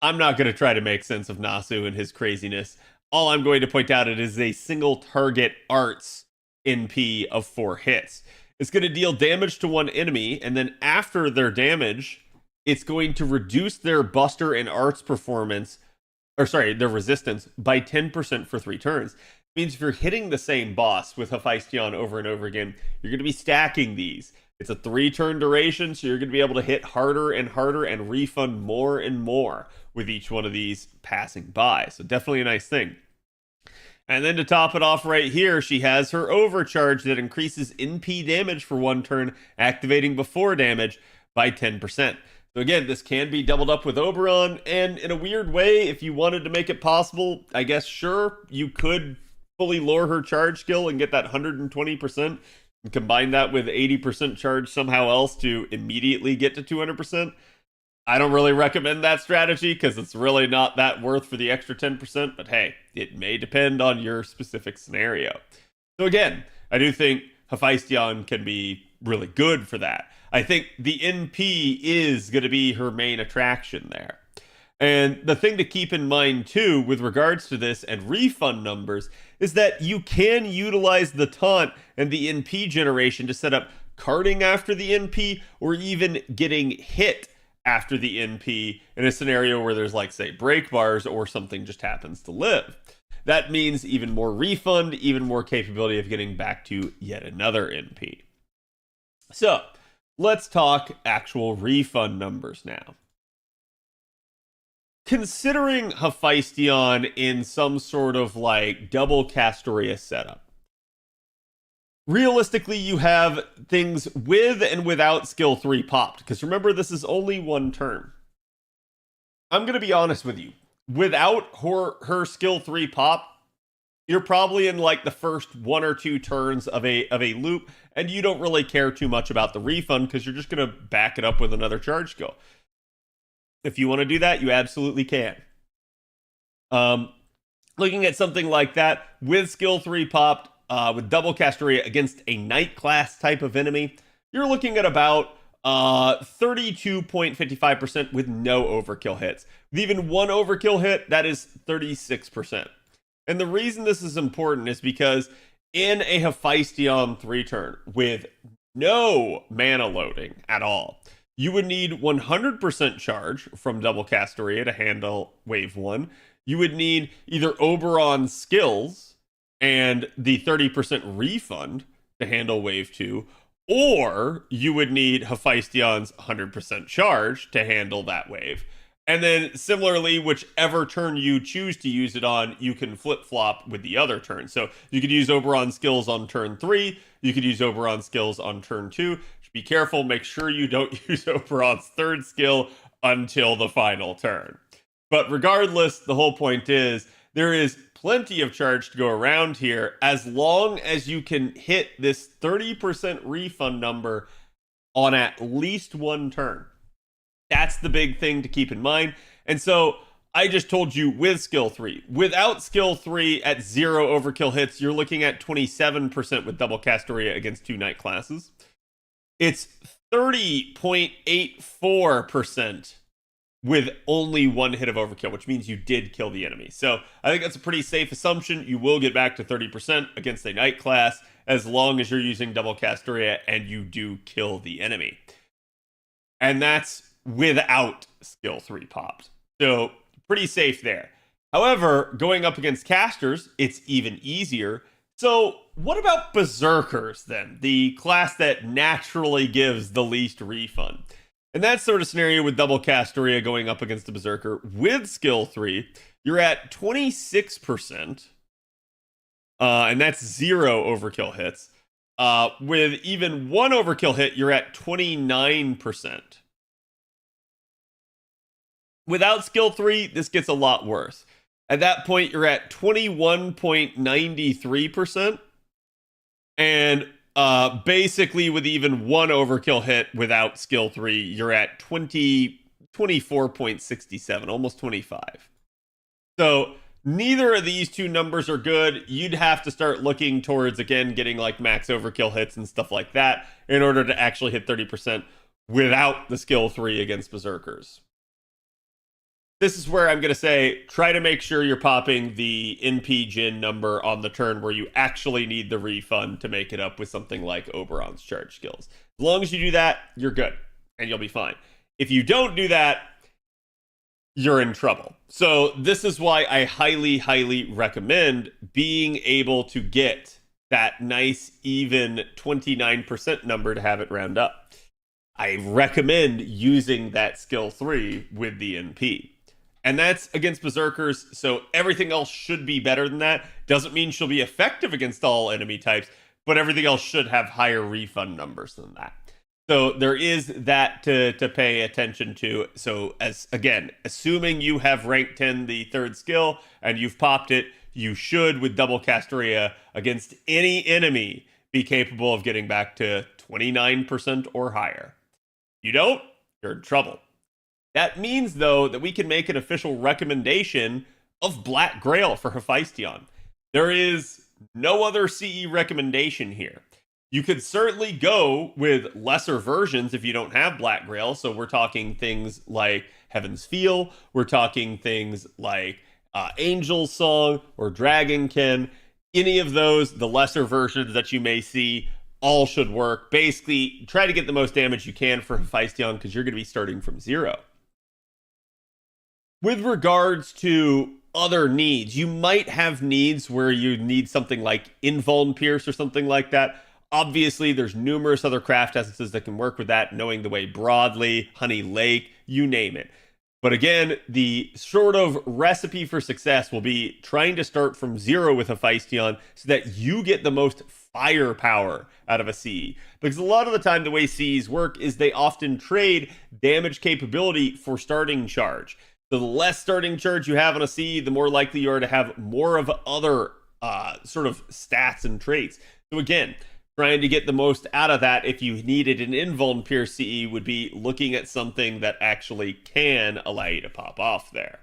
I'm not going to try to make sense of Nasu and his craziness. All I'm going to point out, it is a single target arts NP of 4 hits. It's going to deal damage to one enemy, and then after their damage, it's going to reduce their buster and arts performance, their resistance by 10% for 3 turns. It means if you're hitting the same boss with Hephaestion over and over again, you're going to be stacking these. It's a 3-turn duration, so you're going to be able to hit harder and harder and refund more and more with each one of these passing by. So definitely a nice thing. And then to top it off right here, she has her overcharge that increases NP damage for 1 turn, activating before damage by 10%. So again, this can be doubled up with Oberon, and in a weird way, if you wanted to make it possible, I guess sure, you could fully lure her charge skill and get that 120%, and combine that with 80% charge somehow else to immediately get to 200%. I don't really recommend that strategy because it's really not that worth for the extra 10%, but hey, it may depend on your specific scenario. So again, I do think Hephaestion can be really good for that. I think the NP is going to be her main attraction there. And the thing to keep in mind too with regards to this and refund numbers is that you can utilize the taunt and the NP generation to set up carding after the NP or even getting hit after the NP in a scenario where there's, like, say, break bars or something just happens to live. That means even more refund, even more capability of getting back to yet another NP. So let's talk actual refund numbers now. Considering Hephaestion in some sort of like double Castoria setup, realistically, you have things with and without skill 3 popped. Because remember, this is only 1 turn. I'm going to be honest with you. Without her skill 3 pop, you're probably in like the first 1 or 2 turns of a loop, and you don't really care too much about the refund because you're just going to back it up with another charge skill. If you want to do that, you absolutely can. Looking at something like that with skill 3 popped, with double Castoria against a Knight class type of enemy, you're looking at about 32.55% with no overkill hits. With even 1 overkill hit, that is 36%. And the reason this is important is because in a Hephaestion 3-turn with no mana loading at all, you would need 100% charge from double Castoria to handle wave 1. You would need either Oberon skills and the 30% refund to handle wave 2, or you would need Hephaestion's 100% charge to handle that wave. And then similarly, whichever turn you choose to use it on, you can flip-flop with the other turn. So you could use Oberon skills on turn 3, you could use Oberon skills on turn 2, which Be careful, make sure you don't use Oberon's third skill until the final turn. But regardless, the whole point is there is plenty of charge to go around here as long as you can hit this 30% refund number on at least one turn. That's the big thing to keep in mind. And so I just told you with skill 3. Without skill 3 at 0 overkill hits, you're looking at 27% with double Castoria against 2 knight classes. It's 30.84% with only 1 hit of overkill, which means you did kill the enemy. So I think that's a pretty safe assumption. You will get back to 30% against a knight class as long as you're using double Castoria and you do kill the enemy. And that's without skill 3 popped. So pretty safe there. However, going up against casters, it's even easier. So what about Berserkers then? The class that naturally gives the least refund. In that sort of scenario with double Castoria going up against a Berserker with skill 3, you're at 26%. And that's 0 overkill hits. With even 1 overkill hit, you're at 29%. Without skill 3, this gets a lot worse. At that point, you're at 21.93%. And basically, with even 1 overkill hit without skill 3, you're at 24.67, almost 25. So neither of these two numbers are good. You'd have to start looking towards, again, getting like max overkill hits and stuff like that in order to actually hit 30% without the skill 3 against Berserkers. This is where I'm going to say, try to make sure you're popping the NP Jin number on the turn where you actually need the refund to make it up with something like Oberon's charge skills. As long as you do that, you're good, and you'll be fine. If you don't do that, you're in trouble. So this is why I highly, highly recommend being able to get that nice, even 29% number to have it round up. I recommend using that skill 3 with the NP. And that's against Berserkers, so everything else should be better than that. Doesn't mean she'll be effective against all enemy types, but everything else should have higher refund numbers than that. So there is that to pay attention to. So as again, assuming you have rank 10 the third skill and you've popped it, you should, with double Castoria against any enemy, be capable of getting back to 29% or higher. You don't, you're in trouble. That means, though, that we can make an official recommendation of Black Grail for Hephaestion. There is no other CE recommendation here. You could certainly go with lesser versions if you don't have Black Grail. So we're talking things like Heaven's Feel. We're talking things like Angel's Song or Dragonkin. Any of those, the lesser versions that you may see, all should work. Basically, try to get the most damage you can for Hephaestion because you're going to be starting from 0. With regards to other needs, you might have needs where you need something like Invuln Pierce or something like that. Obviously, there's numerous other craft essences that can work with that, Knowing the Way broadly, Honey Lake, you name it. But again, the sort of recipe for success will be trying to start from 0 with Hephaestion so that you get the most firepower out of a CE. Because a lot of the time, the way CEs work is they often trade damage capability for starting charge. So the less starting charge you have on a CE, the more likely you are to have more of other sort of stats and traits. So again, trying to get the most out of that if you needed an Invuln Pierce CE would be looking at something that actually can allow you to pop off there.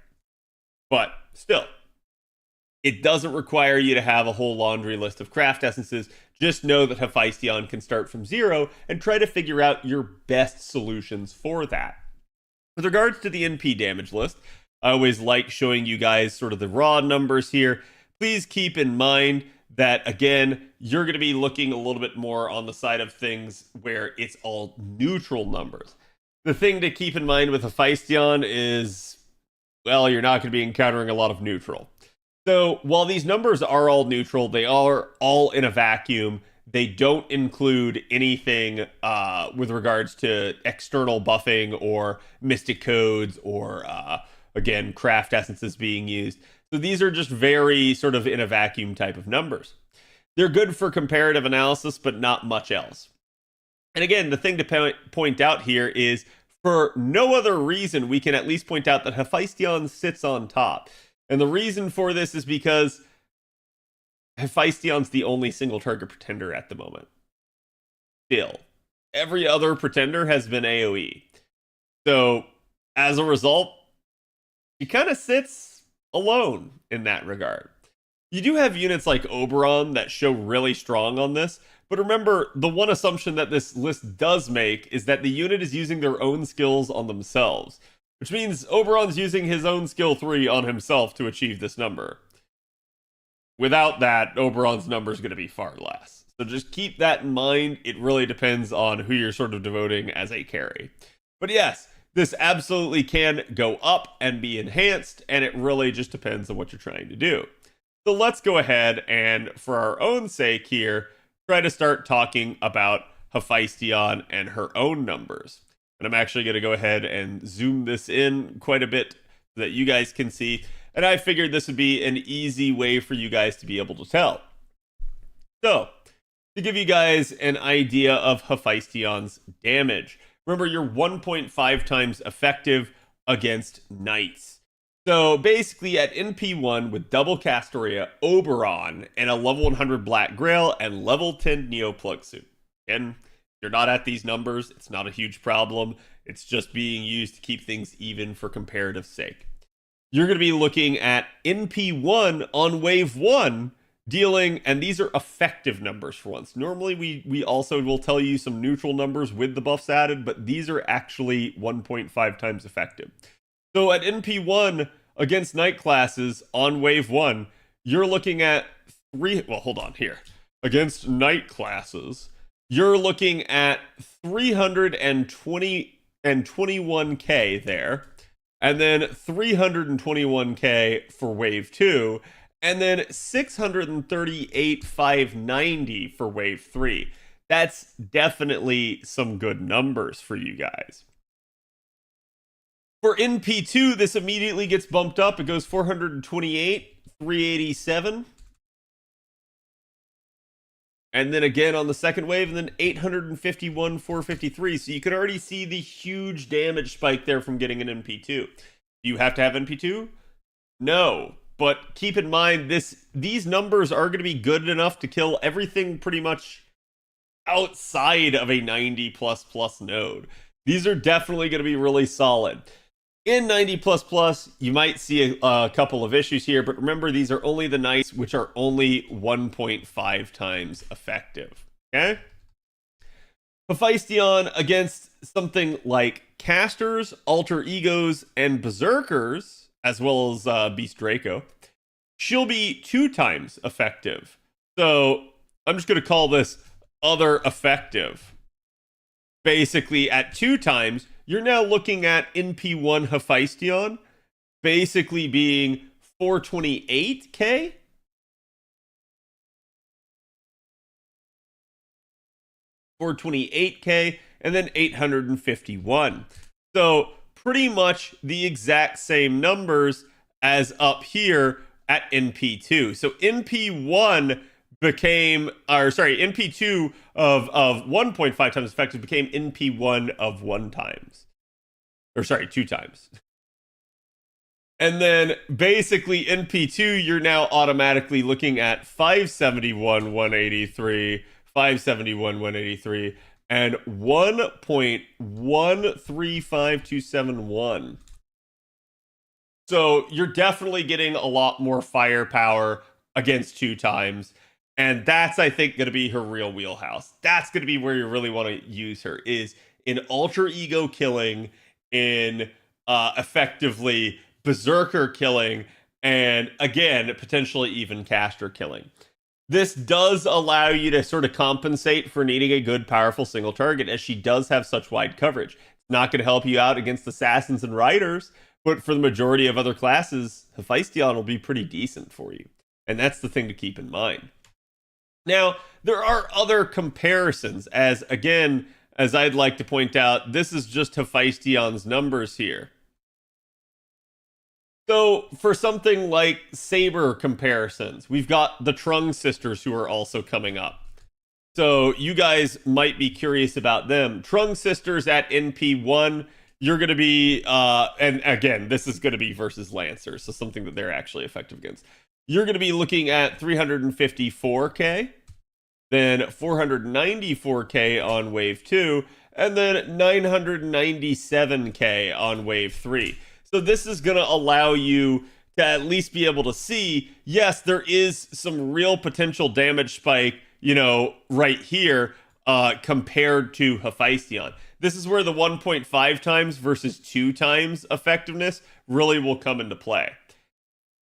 But still, it doesn't require you to have a whole laundry list of craft essences. Just know that Hephaestion can start from 0 and try to figure out your best solutions for that. With regards to the NP damage list, I always like showing you guys sort of the raw numbers here. Please keep in mind that, again, you're going to be looking a little bit more on the side of things where it's all neutral numbers. The thing to keep in mind with Hephaestion is, well, you're not going to be encountering a lot of neutral. So while these numbers are all neutral, they are all in a vacuum. They don't include anything with regards to external buffing or mystic codes or, again, craft essences being used. So these are just very sort of in a vacuum type of numbers. They're good for comparative analysis, but not much else. And again, the thing to point out here is, for no other reason, we can at least point out that Hephaestion sits on top. And the reason for this is because Hephaestion's the only single target pretender at the moment. Still. Every other pretender has been AoE. So, as a result, he kind of sits alone in that regard. You do have units like Oberon that show really strong on this, but remember, the one assumption that this list does make is that the unit is using their own skills on themselves, which means Oberon's using his own skill 3 on himself to achieve this number. Without that, Oberon's number is going to be far less. So just keep that in mind. It really depends on who you're sort of devoting as a carry. But yes, this absolutely can go up and be enhanced, and it really just depends on what you're trying to do. So let's go ahead and, for our own sake here, try to start talking about Hephaestion and her own numbers. And I'm actually going to go ahead and zoom this in quite a bit so that you guys can see. And I figured this would be an easy way for you guys to be able to tell. So, to give you guys an idea of Hephaestion's damage, remember, you're 1.5 times effective against knights. So basically at NP1 with double Castoria, Oberon, and a level 100 Black Grail and level 10 Neoplug suit. And you're not at these numbers, it's not a huge problem. It's just being used to keep things even for comparative sake. You're going to be looking at NP1 on wave 1, dealing, and these are effective numbers for once. Normally we also will tell you some neutral numbers with the buffs added, but these are actually 1.5 times effective. So at NP1 against knight classes on wave 1, you're looking at Against knight classes, you're looking at 321k there, and then 321k for wave 2, and then 638,590 for wave 3. That's definitely some good numbers for you guys. For NP2, this immediately gets bumped up. It goes 428, 387. And then again on the second wave, and then 851, 453. So you can already see the huge damage spike there from getting an NP2. Do you have to have NP2? No. But keep in mind, these numbers are going to be good enough to kill everything pretty much outside of a 90++ node. These are definitely going to be really solid. In 90++, you might see a couple of issues here, but remember, these are only the knights, which are only 1.5 times effective. Okay? Hephaestion against something like casters, alter egos, and berserkers, as well as Beast Draco, she'll be 2 times effective. So I'm just going to call this other effective. Basically, at 2 times, you're now looking at NP1 Hephaestion basically being 428k. And then 851. So pretty much the exact same numbers as up here at NP2. So NP2 of 1.5 times effective became NP1 of 2 times. And then basically NP2, you're now automatically looking at 571, 183, 571, 183, and 1.135271. So you're definitely getting a lot more firepower against 2 times. And that's, I think, going to be her real wheelhouse. That's going to be where you really want to use her, is in alter ego killing, in effectively berserker killing, and again, potentially even caster killing. This does allow you to sort of compensate for needing a good, powerful single target, as she does have such wide coverage. It's not going to help you out against assassins and riders, but for the majority of other classes, Hephaestion will be pretty decent for you. And that's the thing to keep in mind. Now, there are other comparisons, as again, as I'd like to point out, this is just Hephaestion's numbers here. So, for something like Saber comparisons, we've got the Trung sisters who are also coming up. So you guys might be curious about them. Trung Sisters at NP1, you're going to be, and again, this is going to be versus Lancers, so something that they're actually effective against. You're going to be looking at 354k, then 494k on wave 2, and then 997k on wave 3. So this is going to allow you to at least be able to see, yes, there is some real potential damage spike, you know, right here compared to Hephaestion. This is where the 1.5 times versus 2 times effectiveness really will come into play.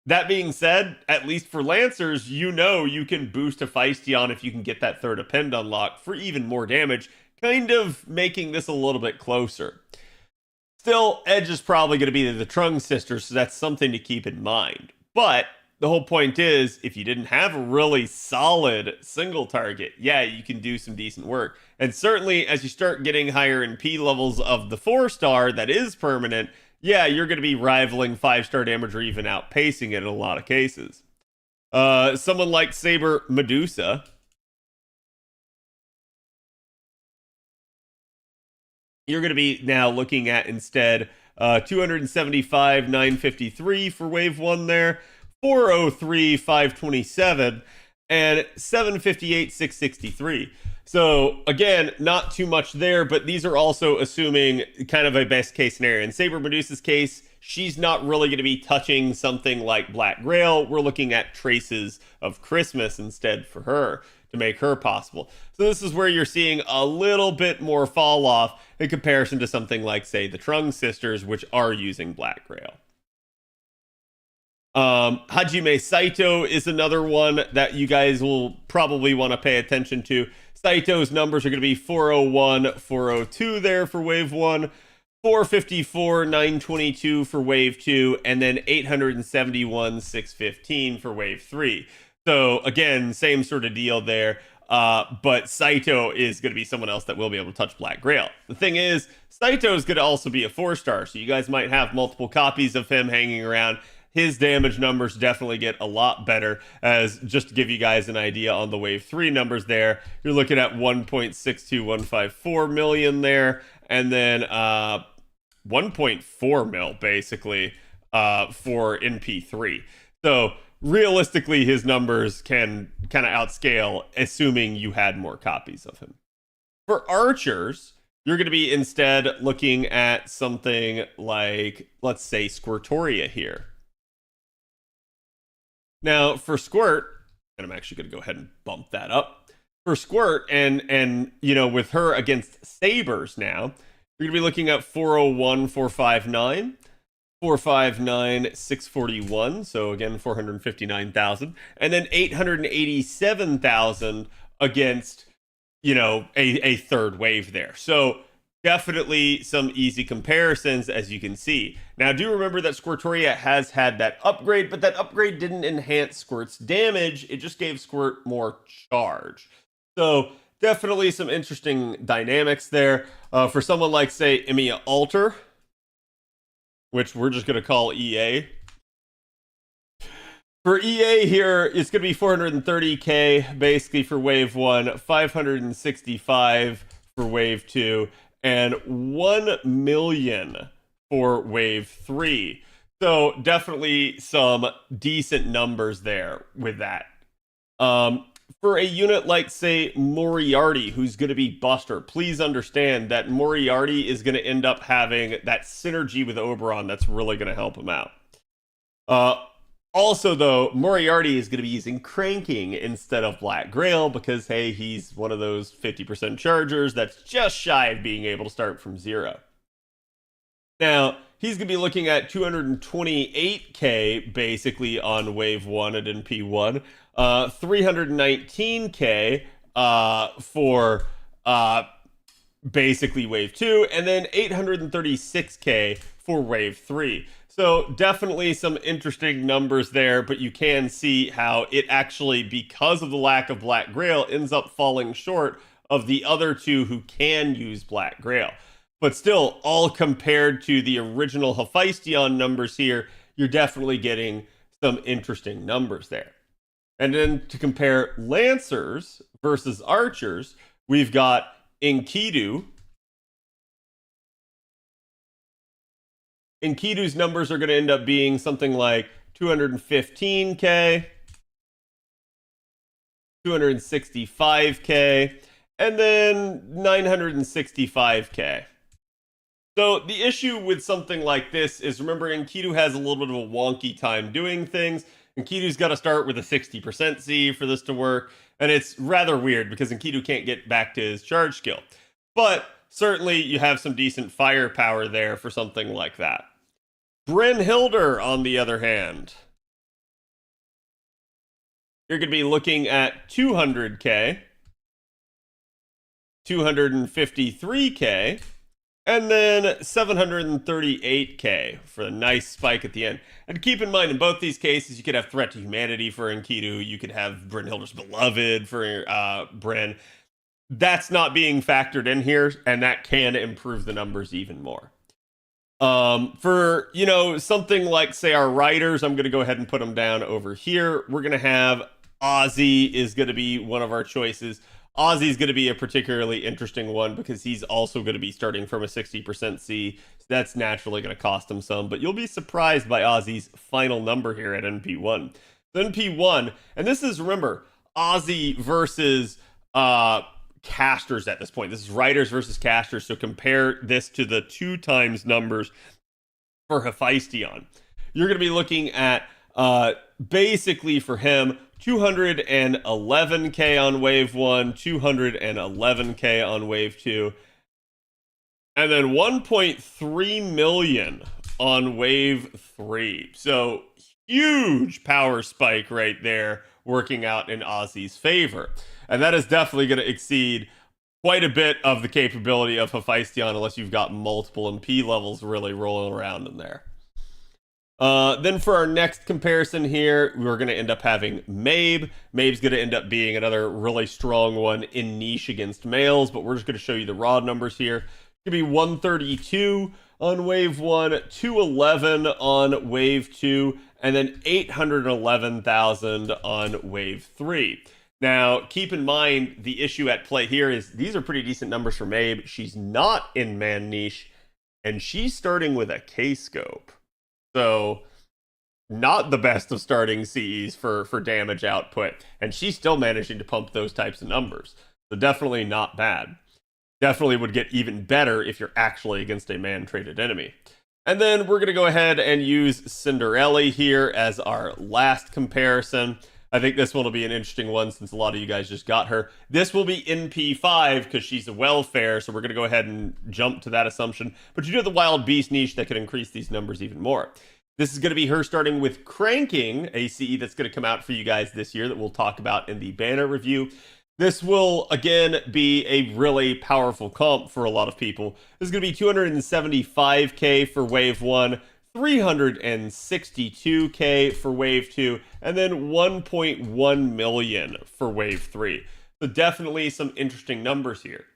That being said, at least for Lancers, you know you can boost Hephaestion if you can get that third append unlock for even more damage, kind of making this a little bit closer. Still, Edge is probably going to be the Trung Sisters, so that's something to keep in mind. But the whole point is, if you didn't have a really solid single target, yeah, you can do some decent work. And certainly, as you start getting higher in P levels of the 4-star that is permanent, yeah, you're going to be rivaling 5-star damage or even outpacing it in a lot of cases. Someone like Saber Medusa, you're going to be now looking at instead 275, 953 for wave 1 there, 403, 527, and 758, 663. So again, not too much there, but these are also assuming kind of a best case scenario. In Saber Medusa's case, she's not really going to be touching something like Black Grail. We're looking at traces of Christmas instead for her to make her possible. So this is where you're seeing a little bit more fall off in comparison to something like, say, the Trung Sisters, which are using Black Grail. Hajime Saito is another one that you guys will probably want to pay attention to. Saito's numbers are going to be 401, 402 there for wave 1, 454, 922 for wave 2, and then 871, 615 for wave 3. So again, same sort of deal there. But Saito is going to be someone else that will be able to touch Black Grail. The thing is, Saito is going to also be a 4-star, so you guys might have multiple copies of him hanging around. His damage numbers definitely get a lot better. As just to give you guys an idea on the wave 3 numbers there, you're looking at 1.62154 million there, and then 1.4 mil basically for NP3. So realistically, his numbers can kind of outscale, assuming you had more copies of him. For archers, you're going to be instead looking at something like, let's say, Squirtoria here. Now, for Squirt, and I'm actually going to go ahead and bump that up. For Squirt, and you know, with her against Sabers now, you're going to be looking at 401, 459. 459, 641, so again 459,000, and then 887,000 against, you know, a third wave there. So definitely some easy comparisons, as you can see. Now do remember that Squirtoria has had that upgrade, but that upgrade didn't enhance Squirt's damage, it just gave Squirt more charge. So definitely some interesting dynamics there. For someone like, say, Emiya Alter, which we're just going to call EA. For EA here, it's going to be 430k basically for wave 1, 565 for wave 2, and 1 million for wave 3. So definitely some decent numbers there with that. For a unit like, say, Moriarty, who's going to be Buster, please understand that Moriarty is going to end up having that synergy with Oberon that's really going to help him out. Also, though, Moriarty is going to be using Cranking instead of Black Grail because, hey, he's one of those 50% chargers that's just shy of being able to start from 0. Now, he's going to be looking at 228k basically on wave 1 at NP1. 319k for basically wave 2, and then 836k for wave 3. So definitely some interesting numbers there, but you can see how it actually, because of the lack of Black Grail, ends up falling short of the other two who can use Black Grail. But still, all compared to the original Hephaestion numbers here, you're definitely getting some interesting numbers there. And then to compare Lancers versus Archers, we've got Enkidu. Enkidu's numbers are going to end up being something like 215k, 265k, and then 965k. So the issue with something like this is, remember, Enkidu has a little bit of a wonky time doing things. Enkidu's got to start with a 60% C for this to work, and it's rather weird because Enkidu can't get back to his charge skill. But certainly you have some decent firepower there for something like that. Brynhildr, on the other hand, you're going to be looking at 200k, 253k, and then 738k for a nice spike at the end. And keep in mind, in both these cases, you could have Threat to Humanity for Enkidu, you could have Brynhildr's Beloved for Bryn. That's not being factored in here, and that can improve the numbers even more. For, you know, something like, say, our Riders, I'm going to go ahead and put them down over here. We're going to have Ozzy is going to be one of our choices. Ozzy's going to be a particularly interesting one because he's also going to be starting from a 60% C. So that's naturally going to cost him some, but you'll be surprised by Ozzy's final number here at NP1. So NP1, and this is, remember, Ozzy versus casters at this point. This is Riders versus casters, so compare this to the 2 times numbers for Hephaestion. You're going to be looking at, basically for him, 211k on wave 1, 211k on wave 2, and then 1.3 million on wave 3. So huge power spike right there working out in Ozzy's favor. And that is definitely going to exceed quite a bit of the capability of Hephaestion unless you've got multiple MP levels really rolling around in there. Then for our next comparison here, we're going to end up having Mabe. Mabe's going to end up being another really strong one in niche against males, but we're just going to show you the raw numbers here. It's going to be 132 on wave 1, 211 on wave 2, and then 811,000 on wave 3. Now, keep in mind, the issue at play here is these are pretty decent numbers for Mabe. She's not in man niche, and she's starting with a K-scope. So, not the best of starting CEs for damage output, and she's still managing to pump those types of numbers. So definitely not bad. Definitely would get even better if you're actually against a man-traded enemy. And then we're going to go ahead and use Cinderella here as our last comparison. I think this one will be an interesting one since a lot of you guys just got her. This will be NP5 because she's a welfare, so we're going to go ahead and jump to that assumption. But you do have the Wild Beast niche that could increase these numbers even more. This is going to be her starting with Cranking, a CE that's going to come out for you guys this year that we'll talk about in the banner review. This will, again, be a really powerful comp for a lot of people. This is going to be 275k for Wave 1, 362k for Wave 2, and then 1.1 million for Wave 3. So definitely some interesting numbers here.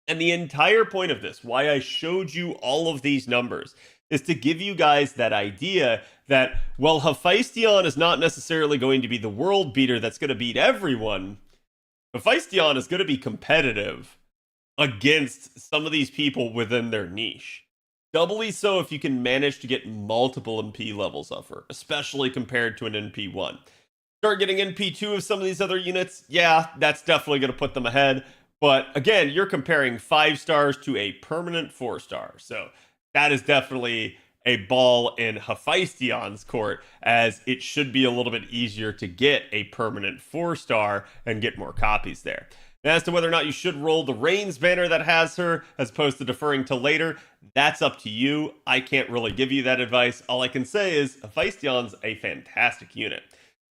And the entire point of this, why I showed you all of these numbers, is to give you guys that idea that, well, Hephaestion is not necessarily going to be the world beater that's going to beat everyone. Hephaestion is going to be competitive against some of these people within their niche. Doubly so if you can manage to get multiple MP levels of her, especially compared to an NP1. Start getting NP2 of some of these other units, yeah, that's definitely going to put them ahead. But again, you're comparing 5 stars to a permanent 4-star. So that is definitely a ball in Hephaestion's court, as it should be a little bit easier to get a permanent 4-star and get more copies there. And as to whether or not you should roll the Reigns banner that has her, as opposed to deferring to later, that's up to you. I can't really give you that advice. All I can say is Hephaestion's a fantastic unit.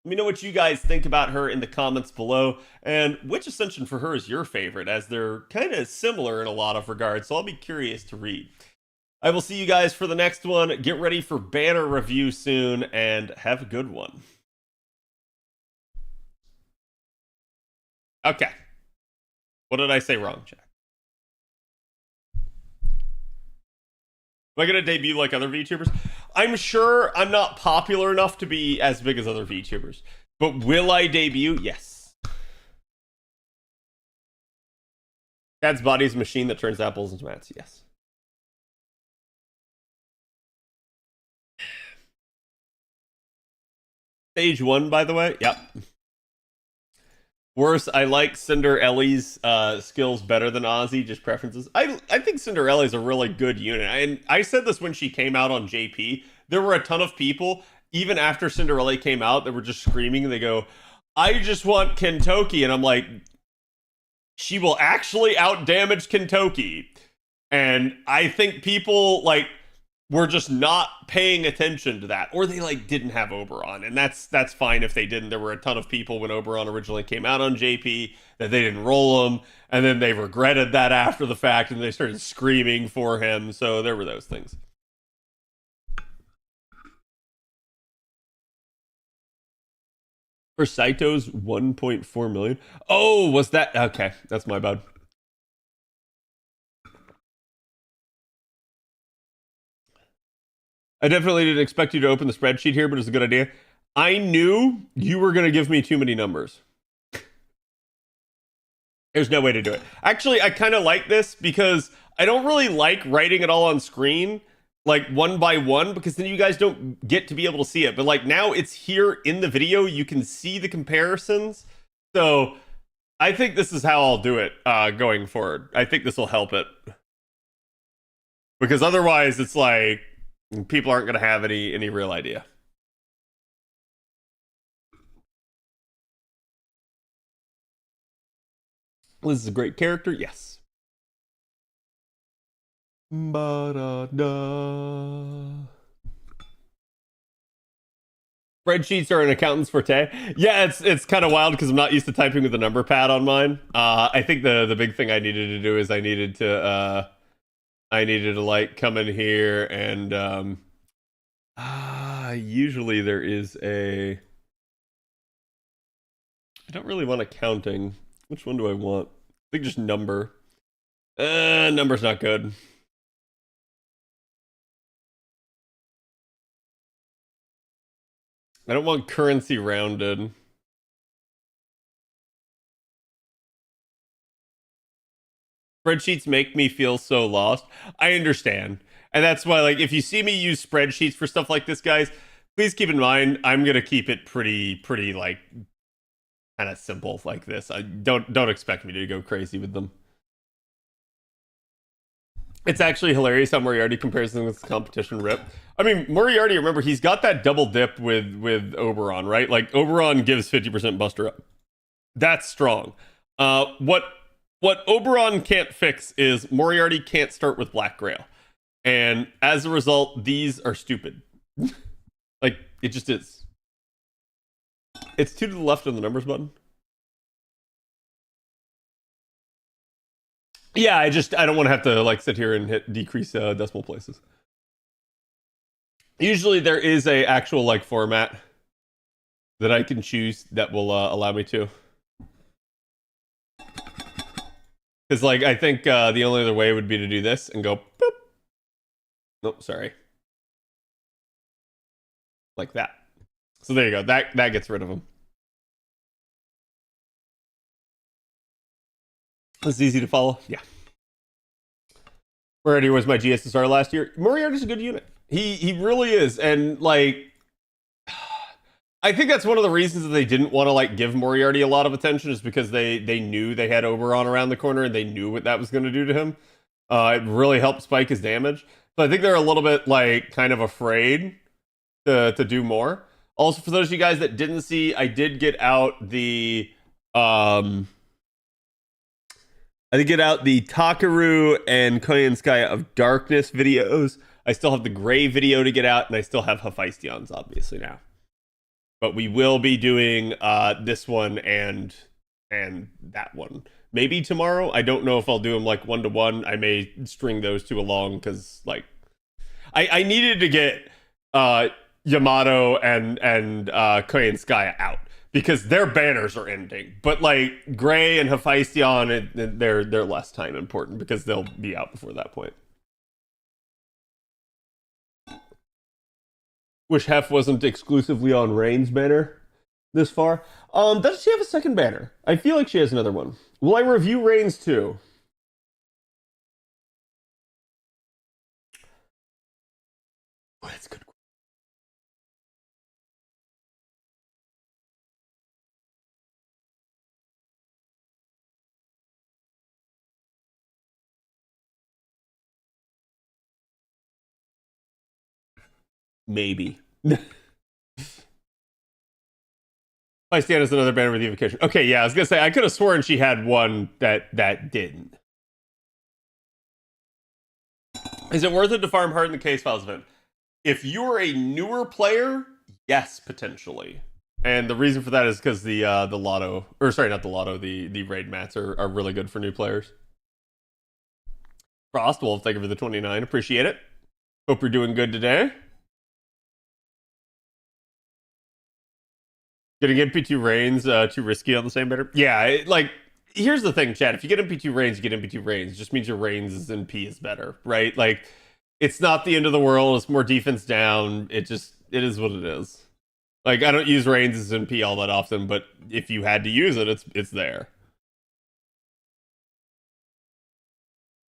Let me know what you guys think about her in the comments below, and which Ascension for her is your favorite, as they're kind of similar in a lot of regards, so I'll be curious to read. I will see you guys for the next one. Get ready for banner review soon, and have a good one. Okay. What did I say wrong, Jack? Am I going to debut like other VTubers? I'm sure I'm not popular enough to be as big as other VTubers. But will I debut? Yes. Dad's body is a machine that turns apples into mats. Yes. Stage 1, by the way. Yep. Worse, I like Cinderella's skills better than Ozzy, just preferences. I think Cinderella is a really good unit. And I said this when she came out on JP. There were a ton of people, even after Cinderella came out, that were just screaming. They go, I just want Kentoki. And I'm like, she will actually outdamage Kentoki. And I think people, like, were just not paying attention to that, or they like didn't have Oberon, and that's fine if they didn't. There were a ton of people when Oberon originally came out on JP that they didn't roll him, and then they regretted that after the fact, and they started screaming for him. So there were those things. For Saito's 1.4 million. Oh, was that okay? That's my bad. I definitely didn't expect you to open the spreadsheet here, but it's a good idea. I knew you were going to give me too many numbers. There's no way to do it. Actually, I kind of like this because I don't really like writing it all on screen, like one by one, because then you guys don't get to be able to see it. But like now it's here in the video. You can see the comparisons. So I think this is how I'll do it going forward. I think this will help it. Because otherwise it's like, people aren't going to have any real idea. Liz is a great character, yes. Ba-da-da. Spreadsheets are an accountant's forte. Yeah, it's kind of wild because I'm not used to typing with a number pad on mine. I think the big thing I needed to do is I needed to like come in here and usually there is a, I don't really want accounting. Which one do I want? I think just number. Number's not good. I don't want currency rounded. Spreadsheets make me feel so lost. I understand. And that's why, like, if you see me use spreadsheets for stuff like this, guys, please keep in mind, I'm going to keep it pretty, like, kind of simple like this. I don't expect me to go crazy with them. It's actually hilarious how Moriarty compares them with competition rip. I mean, Moriarty, remember, he's got that double dip with Oberon, right? Like, Oberon gives 50% buster up. That's strong. What Oberon can't fix is Moriarty can't start with Black Grail. And as a result, these are stupid. Like, it just is. It's 2 to the left of the numbers button. Yeah, I don't want to have to like sit here and hit decrease decimal places. Usually there is a actual like format that I can choose that will allow me to. Because like I think the only other way would be to do this and go boop. Nope, sorry. Like that. So there you go. That gets rid of them. It's easy to follow. Yeah. Moriarty was my GSSR last year. Moriarty's a good unit. He really is. And like I think that's one of the reasons that they didn't want to like give Moriarty a lot of attention, is because they knew they had Oberon around the corner and they knew what that was going to do to him. It really helped spike his damage. So I think they're a little bit like kind of afraid to do more. Also, for those of you guys that didn't see, I did get out the Takaru and Koyan Sky of Darkness videos. I still have the Gray video to get out, and I still have Hephaestions, obviously, now. But we will be doing this one and that one. Maybe tomorrow. I don't know if I'll do them like 1-to-1. I may string those two along, because like I needed to get Yamato and Koyan Sky out, because their banners are ending. But like Gray and Hephaestion, they're less time important because they'll be out before that point. Wish Hef wasn't exclusively on Rain's banner. this far. Does she have a second banner? I feel like she has another one. Will I review Reigns too? Oh, that's good. Maybe. I stand as another banner with evocation. Okay, yeah, I was gonna say I could have sworn she had one that didn't. Is it worth it to farm hard in the Case Files event? If you're a newer player, yes, potentially. And the reason for that is because the lotto, or sorry, not the lotto, the raid mats are really good for new players. Frostwolf, thank you for the 29. Appreciate it. Hope you're doing good today. Getting MP2 Reigns too risky on the same banner? Yeah, like, here's the thing, Chad. If you get MP2 Reigns, you get MP2 Reigns. It just means your Reigns and P is better, right? Like, it's not the end of the world. It's more defense down. It is what it is. Like, I don't use Reigns as MP all that often, but if you had to use it, it's there.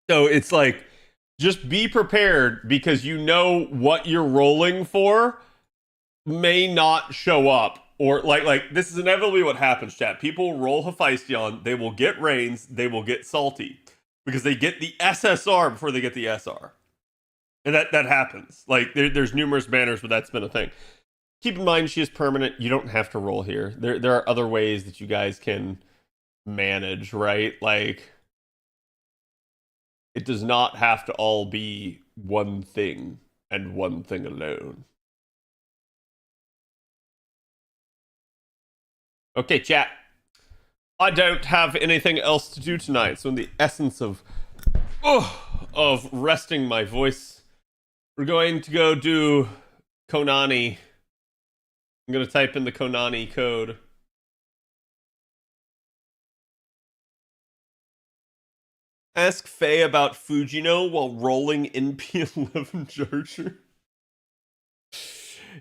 So it's like, just be prepared because you know what you're rolling for may not show up. Or like this is inevitably what happens, chat. People roll Hephaestion, they will get Reigns, they will get Salty. Because they get the SSR before they get the SR. And that happens. Like there's numerous banners where that's been a thing. Keep in mind she is permanent. You don't have to roll here. There are other ways that you guys can manage, right? Like it does not have to all be one thing and one thing alone. Okay, chat. I don't have anything else to do tonight, so in the essence of resting my voice, we're going to go do Konani. I'm going to type in the Konani code. Ask Faye about Fujino while rolling NP11 Charger.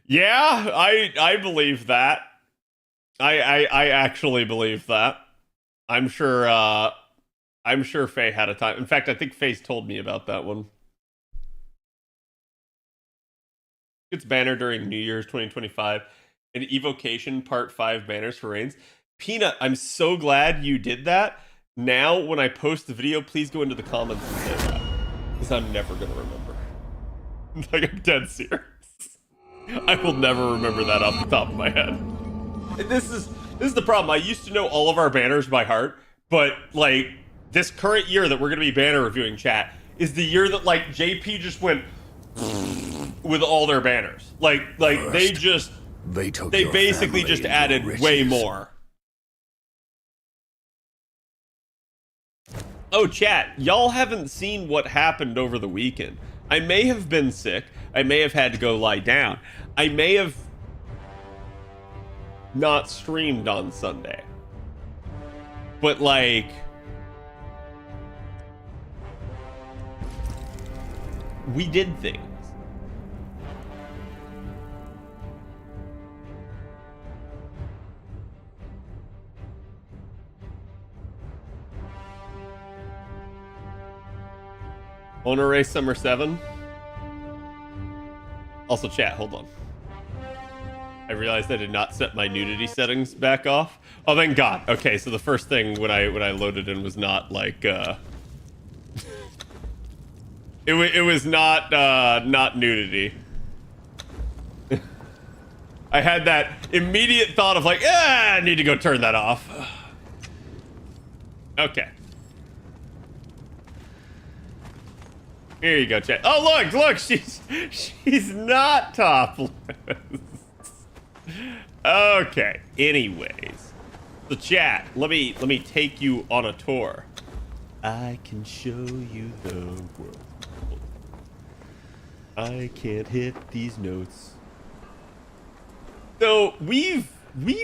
Yeah, I believe that. I actually believe that. I'm sure Faye had a time. In fact, I think Faye's told me about that one. It's banner during New Year's 2025. An evocation part 5 banners for Reigns. Peanut, I'm so glad you did that. Now, when I post the video, please go into the comments and say that. Because I'm never going to remember. Like, I'm dead serious. I will never remember that off the top of my head. This is the problem. I used to know all of our banners by heart, but, like, this current year that we're going to be banner reviewing, chat, is the year that, like, JP just went with all their banners. Like first, they basically just added way more. Oh, chat, y'all haven't seen what happened over the weekend. I may have been sick. I may have had to go lie down. I may have not streamed on Sunday. But, like, we did things. Owner Race Summer 7. Also, chat, hold on. I realized I did not set my nudity settings back off. Oh, thank God. Okay, so the first thing when I loaded in was not like it was not nudity. I had that immediate thought of like, I need to go turn that off. Okay. Here you go, chat. Oh, look, she's not topless. Okay. Anyways, the chat. Let me take you on a tour. I can show you the world. I can't hit these notes. So we've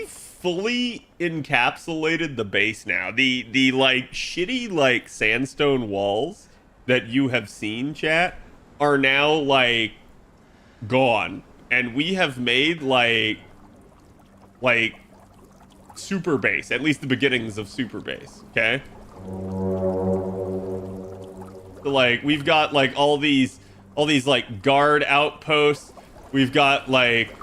fully encapsulated the base now. The like shitty like sandstone walls that you have seen, chat, are now like gone, and we have made like super base, at least the beginnings of super base, okay? So, like, we've got like all these like guard outposts. We've got like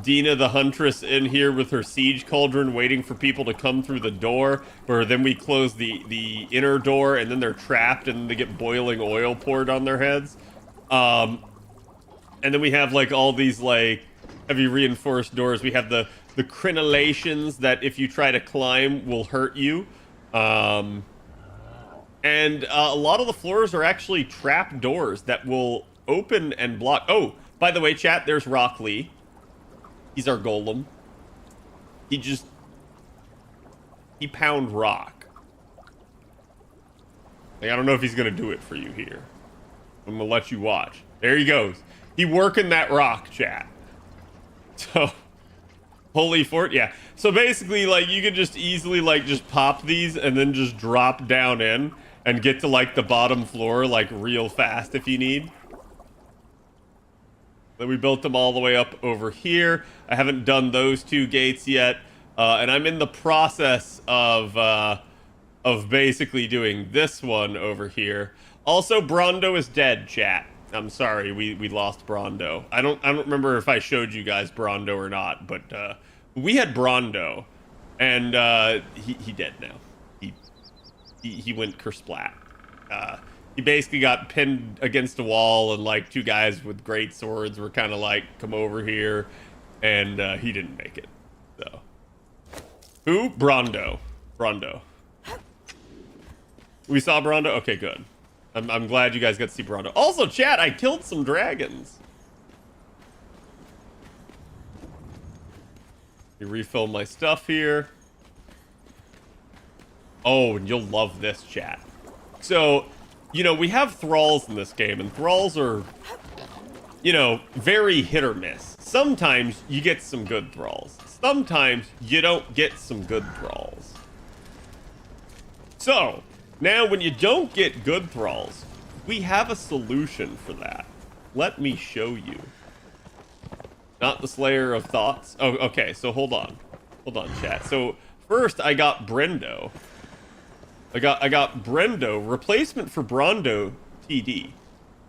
Dina the Huntress in here with her siege cauldron waiting for people to come through the door, where then we close the inner door and then they're trapped and they get boiling oil poured on their heads. And then we have like all these like heavy reinforced doors. We have the crenellations that if you try to climb will hurt you. And a lot of the floors are actually trap doors that will open and block. Oh, by the way, chat, there's Rock Lee. He's our golem. He pound rock. Like, I don't know if he's gonna do it for you here. I'm gonna let you watch. There he goes. He working that rock, chat. So, holy fort, yeah. So basically, like, you can just easily, like, just pop these and then just drop down in and get to, like, the bottom floor, like, real fast if you need. Then we built them all the way up over here. I haven't done those two gates yet. And I'm in the process of basically doing this one over here. Also, Brondo is dead, chat. I'm sorry, we lost Brondo. I don't remember if I showed you guys Brondo or not, but we had Brondo, and he dead now. He went kersplat. He basically got pinned against a wall, and like two guys with great swords were kind of like, come over here, and he didn't make it. So, who? Brondo. We saw Brondo. Okay, good. I'm glad you guys got to see Brondo. Also, chat, I killed some dragons. You refill my stuff here. Oh, and you'll love this, chat. So, you know, we have thralls in this game, and thralls are, you know, very hit or miss. Sometimes you get some good thralls. Sometimes you don't get some good thralls. So, now when you don't get good thralls, we have a solution for that. Let me show you. Not the Slayer of Thoughts. Oh, okay, so hold on. Hold on, chat. So, first I got Brendo. I got Brendo, replacement for Brondo TD.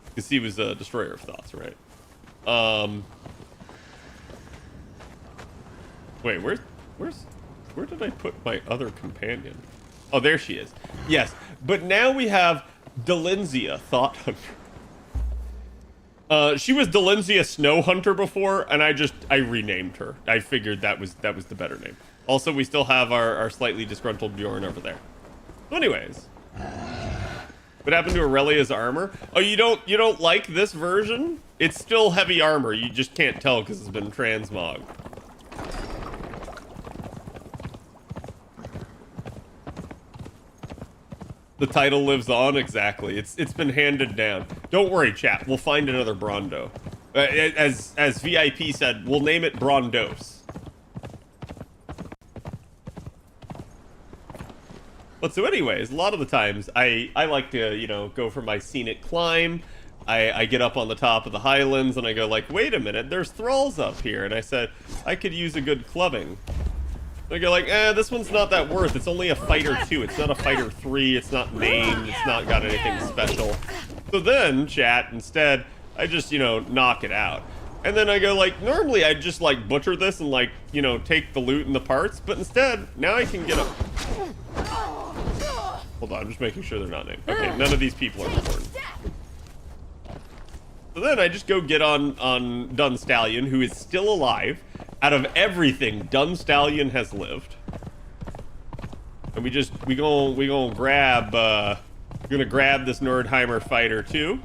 Because he was a Destroyer of Thoughts, right? Wait, where did I put my other companion? Oh, there she is. Yes, but now we have Delenzia, Thought Hunter. She was Delenzia Snow Hunter before, and I renamed her. I figured that was the better name. Also, we still have our slightly disgruntled Bjorn over there. So anyways, what happened to Aurelia's armor? Oh, you don't like this version? It's still heavy armor. You just can't tell because it's been transmogged. The title lives on, exactly. It's been handed down. Don't worry, chat. We'll find another Brondo. As VIP said, we'll name it Brondos. But so anyways, a lot of the times I like to, you know, go for my scenic climb. I get up on the top of the highlands and I go like, wait a minute, there's thralls up here. And I said, I could use a good clubbing. They go like, this one's not that worth. It's only a fighter 2. It's not a fighter 3. It's not named. It's not got anything special. So then, chat, instead, I just, you know, knock it out. And then I go like, normally I'd just like butcher this and like, you know, take the loot and the parts. But instead, now I can get a... Hold on, I'm just making sure they're not named. Okay, none of these people are important. So then I just go get on Dunstallion, who is still alive. Out of everything, Dunstallion has lived. And we gonna grab this Nordheimer fighter too.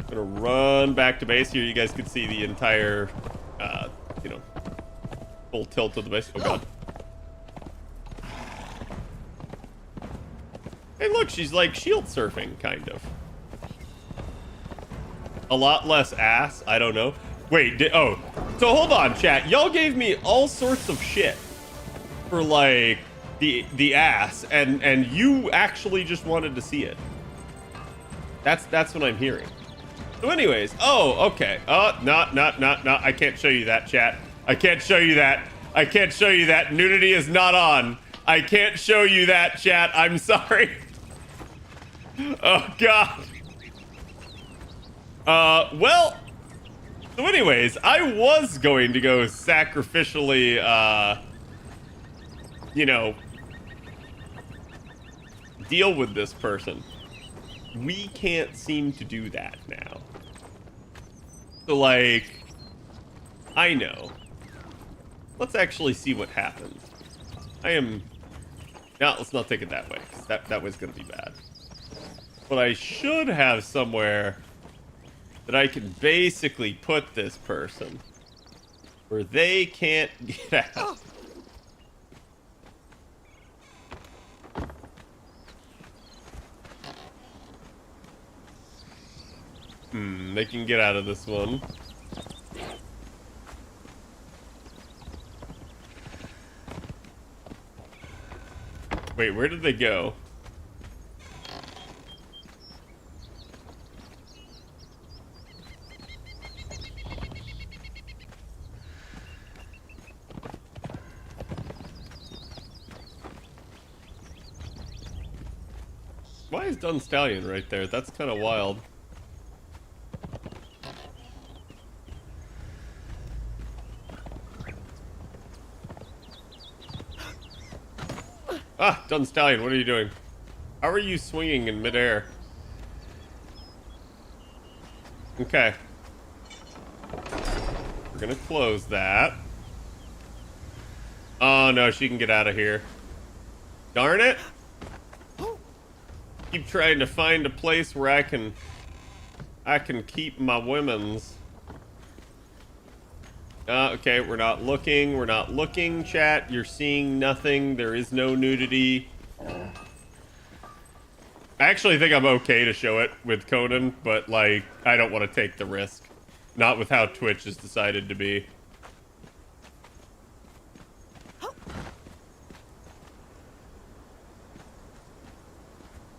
Gonna run back to base here. You guys can see the entire, you know, full tilt of the base. Oh god. Hey, look, she's like shield surfing, kind of. A lot less ass. I don't know. Wait, oh, so hold on, chat. Y'all gave me all sorts of shit for like the ass, and you actually just wanted to see it. That's what I'm hearing. So, anyways, oh, okay. Oh, not. I can't show you that, chat. I can't show you that. I can't show you that. Nudity is not on. I can't show you that, chat. I'm sorry. Oh, God. Well... So anyways, I was going to go sacrificially, you know, deal with this person. We can't seem to do that now. So, like, I know. Let's actually see what happens. No, let's not take it that way, because that was going to be bad. But I should have somewhere that I can basically put this person where they can't get out. They can get out of this one. Wait, where did they go? Why is Dun Stallion right there? That's kind of wild. Ah, Dun Stallion, what are you doing? How are you swinging in midair? Okay. We're gonna close that. Oh no, she can get out of here. Darn it! Keep trying to find a place where I can keep my women's. Okay, we're not looking, chat. You're seeing nothing. There is no nudity. I actually think I'm okay to show it with Conan, but, like, I don't want to take the risk. Not with how Twitch has decided to be.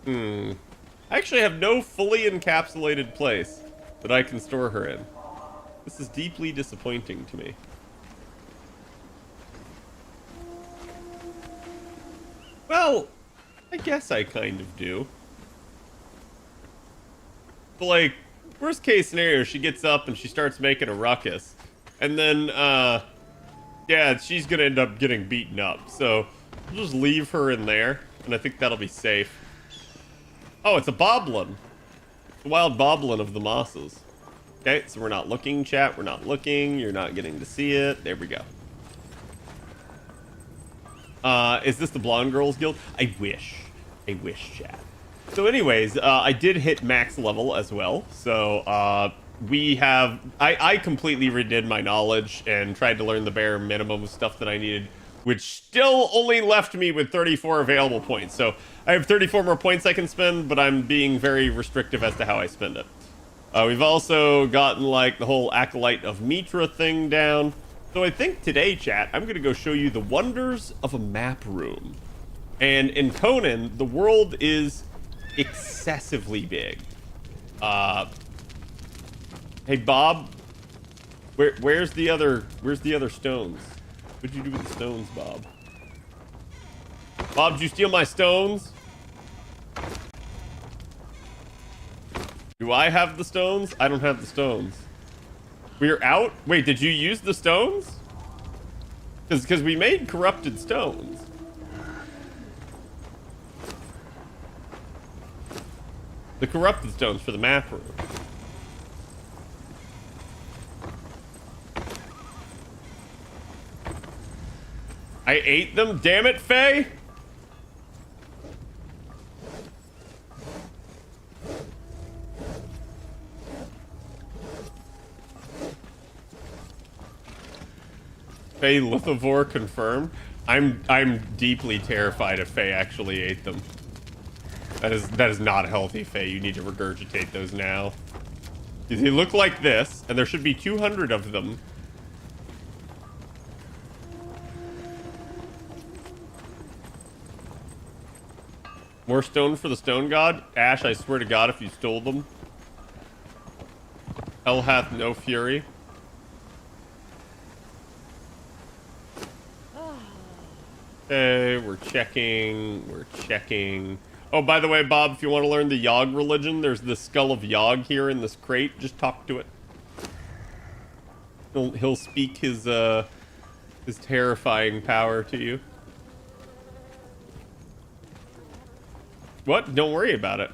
I actually have no fully encapsulated place that I can store her in. This is deeply disappointing to me. Well, I guess I kind of do. But, like, worst case scenario, she gets up and she starts making a ruckus. And then, yeah, she's gonna end up getting beaten up. So, we'll just leave her in there, and I think that'll be safe. Oh, it's a boblin. The wild boblin of the mosses. Okay, so we're not looking, chat. We're not looking. You're not getting to see it. There we go. Is this the Blonde Girls Guild? I wish, chat. So anyways, I did hit max level as well. So, we have... I completely redid my knowledge and tried to learn the bare minimum of stuff that I needed, which still only left me with 34 available points. So I have 34 more points I can spend, but I'm being very restrictive as to how I spend it. We've also gotten, like, the whole Acolyte of Mitra thing down. So I think today, chat, I'm going to go show you the wonders of a map room. And in Conan, the world is excessively big. Hey, Bob, where's the other stones? What'd you do with the stones, Bob? Bob, did you steal my stones? Do I have the stones? I don't have the stones. We're out? Wait, did you use the stones? Because we made corrupted stones. The corrupted stones for the map room. I ate them? Damn it, Faye! Faye Lithivore confirmed. I'm deeply terrified if Faye actually ate them. That is not healthy, Faye. You need to regurgitate those now. Because they look like this, and there should be 200 of them. More stone for the stone god? Ash, I swear to God, if you stole them. Hell hath no fury. Okay, we're checking. We're checking. Oh, by the way, Bob, if you want to learn the Yogg religion, there's the skull of Yogg here in this crate. Just talk to it. He'll speak his terrifying power to you. What? Don't worry about it.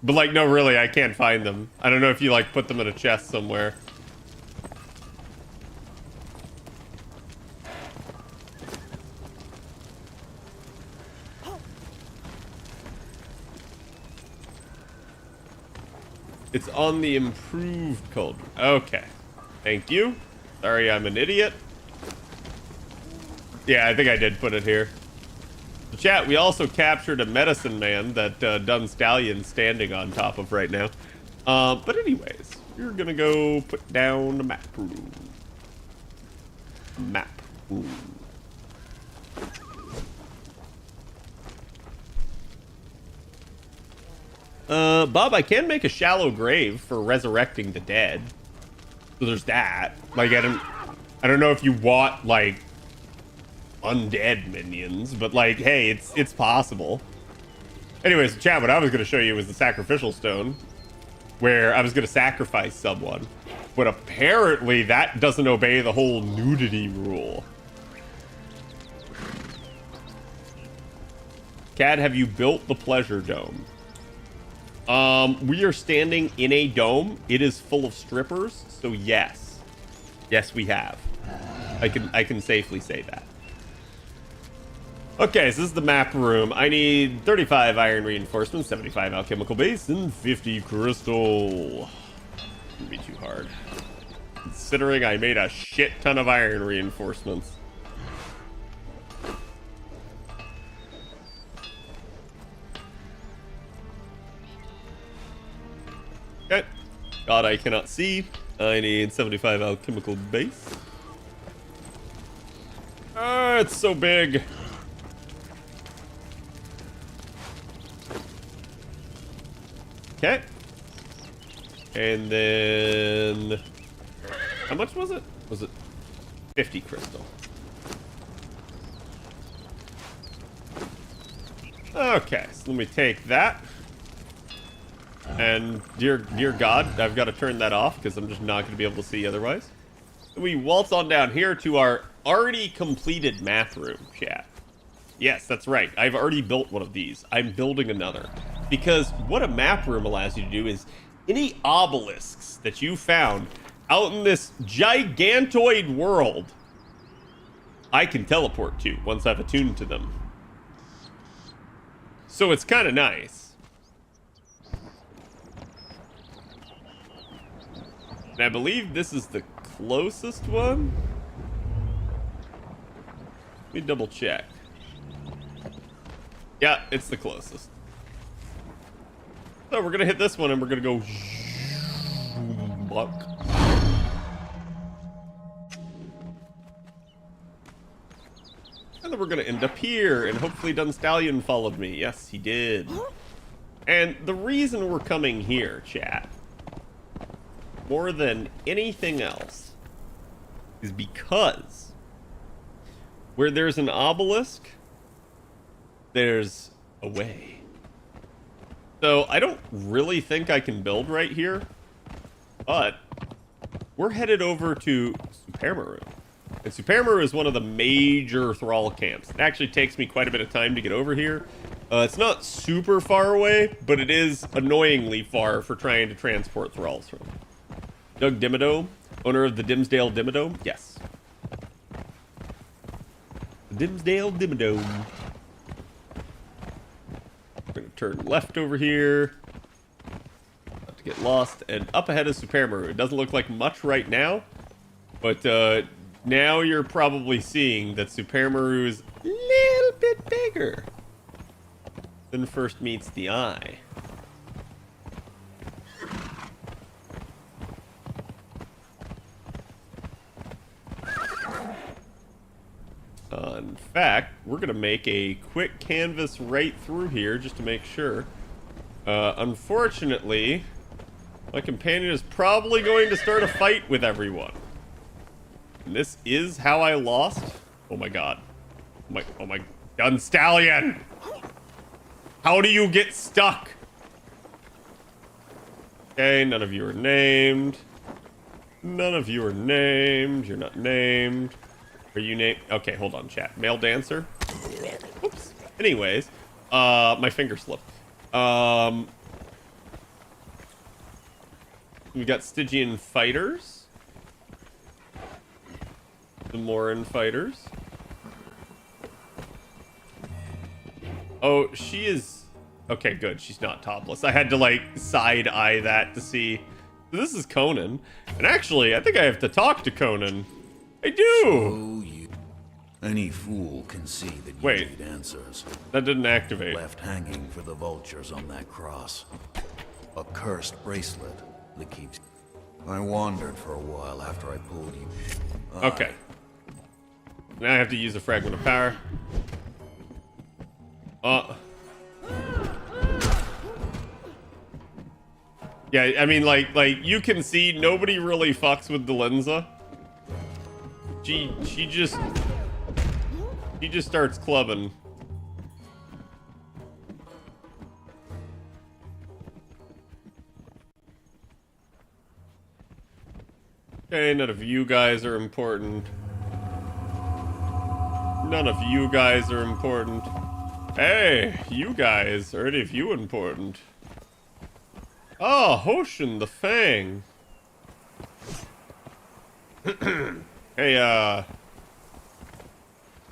But like, no, really, I can't find them. I don't know if you like put them in a chest somewhere. It's on the improved cauldron. Okay. Thank you. Sorry, I'm an idiot. Yeah, I think I did put it here. So chat, we also captured a medicine man that Dun Stallion's standing on top of right now. But anyways, we're gonna go put down the map room. Map room. Bob, I can make a shallow grave for resurrecting the dead. So there's that. Like, I don't know if you want, like, undead minions, but, like, hey, it's possible. Anyways, chat, what I was going to show you was the sacrificial stone, where I was going to sacrifice someone. But apparently that doesn't obey the whole nudity rule. Cad, have you built the pleasure dome? We are standing in a dome. It is full of strippers, so yes. Yes, we have. I can safely say that. Okay, so this is the map room. I need 35 iron reinforcements, 75 alchemical base, and 50 crystal. Wouldn't be too hard, considering I made a shit ton of iron reinforcements. Okay. God, I cannot see. I need 75 alchemical base. It's so big. Okay. And then... how much was it? Was it 50 crystal? Okay, so let me take that. And dear God, I've got to turn that off because I'm just not going to be able to see otherwise. We waltz on down here to our already completed map room, chat. Yes, that's right. I've already built one of these. I'm building another. Because what a map room allows you to do is any obelisks that you found out in this gigantoid world, I can teleport to once I've attuned to them. So it's kind of nice. And I believe this is the closest one. Let me double check. Yeah, it's the closest. So we're gonna hit this one and we're gonna go buck. And then we're gonna end up here, and hopefully Dun Stallion followed me. Yes, he did. And the reason we're coming here, chat, more than anything else, is because where there's an obelisk, there's a way. So I don't really think I can build right here, but we're headed over to Supermaru. And Supermaru is one of the major thrall camps. It actually takes me quite a bit of time to get over here. It's not super far away, but it is annoyingly far for trying to transport thralls from. Doug Dimmadome, owner of the Dimsdale Dimmadome? Yes. The Dimsdale Dimmadome. We're going to turn left over here. Not to get lost. And up ahead is Supermaru. It doesn't look like much right now, but now you're probably seeing that Supermaru is a little bit bigger than first meets the eye. In fact, we're going to make a quick canvas right through here just to make sure. Unfortunately, my companion is probably going to start a fight with everyone. And this is how I lost. Oh my god. Oh my gun stallion. How do you get stuck? Okay, none of you are named. None of you are named. You're not named. Are you named? Okay, hold on, chat. Male dancer. Oops. Anyways, my finger slipped. We got Stygian fighters. The Morin fighters. Oh, she is... Okay, good. She's not topless. I had to, like, side-eye that to see. This is Conan. And actually, I think I have to talk to Conan. I do! So any fool can see that you need answers. That didn't activate. Left hanging for the vultures on that cross. A cursed bracelet that keeps... I wandered for a while after I pulled you. Okay. Now I have to use a fragment of power. Yeah, I mean, like you can see nobody really fucks with Delenza. She just starts clubbing. Okay, none of you guys are important. None of you guys are important. Hey, you guys, are any of you important? Oh, Hoshin the Fang. Hey,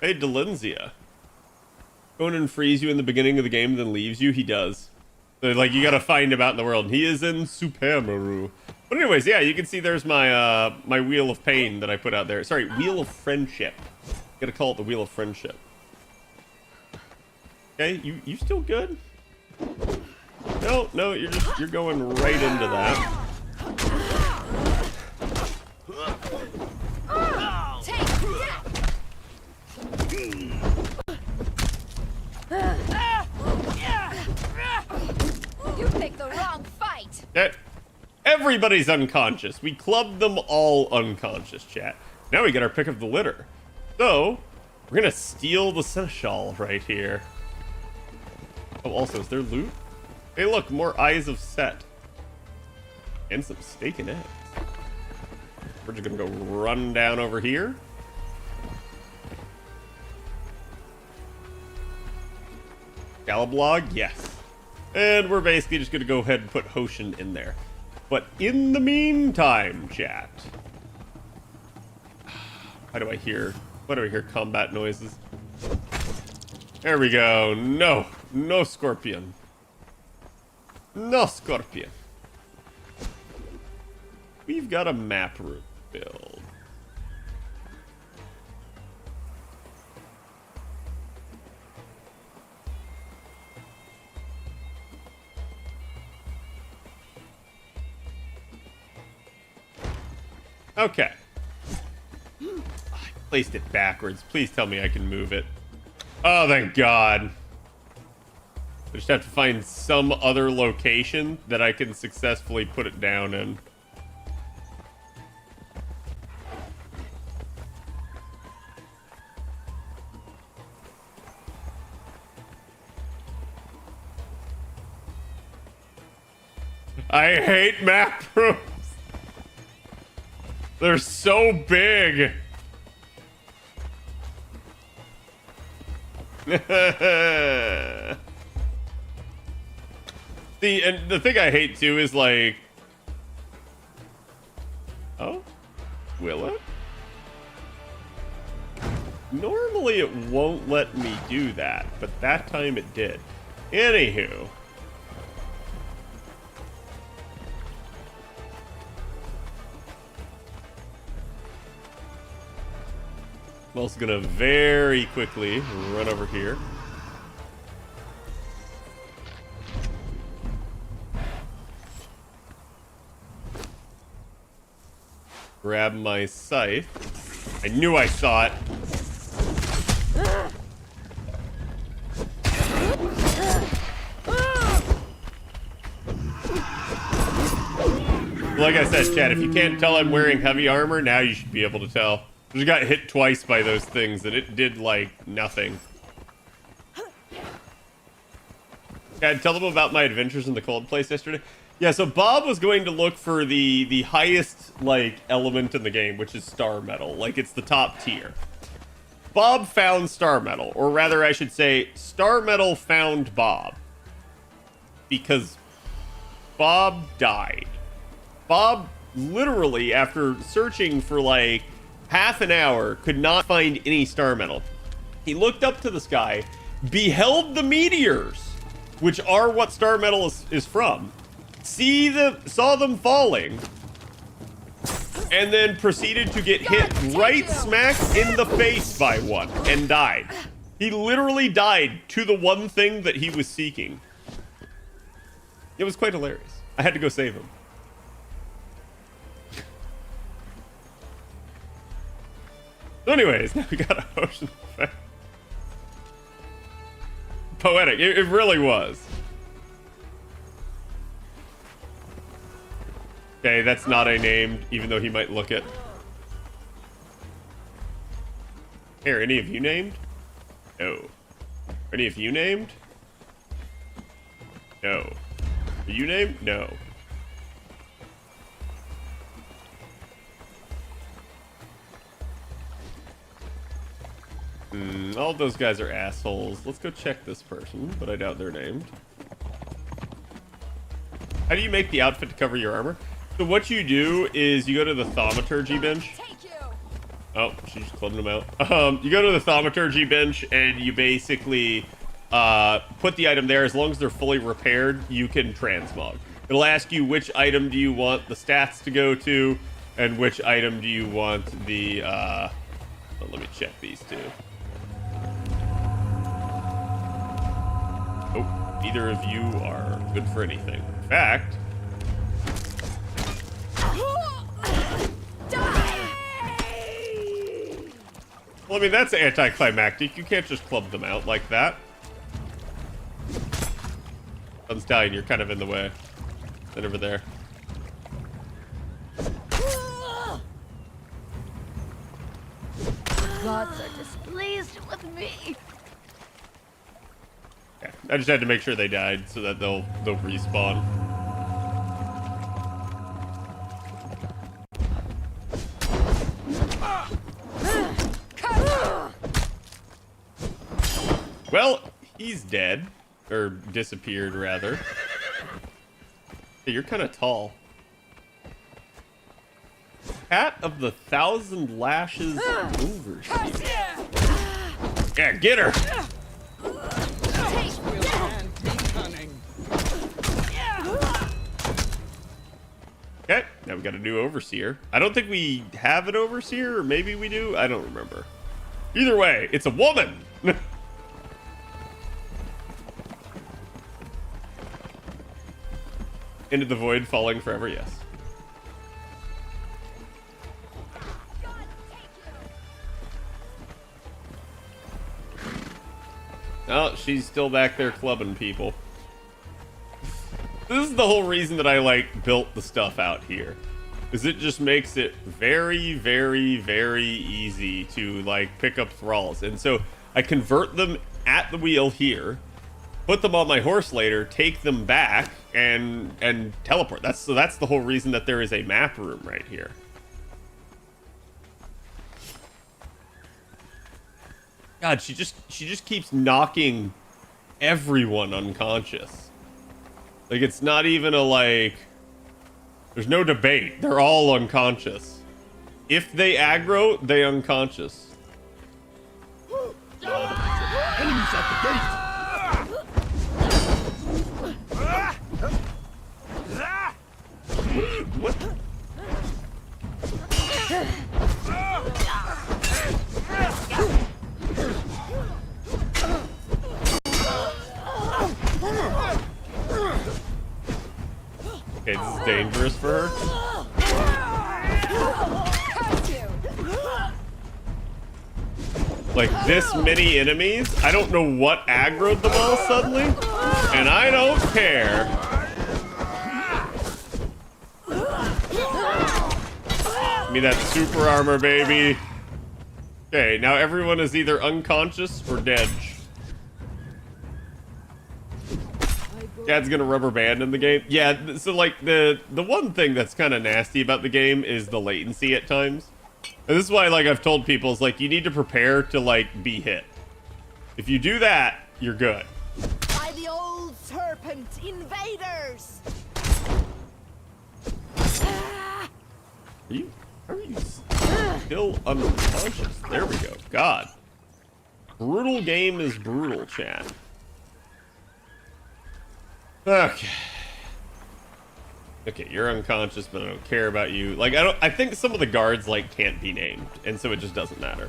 hey, Delenzia. Conan frees you in the beginning of the game, then leaves you. He does. So, like, you gotta find him out in the world. He is in Supermaru. But anyways, yeah, you can see there's my, my Wheel of Pain that I put out there. Sorry, Wheel of Friendship. Gotta call it the Wheel of Friendship. Okay, you still good? No, you're going right into that. You picked the wrong fight. Everybody's unconscious. We clubbed them all unconscious, chat. Now we get our pick of the litter. So, we're gonna steal the Seneschal right here. Oh, also, is there loot? Hey, look, more Eyes of Set. And some steak and eggs. We're just gonna go run down over here. Galablog, yes. And we're basically just gonna go ahead and put Hoshin in there. But in the meantime, chat. Why do I hear combat noises? There we go. No scorpion. No scorpion. We've got a map route build. Okay. I placed it backwards. Please tell me I can move it. Oh, thank God. I just have to find some other location that I can successfully put it down in. I hate map rooms. They're so big. See, and the thing I hate too is like... Oh? Will it? Normally it won't let me do that, but that time it did. Anywho. I'm also gonna very quickly run over here. Grab my scythe. I knew I saw it. Like I said, chat, if you can't tell I'm wearing heavy armor, now you should be able to tell. Just got hit twice by those things, and it did, like, nothing. Yeah, tell them about my adventures in the cold place yesterday. Yeah, so Bob was going to look for the highest, like, element in the game, which is star metal. Like, it's the top tier. Bob found star metal, or rather, I should say, star metal found Bob. Because Bob died. Bob, literally, after searching for, like, half an hour, could not find any star metal. He looked up to the sky, beheld the meteors, which are what star metal is from, saw them falling, and then proceeded to get hit right smack in the face by one and died. He literally died to the one thing that he was seeking. It was quite hilarious. I had to go save him. So anyways, now we got a ocean effect. Poetic. It really was. Okay, that's not a name, even though he might look it. Here, any of you named? No. Are any of you named? No. Are you named? No. All those guys are assholes. Let's go check this person, but I doubt they're named. How do you make the outfit to cover your armor? So what you do is you go to the thaumaturgy bench. Oh, she just clubbed them out. You go to the thaumaturgy bench and you basically put the item there. As long as they're fully repaired, you can transmog. It'll ask you which item do you want the stats to go to, and which item do you want the... let me check these two. Oh, neither of you are good for anything. In fact... Well, I mean, that's anticlimactic. You can't just club them out like that. Sun's dying, you're kind of in the way. Then over there. Gods are displeased with me. Yeah, I just had to make sure they died so that they'll respawn. Well, he's dead. Or disappeared, rather. Hey, you're kind of tall. Cat of the Thousand Lashes Overseer. Yeah, get her! Okay, now we got a new Overseer. I don't think we have an Overseer, or maybe we do? I don't remember. Either way, it's a woman! Into the void, falling forever, yes. Oh, she's still back there clubbing people. This is the whole reason that I, like, built the stuff out here. Is it just makes it very, very, very easy to, like, pick up thralls. And so I convert them at the wheel here, put them on my horse later, take them back, and teleport. That's the whole reason that there is a map room right here. God, she just keeps knocking everyone unconscious. Like, it's not even a, like, there's no debate. They're all unconscious. If they aggro, they unconscious. Enemies at the gate! What? Okay, this is dangerous for her. Like, this many enemies? I don't know what aggroed them all suddenly, and I don't care. Give me that super armor, baby. Okay, now everyone is either unconscious or dead. Dad's gonna rubber band in the game. Yeah, so like the one thing that's kind of nasty about the game is the latency at times. And this is why, like, I've told people, is like, you need to prepare to, like, be hit. If you do that, you're good. By the old serpent invaders! Are you still unconscious? There we go. God. Brutal game is brutal, chat. Okay. Okay, you're unconscious, but I don't care about you. Like, I think some of the guards, like, can't be named, and so it just doesn't matter.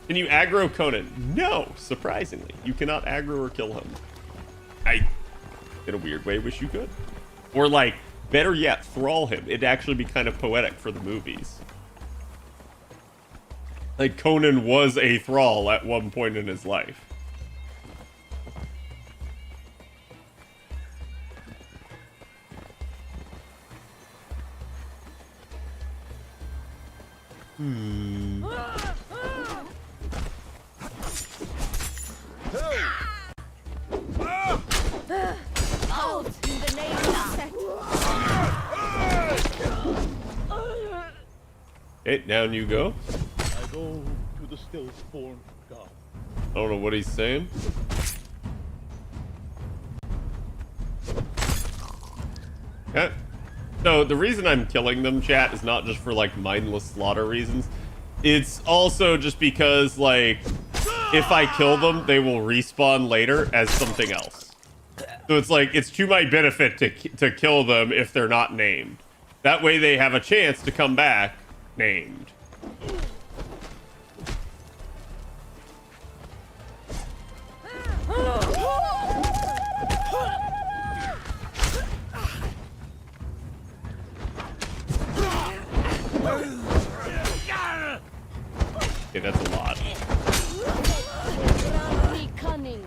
Can you aggro Conan? No, surprisingly. You cannot aggro or kill him. I, in a weird way, wish you could. Or, like, better yet, thrall him. It'd actually be kind of poetic for the movies. Like, Conan was a thrall at one point in his life. Out in the name of Set. Okay, down you go. I go to the stillborn god. I don't know what he's saying. Okay. So the reason I'm killing them, chat, is not just for, like, mindless slaughter reasons. It's also just because, like, if I kill them, they will respawn later as something else. So it's like, it's to my benefit to kill them if they're not named. That way they have a chance to come back named. Okay, that's a lot. Be cunning.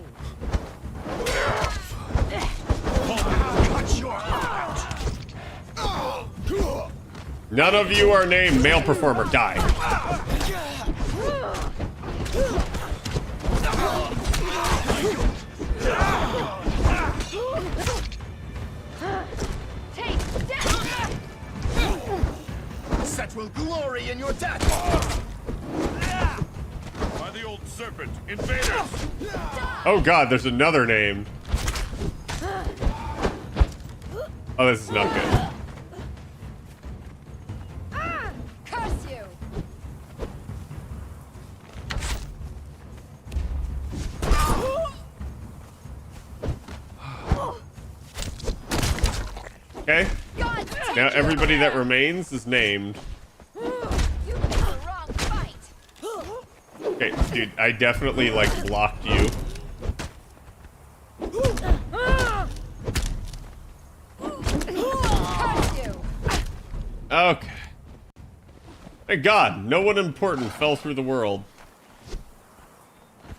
None of you are named male performer. Die. Take death! Set will glory in your death! By the old serpent, invaders! Oh god, there's another name. Oh, this is not good. Curse you! Okay. God, Now everybody that remains is named. you picked the wrong fight. Okay, dude, I definitely, like, blocked you. Curse you! Okay. Thank God, no one important fell through the world.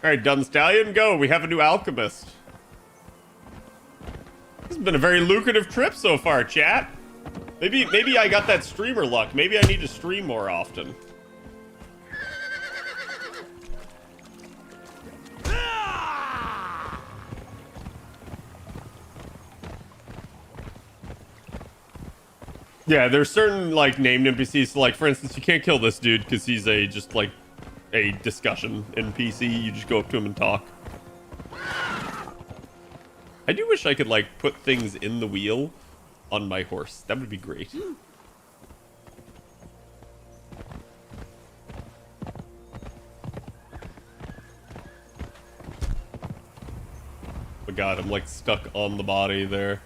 Alright, Dun Stallion, go. We have a new alchemist. This has been a very lucrative trip so far, chat. Maybe I got that streamer luck. Maybe I need to stream more often. Yeah, there's certain, like, named NPCs. So, like, for instance, you can't kill this dude because he's just like a discussion NPC. You just go up to him and talk. I do wish I could, like, put things in the wheel on my horse. That would be great. Oh god, I'm, like, stuck on the body there.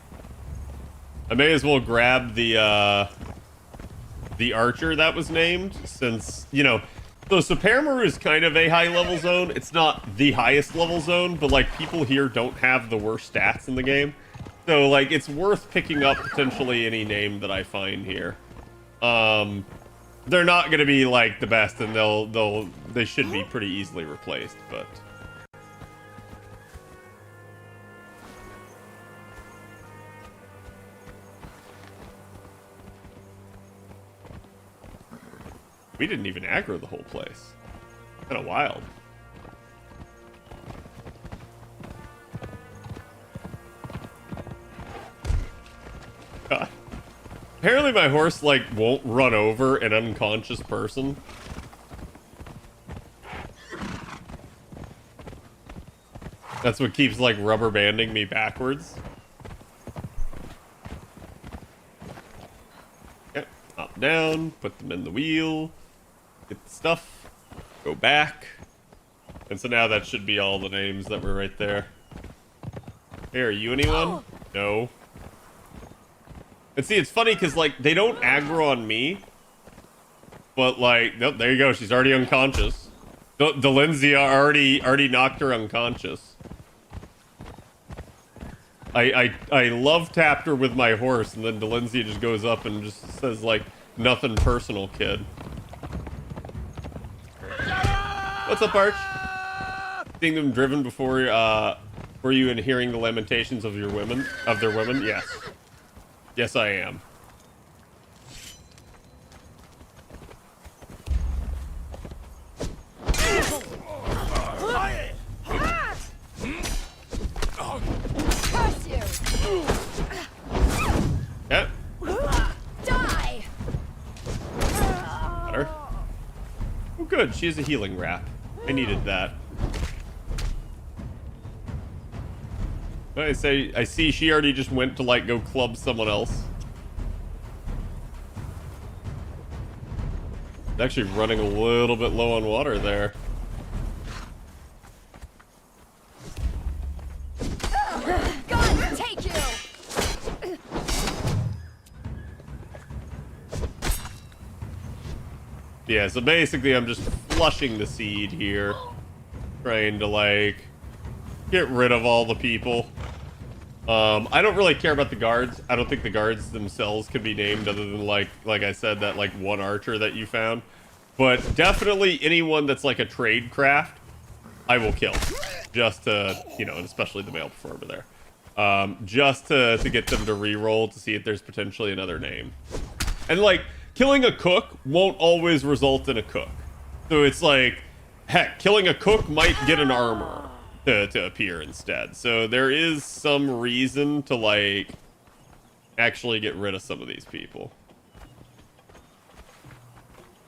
I may as well grab the archer that was named, since, you know, so Supermaru is kind of a high-level zone. It's not the highest level zone, but, like, people here don't have the worst stats in the game. So, like, it's worth picking up potentially any name that I find here. They're not gonna be, like, the best, and they should be pretty easily replaced, but... We didn't even aggro the whole place. Kind of wild. God. Apparently my horse, like, won't run over an unconscious person. That's what keeps, like, rubber banding me backwards. Okay, up, down, put them in the wheel, get the stuff, go back. And so now that should be all the names that were right there. Hey, are you anyone? No. And see, it's funny because, like, they don't aggro on me. But, like, nope, there you go. She's already unconscious. Delenzia already knocked her unconscious. I love tapped her with my horse, and then Delenzia just goes up and just says, like, nothing personal, kid. What's up, Arch? Seeing them driven before you and hearing the lamentations of their women? Yes. Yes, I am. Curse you! Yeah. Die! Got her. Oh, good. She has a healing wrap. I needed that. I see she already just went to, like, go club someone else. It's actually running a little bit low on water there. God, take you! Yeah, so basically I'm just flushing the seed here. Trying to, like, get rid of all the people. I don't really care about the guards. I don't think the guards themselves can be named other than, like I said, that, like, one archer that you found. But definitely anyone that's, like, a trade craft, I will kill. Just to, you know, and especially the male performer there. Just to get them to re-roll to see if there's potentially another name. And, like, killing a cook won't always result in a cook. So it's like, heck, killing a cook might get an armor to appear instead. So there is some reason to, like, actually get rid of some of these people.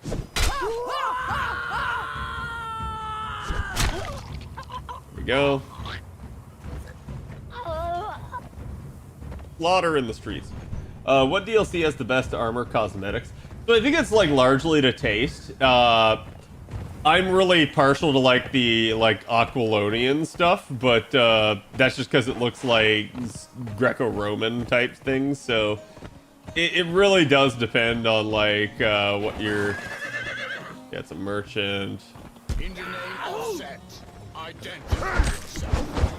There we go. Slaughter in the streets. What DLC has the best armor cosmetics? So I think it's, like, largely to taste. I'm really partial to, like, the, like, Aquilonian stuff, but that's just because it looks like Greco-Roman type things, so it really does depend on, like, what you're... Yeah, it's a merchant. In the name of Set, identify yourself.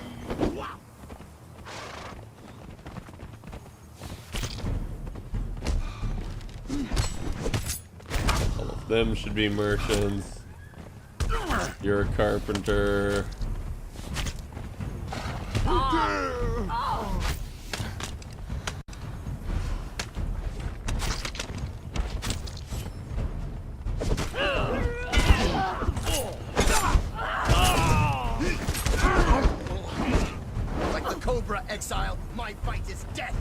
All of them should be merchants. You're a carpenter. Like the Cobra Exile, my fight is death.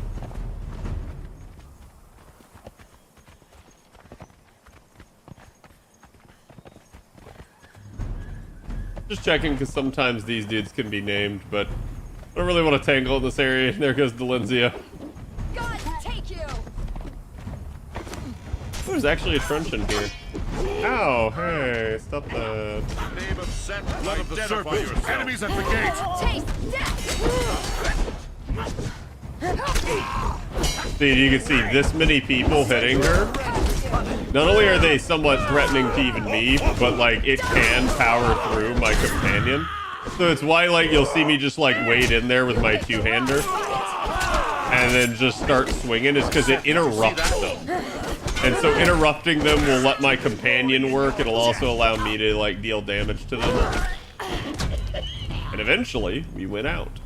Just checking, because sometimes these dudes can be named, but I don't really want to tangle in this area. There goes Delenzia. God, take you! Oh, there's actually a truncheon here. Ow, hey, stop that. Name of Set, blood of the serpent. Enemies at the gate. Taste death! See, you can see this many people hitting her. Not only are they somewhat threatening to even me, but, like, it can power through my companion. So it's why, like, you'll see me just, like, wade in there with my two-hander and then just start swinging, is because it interrupts them. And so interrupting them will let my companion work. It'll also allow me to, like, deal damage to them. And eventually, we win out.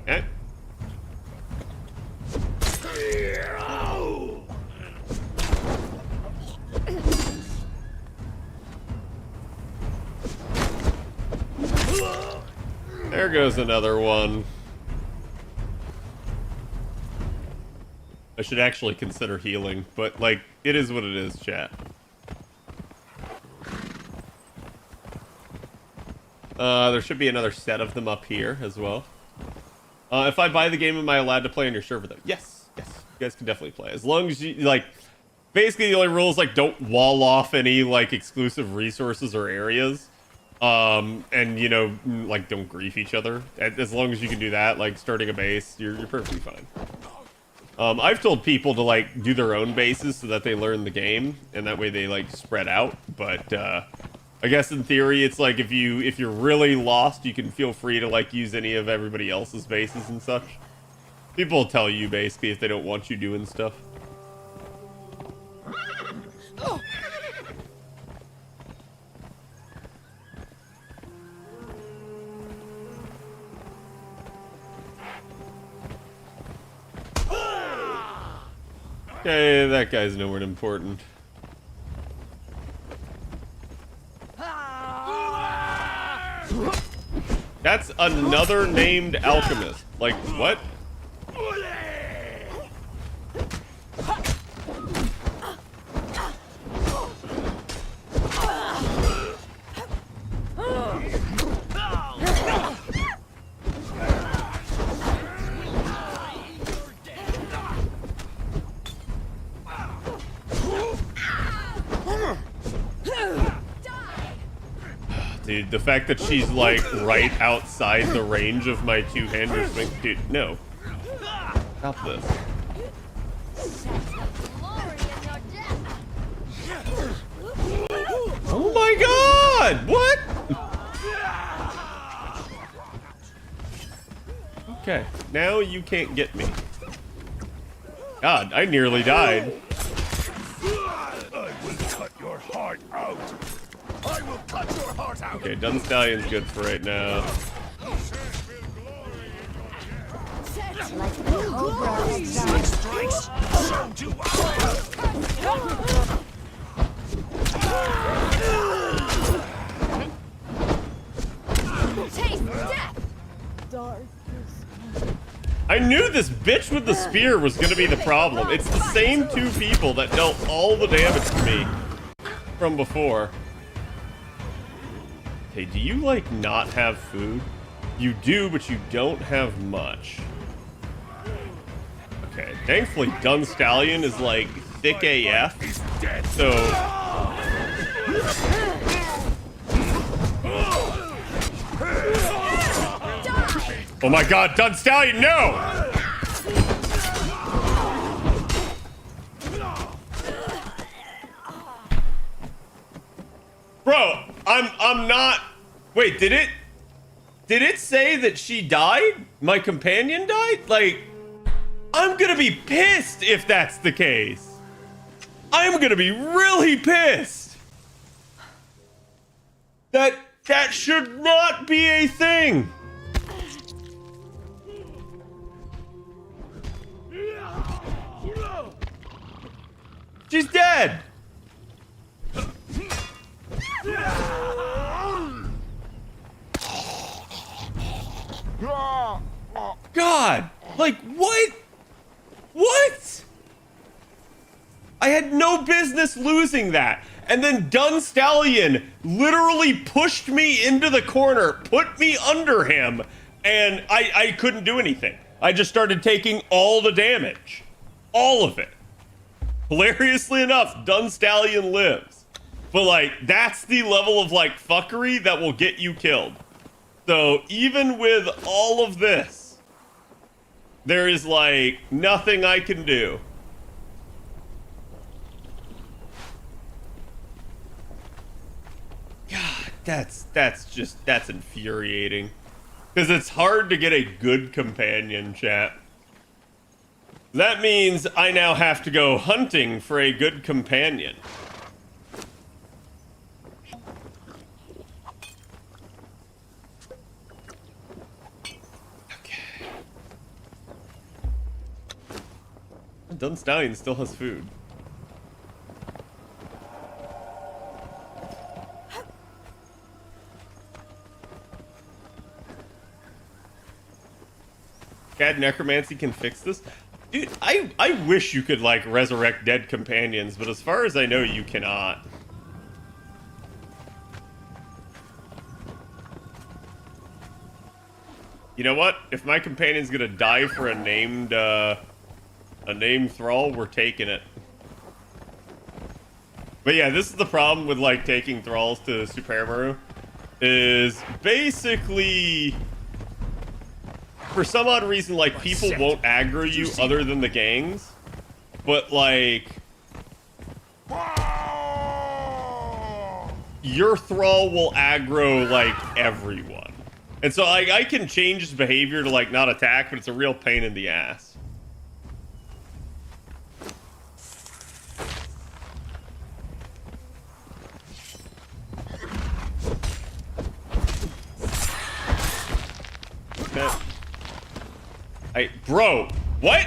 Okay. There goes another one. I should actually consider healing, but, like, it is what it is, chat. There should be another set of them up here as well. If I buy the game, am I allowed to play on your server, though? Yes, yes. You guys can definitely play. As long as you, like, basically the only rule is, like, don't wall off any, like, exclusive resources or areas. And, you know, like, don't grief each other. As long as you can do that, like, starting a base, you're perfectly fine. I've told people to, like, do their own bases so that they learn the game, and that way they, like, spread out. But, I guess in theory, it's like if you're really lost, you can feel free to, like, use any of everybody else's bases and such. People will tell you, basically, if they don't want you doing stuff. Okay, that guy's nowhere important. That's another named alchemist. Like, what? Dude, the fact that she's, like, right outside the range of my two-hander swing... Dude, no. Stop this. Oh my god! What? Okay, now you can't get me. God, I nearly died. I will cut your heart out. I will cut your heart out. Okay, Dunstallion's good for right now. Like the cobra. Strikes, so do Taste death. I knew this bitch with the spear was gonna be the problem. It's the same two people that dealt all the damage to me from before. Okay, do you, like, not have food? You do, but you don't have much. Okay, thankfully Dunstallion is, like, thick AF, so... Oh my god, Dunstallion, no! Bro, I'm not... Wait, did it say that she died? My companion died? Like, I'm gonna be pissed if that's the case. I'm gonna be really pissed. That should not be a thing. She's dead. God, like, what? What? I had no business losing that. And then Dunstallion literally pushed me into the corner, put me under him, and I couldn't do anything. I just started taking all the damage. All of it. Hilariously enough, Dunstallion lives. But, like, that's the level of, like, fuckery that will get you killed. So, even with all of this, there is, like, nothing I can do. God, that's infuriating. Because it's hard to get a good companion, chat. That means I now have to go hunting for a good companion. Okay. Dunstallion still has food. Cad Necromancy can fix this? Dude, I wish you could, like, resurrect dead companions, but as far as I know, you cannot. You know what? If my companion's gonna die for a named thrall, we're taking it. But yeah, this is the problem with, like, taking thralls to Supermaru, is basically, for some odd reason, like, people won't aggro you other than the gangs, but, like, your thrall will aggro, like, everyone. And so, like, I can change his behavior to, like, not attack, but it's a real pain in the ass. Bro, what?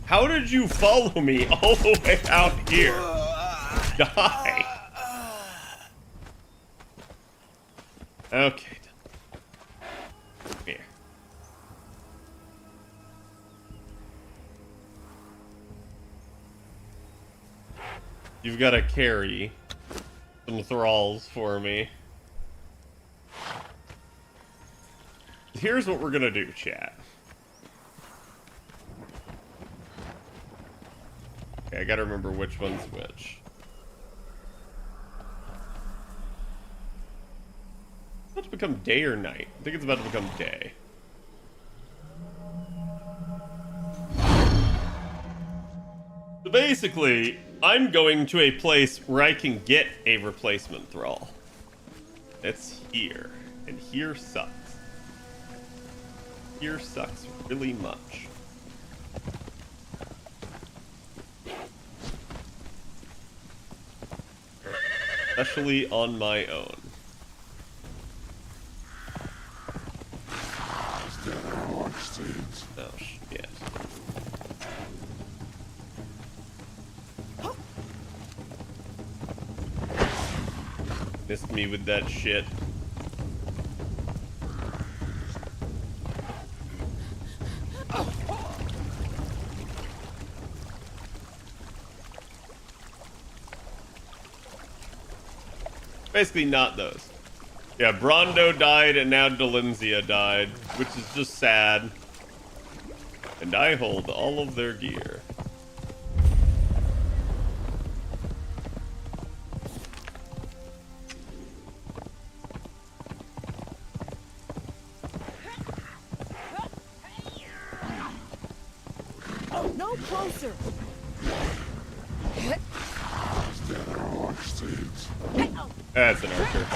How did you follow me all the way out here? Die. Okay. Here. You've got to carry some thralls for me. Here's what we're gonna do, chat. Okay, I gotta remember which one's which. It's about to become day or night? I think it's about to become day. So basically, I'm going to a place where I can get a replacement thrall. It's here. And here sucks. Here sucks really much. Especially on my own. Oh, shit. Missed me with that shit. Basically not those. Yeah, Brondo died and now Delenzia died, which is just sad. And I hold all of their gear. No closer. That's an archer.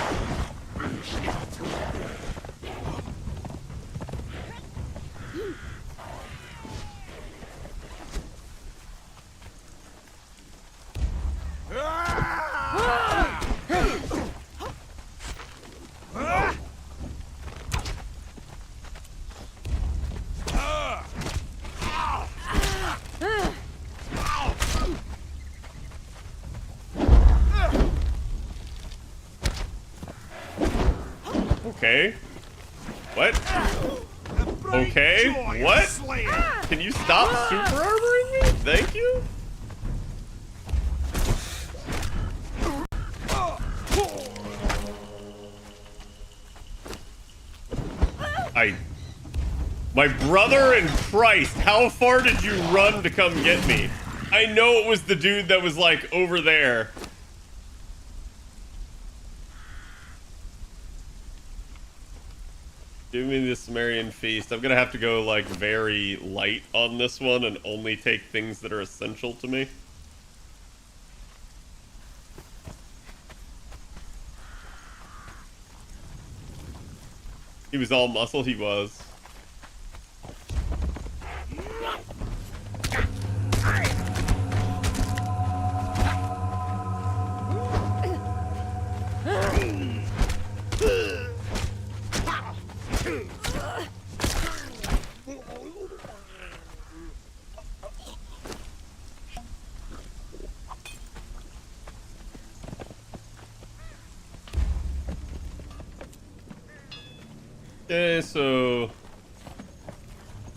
Okay. What? Okay. What? Can you stop super armoring me? Thank you. My brother in Christ, how far did you run to come get me? I know it was the dude that was like over there. Give me the Sumerian feast. I'm gonna have to go like very light on this one and only take things that are essential to me. He was all muscle, he was. Okay, so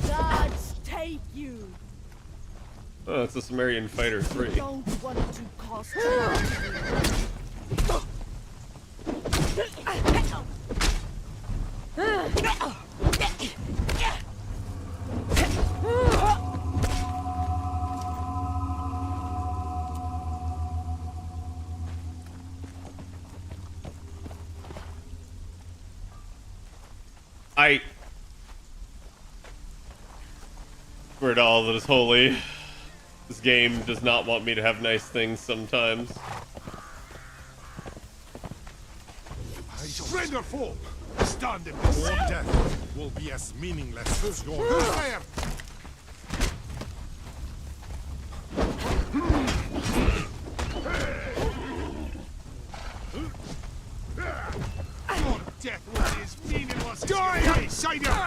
Gods take you. oh, it's a Sumerian Fighter 3. Don't want to cost you. I swear to all that is holy. This game does not want me to have nice things sometimes. Friend or foe, stand in this. Your death will be as meaningless as your Who's life. there? Your death will be as meaningless as die, outsider!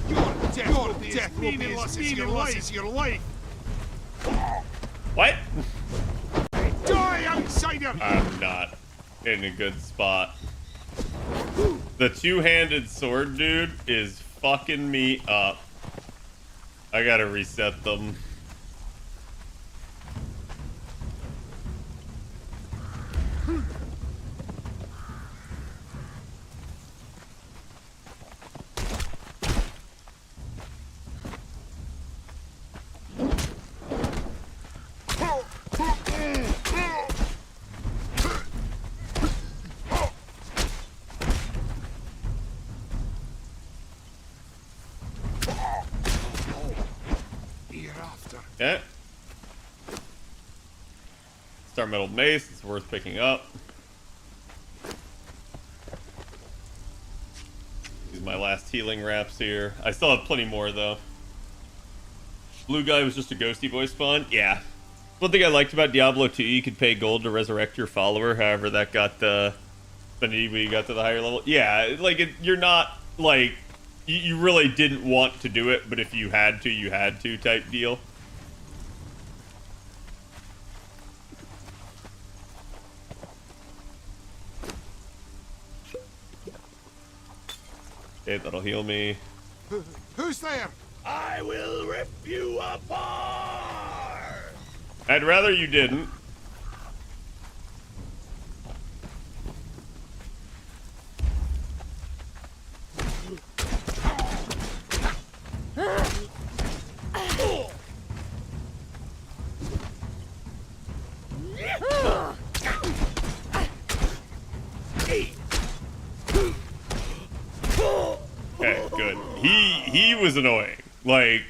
Your death will be as meaningless as your life! What? Die, outsider! I'm not in a good spot. The two-handed sword dude is fucking me up. I gotta reset them. Hereafter. Okay. Star Metal Mace, it's worth picking up. These are my last healing wraps here. I still have plenty more though. Blue guy was just a ghosty boy spawn? Yeah. One thing I liked about Diablo 2, you could pay gold to resurrect your follower, however that got the affinity when you got to the higher level. Yeah, like you're not like you really didn't want to do it, but if you had to, you had to type deal. Okay, that'll heal me. Who's there? I will rip you apart! I'd rather you didn't. Okay, good. He was annoying. Like,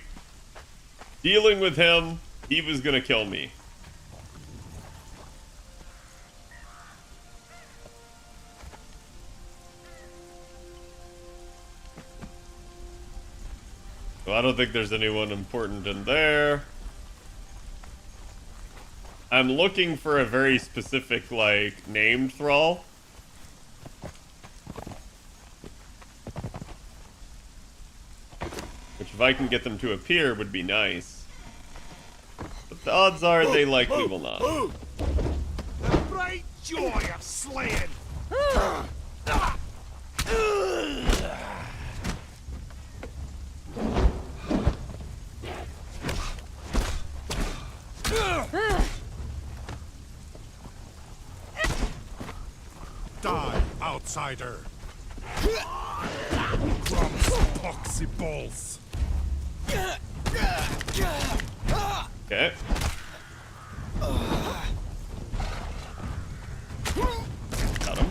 dealing with him, he was gonna kill me. So I don't think there's anyone important in there. I'm looking for a very specific, like, named thrall. Which, if I can get them to appear, would be nice. But the odds are they likely will not. The bright joy of slaying! Die, outsider. Crumbs, poxy balls. Okay. Got him.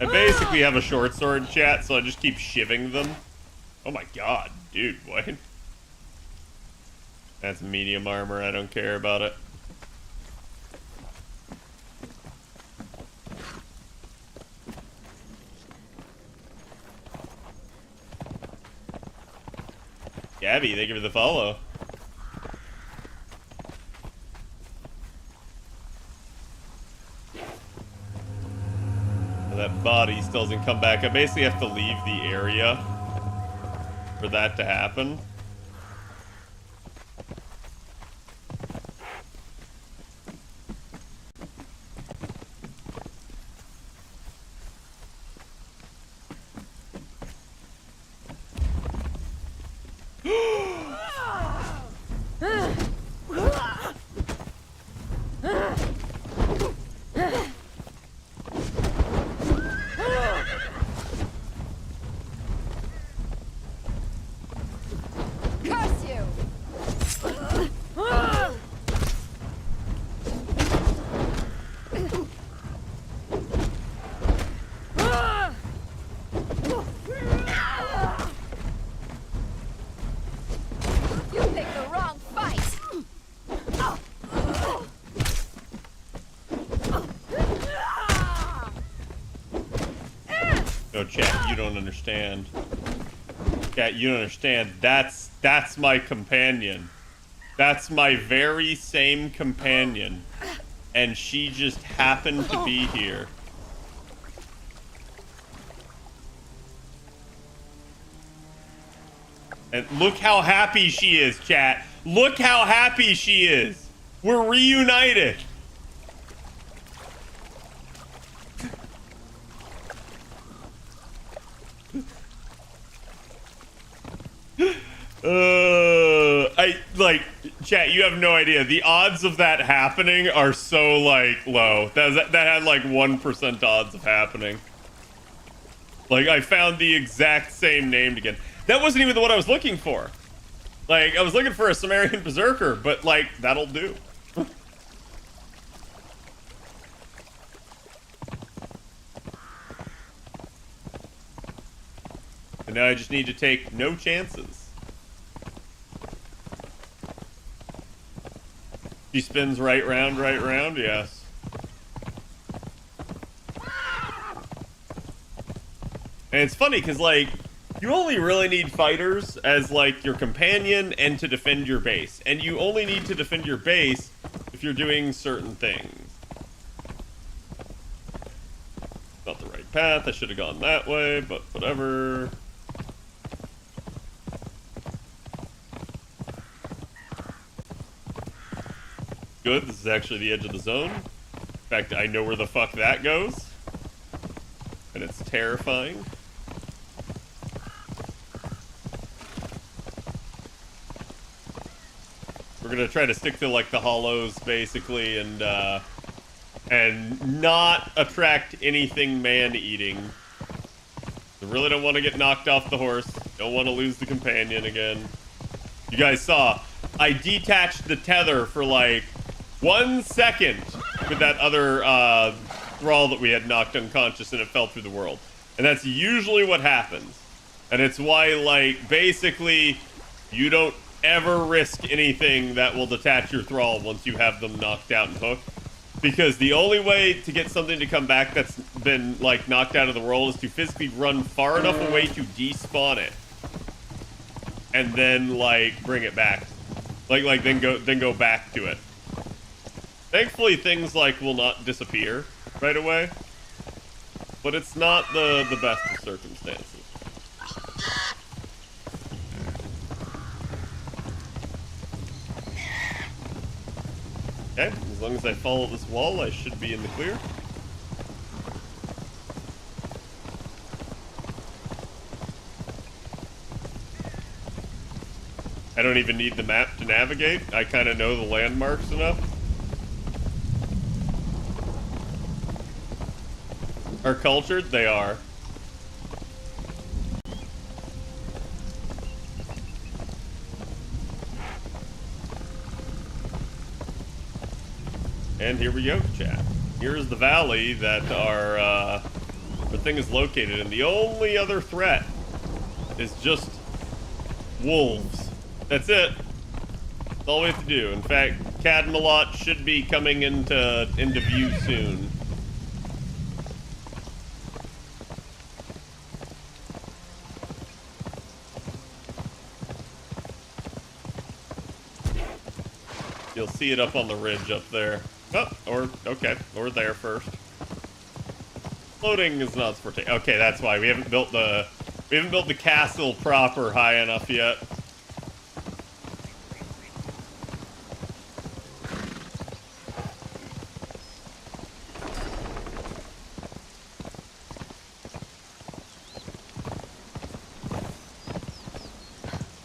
I basically have a short sword, chat, so I just keep shivving them. Oh my god, dude, what? That's medium armor, I don't care about it. Gabby, thank you for the follow. That body still doesn't come back. I basically have to leave the area for that to happen. Curse you! You picked the wrong fight! No, chat, you don't understand. Chat, you don't understand. That's my companion. That's my very same companion. And she just happened to be here. And look how happy she is, chat. Look how happy she is. We're reunited. Chat, you have no idea. The odds of that happening are so, like, low. That had, like, 1% odds of happening. Like, I found the exact same name again. That wasn't even the one I was looking for. Like, I was looking for a Sumerian Berserker, but, like, that'll do. And now I just need to take no chances. She spins right round, yes. And it's funny, because, like, you only really need fighters as, like, your companion and to defend your base. And you only need to defend your base if you're doing certain things. Not the right path, I should have gone that way, but whatever. Good, this is actually the edge of the zone. In fact, I know where the fuck that goes. And it's terrifying. We're gonna try to stick to, like, the hollows, basically, and not attract anything man-eating. I really don't want to get knocked off the horse. Don't want to lose the companion again. You guys saw, I detached the tether for, like, 1 second with that other thrall that we had knocked unconscious and it fell through the world. And that's usually what happens. And it's why, like, basically, you don't ever risk anything that will detach your thrall once you have them knocked out and hooked. Because the only way to get something to come back that's been, like, knocked out of the world is to physically run far enough away to despawn it. And then, like, bring it back. Then go back to it. Thankfully, things, like, will not disappear right away. But it's not the best of circumstances. Okay, as long as I follow this wall, I should be in the clear. I don't even need the map to navigate. I kind of know the landmarks enough. Are cultured? They are. And here we go, chat. Here's the valley that our thing is located in. The only other threat is just wolves. That's it. That's all we have to do. In fact, Cadmelot should be coming into view soon. You'll see it up on the ridge up there. Oh, okay, or there first. Floating is not sporting. Okay, that's why we haven't built the castle proper high enough yet.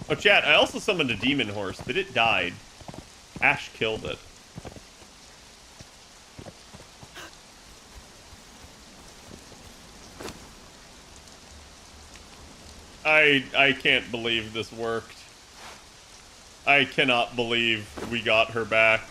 Oh, chat, I also summoned a demon horse, but it died. Ash killed it. I can't believe this worked. I cannot believe we got her back.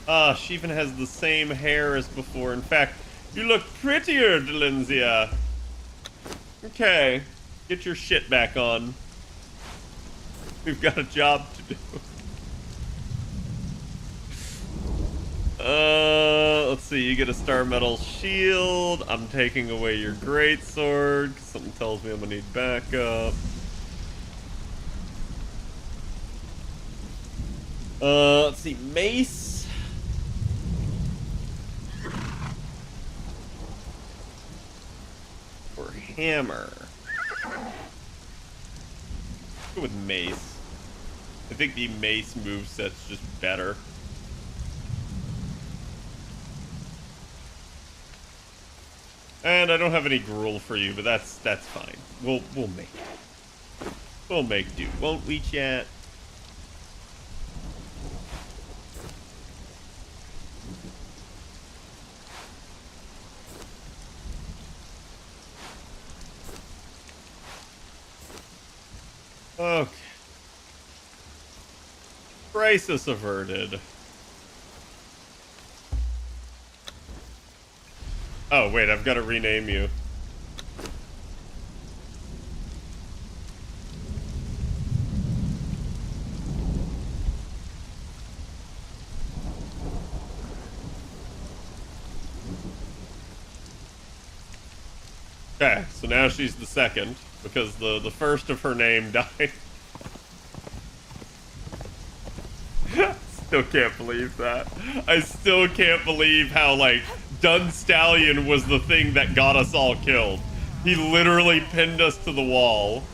Ah, she even has the same hair as before. In fact, you look prettier, Delenzia. Okay, get your shit back on. We've got a job to do. Let's see, you get a star metal shield. I'm taking away your greatsword, 'cause something tells me I'm gonna need backup. Let's see, mace. Or hammer. Go with mace. I think the mace moveset's just better. And I don't have any gruel for you, but that's fine. We'll make it. We'll make do, won't we, chat? Okay. Crisis averted. Oh, wait, I've got to rename you. Okay, so now she's the second, because the first of her name died. Still can't believe that. I still can't believe how, like, Dunstallion was the thing that got us all killed. He literally pinned us to the wall.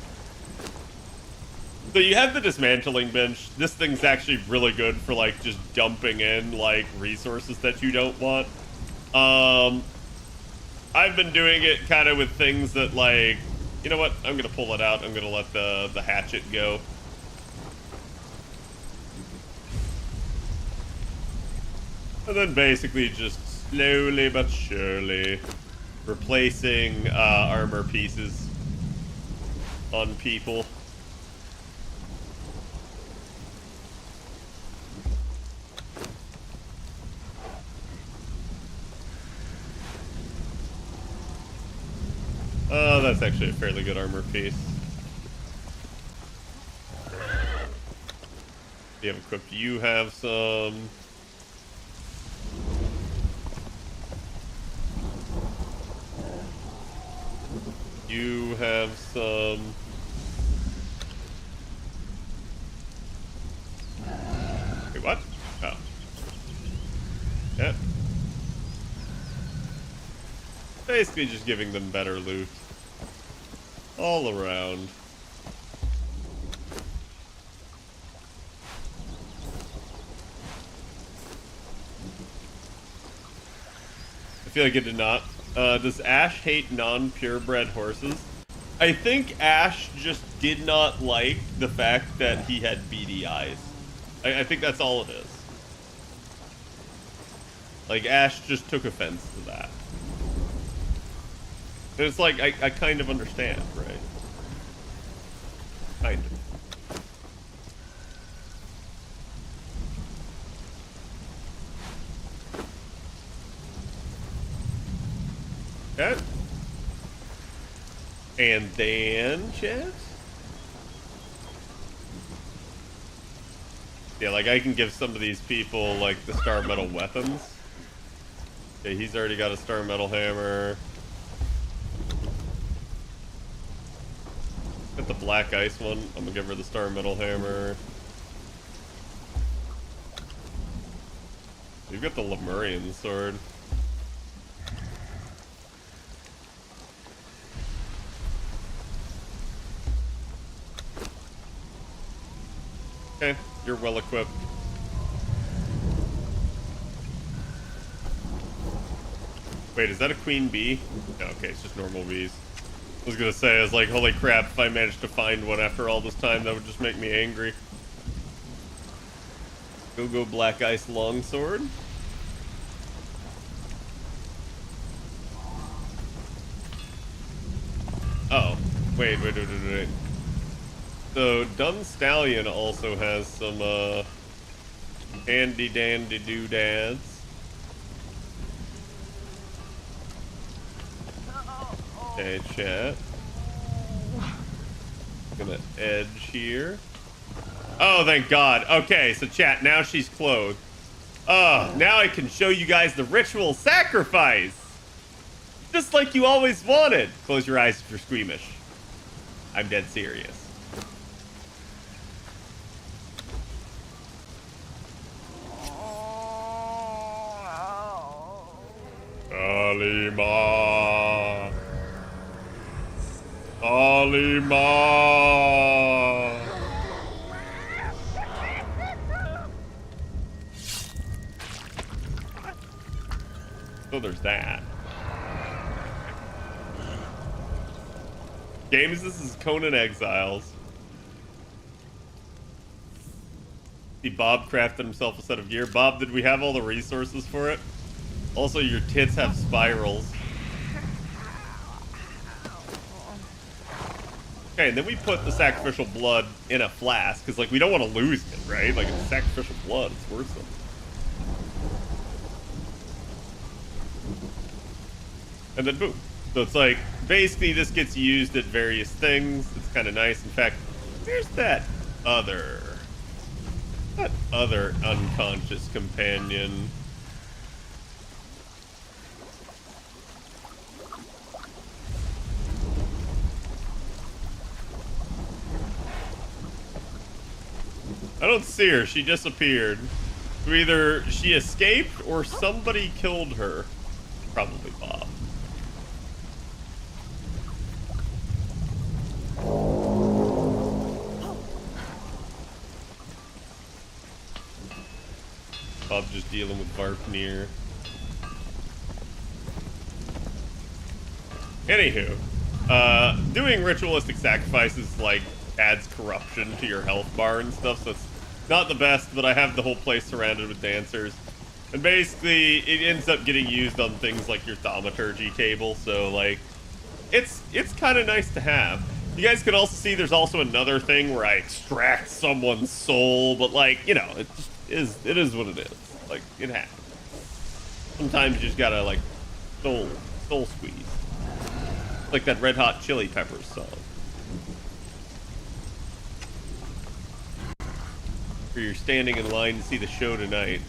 So you have the dismantling bench. This thing's actually really good for, like, just dumping in, like, resources that you don't want. I've been doing it kind of with things that, like, you know what? I'm gonna pull it out. I'm gonna let the hatchet go. And then basically just slowly but surely replacing armor pieces on people. Oh, that's actually a fairly good armor piece. You have equipped, you have some. You have some. Wait, what? Oh. Yeah. Basically just giving them better loot. All around. I feel like it did not. Does Ash hate non-purebred horses? I think Ash just did not like the fact that he had beady eyes. I think that's all it is. Like, Ash just took offense to that. And it's like, I kind of understand, right? Kind of. Okay. And then, chat? Yeah, like, I can give some of these people, like, the star metal weapons. Okay, he's already got a star metal hammer. the black ice one. I'm gonna give her the star metal hammer. You've got the Lemurian sword. Okay, you're well equipped. Wait, is that a queen bee? No, okay, it's just normal bees. I was gonna say, I was like, holy crap, if I managed to find one after all this time, that would just make me angry. Go black ice longsword. Oh, wait. So, Dun Stallion also has some, handy dandy doodads. Okay, chat. Gonna edge here. Oh, thank God. Okay, so chat, now she's clothed. Oh, now I can show you guys the ritual sacrifice. Just like you always wanted. Close your eyes if you're squeamish. I'm dead serious. Alima. Alima. So there's that. Games, this is Conan Exiles. See, Bob crafted himself a set of gear. Bob, did we have all the resources for it? Also, your tits have spirals. Okay, and then we put the sacrificial blood in a flask, because, like, we don't want to lose it, right? Like, it's sacrificial blood. It's worth something. And then boom. So it's like, basically this gets used at various things. It's kind of nice. In fact, here's that other unconscious companion. I don't see her. She disappeared. So either she escaped or somebody killed her. Probably Bob. Bob's just dealing with Varpnir. Anywho, doing ritualistic sacrifices like adds corruption to your health bar and stuff, so it's not the best, but I have the whole place surrounded with dancers. And basically, it ends up getting used on things like your thaumaturgy table, so like, it's kind of nice to have. You guys can also see there's also another thing where I extract someone's soul, but like, you know, it is what it is. Like, it happens. Sometimes you just gotta like soul squeeze. Like that Red Hot Chili Peppers song. Or you're standing in line to see the show tonight.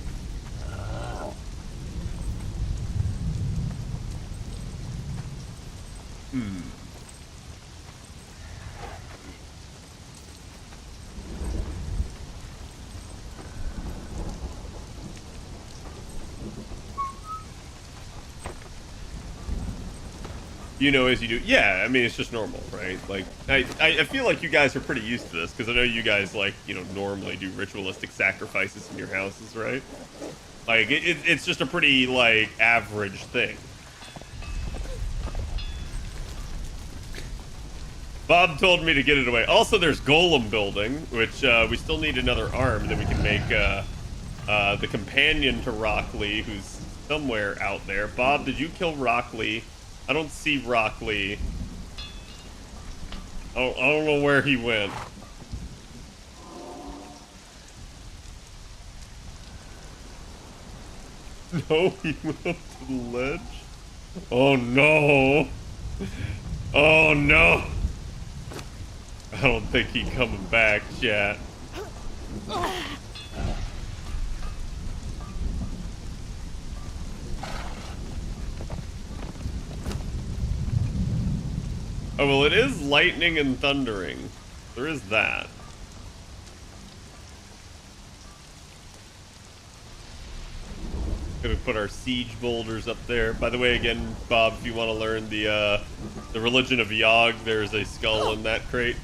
You know as you do. Yeah, I mean, it's just normal, right? Like, I feel like you guys are pretty used to this, because I know you guys, like, you know, normally do ritualistic sacrifices in your houses, right? Like, it's just a pretty, like, average thing. Bob told me to get it away. Also, there's golem building, which we still need another arm, then we can make the companion to Rockley, who's somewhere out there. Bob, did you kill Rockley? I don't see Rockley. Oh, I don't know where he went. No, he went up to the ledge. Oh no. Oh no. I don't think he's coming back, chat. Oh, well, it is lightning and thundering. There is that. Gonna put our siege boulders up there. By the way, again, Bob, if you want to learn the religion of Yogg, there's a skull in that crate.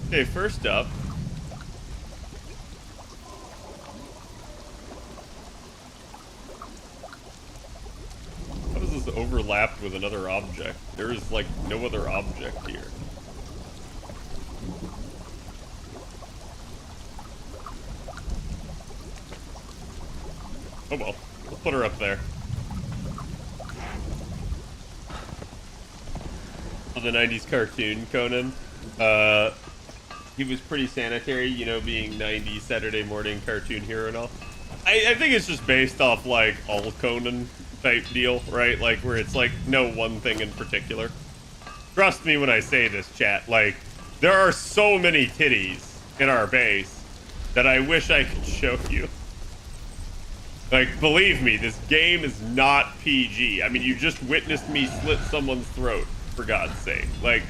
Okay, first up. How does this overlap with another object? There is, like, no other object here. Oh well, we'll put her up there. The 90s cartoon, Conan. He was pretty sanitary, you know, being 90s Saturday morning cartoon hero and all. I think it's just based off, like, all Conan type deal, right? Like, where it's, like, no one thing in particular. Trust me when I say this, chat. Like, there are so many titties in our base that I wish I could show you. Like, believe me, this game is not PG. I mean, you just witnessed me slit someone's throat, for God's sake. Like,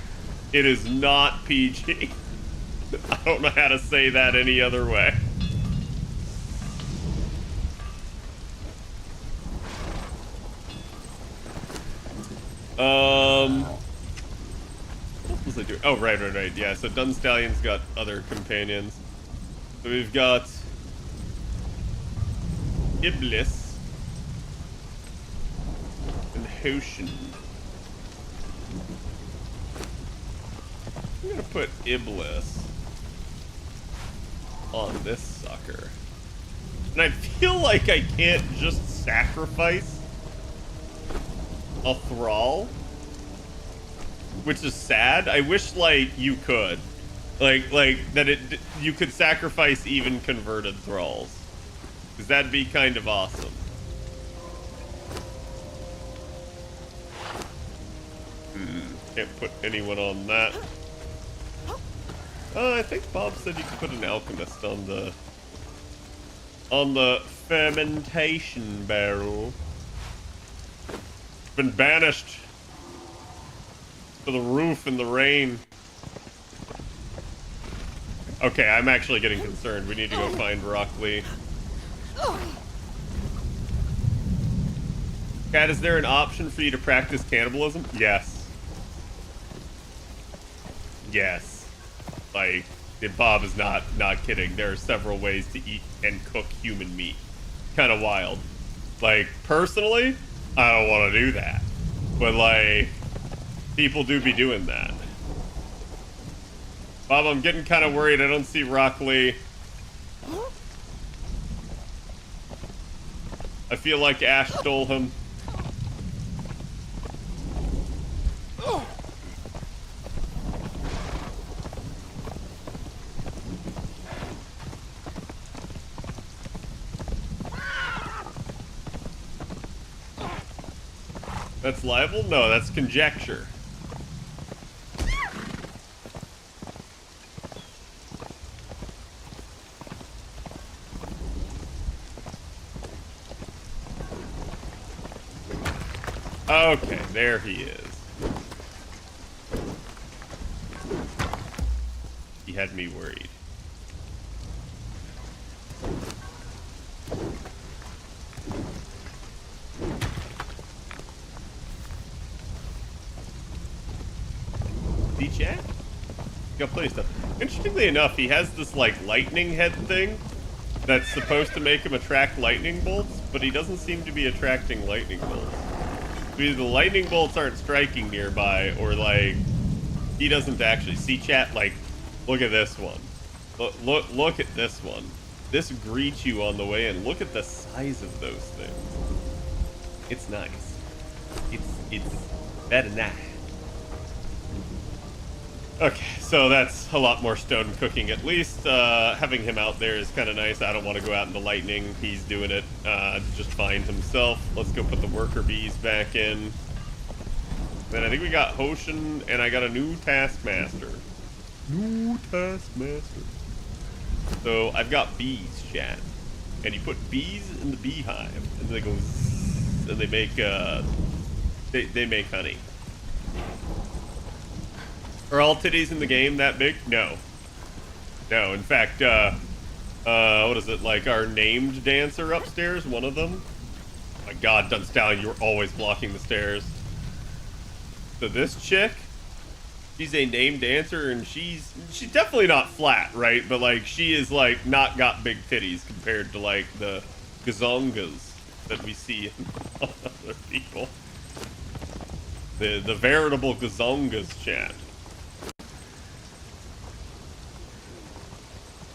it is not PG. I don't know how to say that any other way. What was I doing? Oh, right. Yeah, so Dun Stallion's got other companions. So we've got Iblis and Hephaestion. I'm gonna put Iblis on this sucker. And I feel like I can't just sacrifice a thrall, which is sad. I wish, like, you could. Like that you could sacrifice even converted thralls. Because that'd be kind of awesome. Can't put anyone on that. I think Bob said you could put an alchemist on the fermentation barrel. Been banished to the roof in the rain. Okay, I'm actually getting concerned. We need to go find Rock Lee. Kat, is there an option for you to practice cannibalism? Yes. Yes. Like, Bob is not kidding. There are several ways to eat and cook human meat. Kind of wild. Like, personally, I don't want to do that. But, like, people do be doing that. Bob, I'm getting kind of worried. I don't see Rock Lee. I feel like Ash stole him. That's liable? No, that's conjecture. Okay, there he is. He had me worried. Chat? Got plenty of stuff. Interestingly enough, he has this, like, lightning head thing that's supposed to make him attract lightning bolts, but he doesn't seem to be attracting lightning bolts. Either the lightning bolts aren't striking nearby, or, like, he doesn't actually see. Chat, like, look at this one. Look at this one. This greets you on the way in. Look at the size of those things. It's nice. It's very nice. Okay, so that's a lot more stone cooking at least. Having him out there is kind of nice. I don't want to go out in the lightning. He's doing it just fine himself. Let's go put the worker bees back in. Then I think we got Hoshin, and I got a new taskmaster. New taskmaster. So I've got bees, chat. and you put bees in the beehive, and they go zzz, and they make they make honey. Are all titties in the game that big? No. No, in fact, what is it, like our named dancer upstairs, one of them? Oh my god, Dunstallion, you're always blocking the stairs. So this chick, she's a named dancer, and she's definitely not flat, right? But like, she is like not got big titties compared to like the gazongas that we see in other people. The veritable gazongas, chat.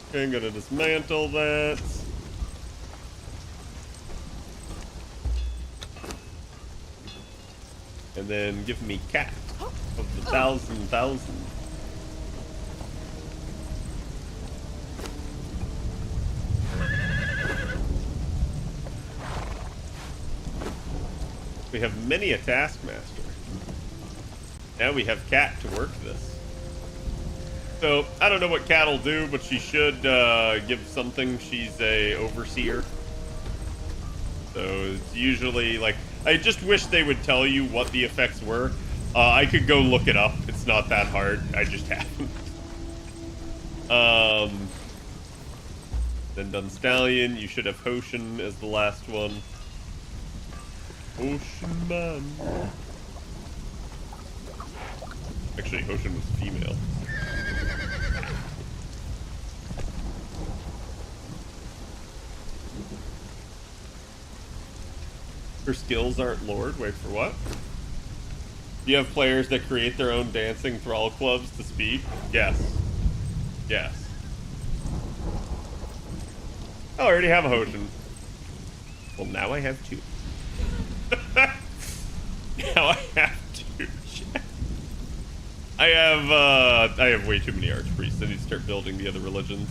Okay, I'm gonna dismantle that. And then give me cat of the thousand. We have many a taskmaster. Now we have cat to work this. So, I don't know what Cat will do, but she should give something. She's a overseer. So, it's usually, like, I just wish they would tell you what the effects were. I could go look it up. It's not that hard. I just haven't. Then Dunstallion, you should have Hephaestion as the last one. Ocean Man. Actually, Hephaestion was female. Her skills aren't Lord. Wait, for what? Do you have players that create their own dancing thrall clubs to speak? Yes. Yes. Oh, I already have a Hoshin. Well, now I have two. Now I have two. I have way too many archpriests. I need to start building the other religions.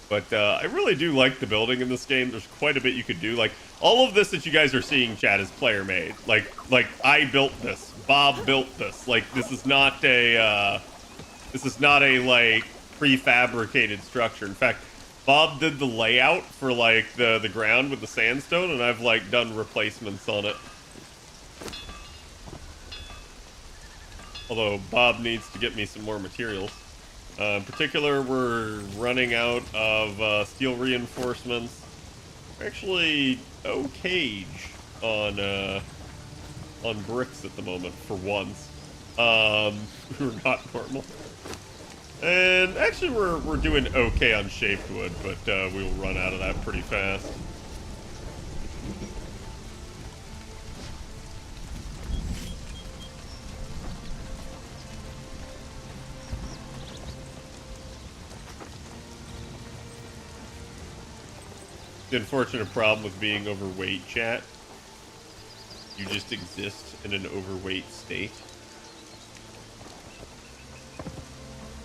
But I really do like the building in this game. There's quite a bit you could do. Like, all of this that you guys are seeing, chat, is player made. Like I built this. Bob built this. Like, this is not a like prefabricated structure. In fact, Bob did the layout for like the ground with the sandstone, and I've like done replacements on it. Although Bob needs to get me some more materials. In particular, we're running out of steel reinforcements. We're actually okay on bricks at the moment, for once. We're not normal. And actually, we're doing okay on shaped wood, but we will run out of that pretty fast. The unfortunate problem with being overweight, chat, you just exist in an overweight state.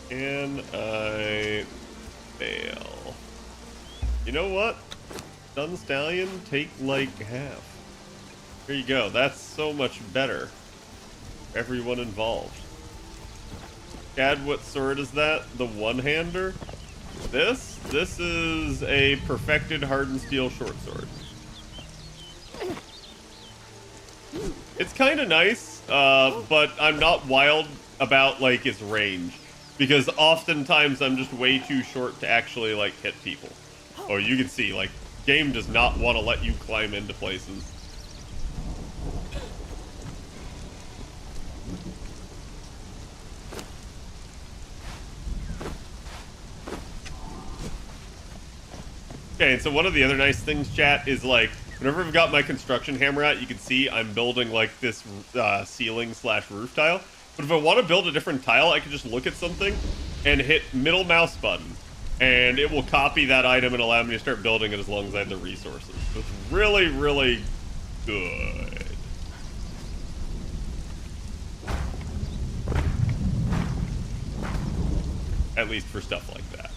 Can I fail? You know what? Dunstallion, take like half. Here you go. That's so much better for everyone involved. Dad, what sword is that? The one-hander? This is a perfected hardened steel short sword. It's kind of nice, but I'm not wild about like its range, because oftentimes I'm just way too short to actually like hit people. Oh, you can see, like, game does not want to let you climb into places. Okay, and so one of the other nice things, chat, is like, whenever I've got my construction hammer out, you can see I'm building like this ceiling slash roof tile. But if I want to build a different tile, I can just look at something and hit middle mouse button, and it will copy that item and allow me to start building it as long as I have the resources. So it's really, really good. At least for stuff like that.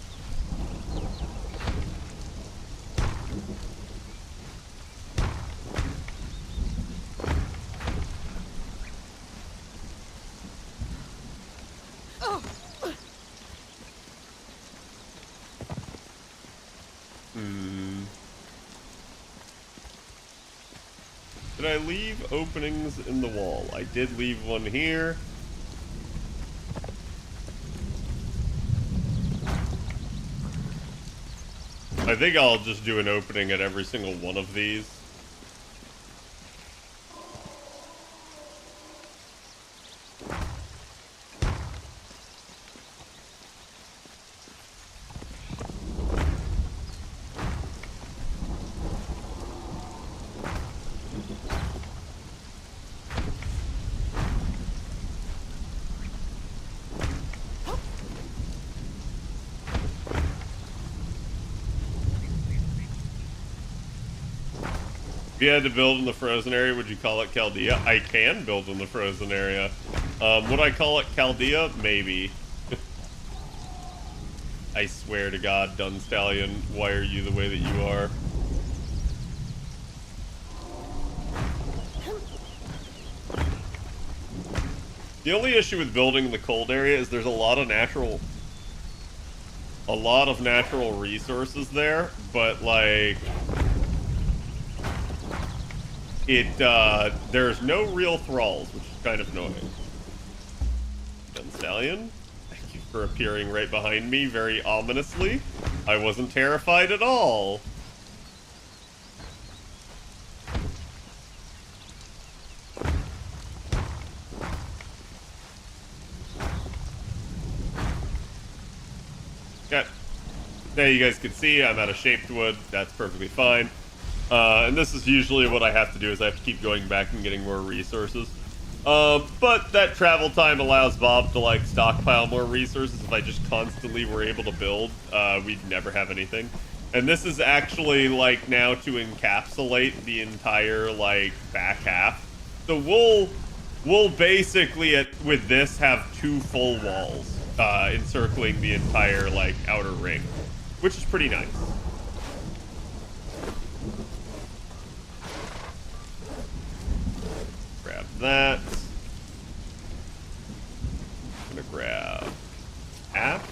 Did I leave openings in the wall? I did leave one here. I think I'll just do an opening at every single one of these. If you had to build in the frozen area, would you call it Chaldea? I can build in the frozen area. Would I call it Chaldea? Maybe. I swear to God, Dunstallion, why are you the way that you are? The only issue with building in the cold area is there's a lot of natural resources there, but like there's no real thralls, which is kind of annoying. Dunstallion, thank you for appearing right behind me very ominously. I wasn't terrified at all. Okay. There you guys can see I'm out of shaped wood. That's perfectly fine. And this is usually what I have to do, is I have to keep going back and getting more resources. But that travel time allows Bob to like stockpile more resources. If I just constantly were able to build, we'd never have anything. And this is actually like now to encapsulate the entire like back half. So we'll basically with this have 2 full walls encircling the entire like outer ring, which is pretty nice. Grab that. I'm gonna grab app.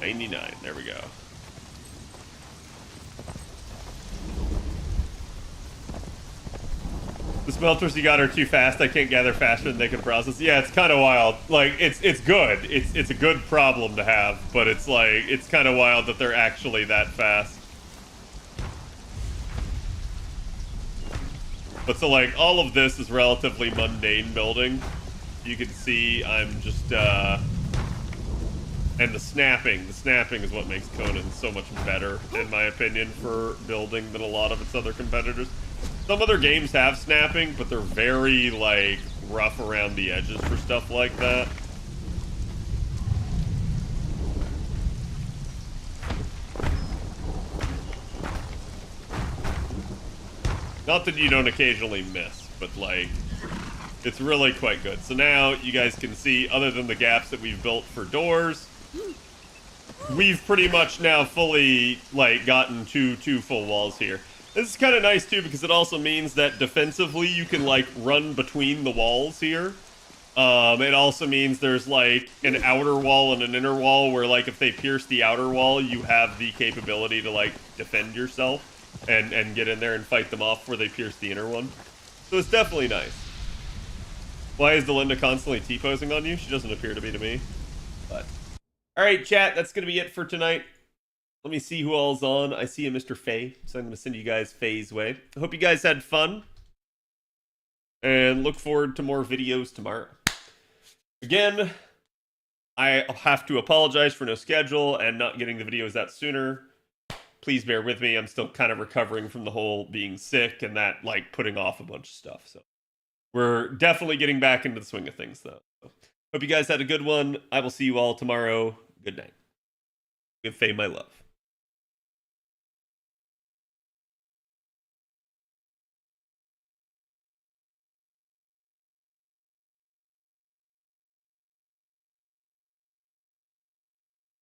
$99. There we go. The smelters you got are too fast. I can't gather faster than they can process. Yeah, it's kind of wild. Like, it's good. It's a good problem to have, but it's like, it's kind of wild that they're actually that fast. But so like, all of this is relatively mundane building. You can see I'm just, and the snapping is what makes Conan so much better, in my opinion, for building than a lot of its other competitors. Some other games have snapping, but they're very, like, rough around the edges for stuff like that. Not that you don't occasionally miss, but, like, it's really quite good. So now you guys can see, other than the gaps that we've built for doors, we've pretty much now fully, like, gotten two full walls here. This is kind of nice, too, because it also means that defensively you can, like, run between the walls here. It also means there's, like, an outer wall and an inner wall where, like, if they pierce the outer wall, you have the capability to, like, defend yourself and get in there and fight them off before they pierce the inner one. So it's definitely nice. Why is Delinda constantly T-posing on you? She doesn't appear to be to me. But alright, chat, that's going to be it for tonight. Let me see who all's on. I see a Mr. Faye, so I'm going to send you guys Faye's way. I hope you guys had fun. And look forward to more videos tomorrow. Again, I have to apologize for no schedule and not getting the videos out sooner. Please bear with me. I'm still kind of recovering from the whole being sick and that, like, putting off a bunch of stuff. So we're definitely getting back into the swing of things, though. So, hope you guys had a good one. I will see you all tomorrow. Good night. Give Faye my love.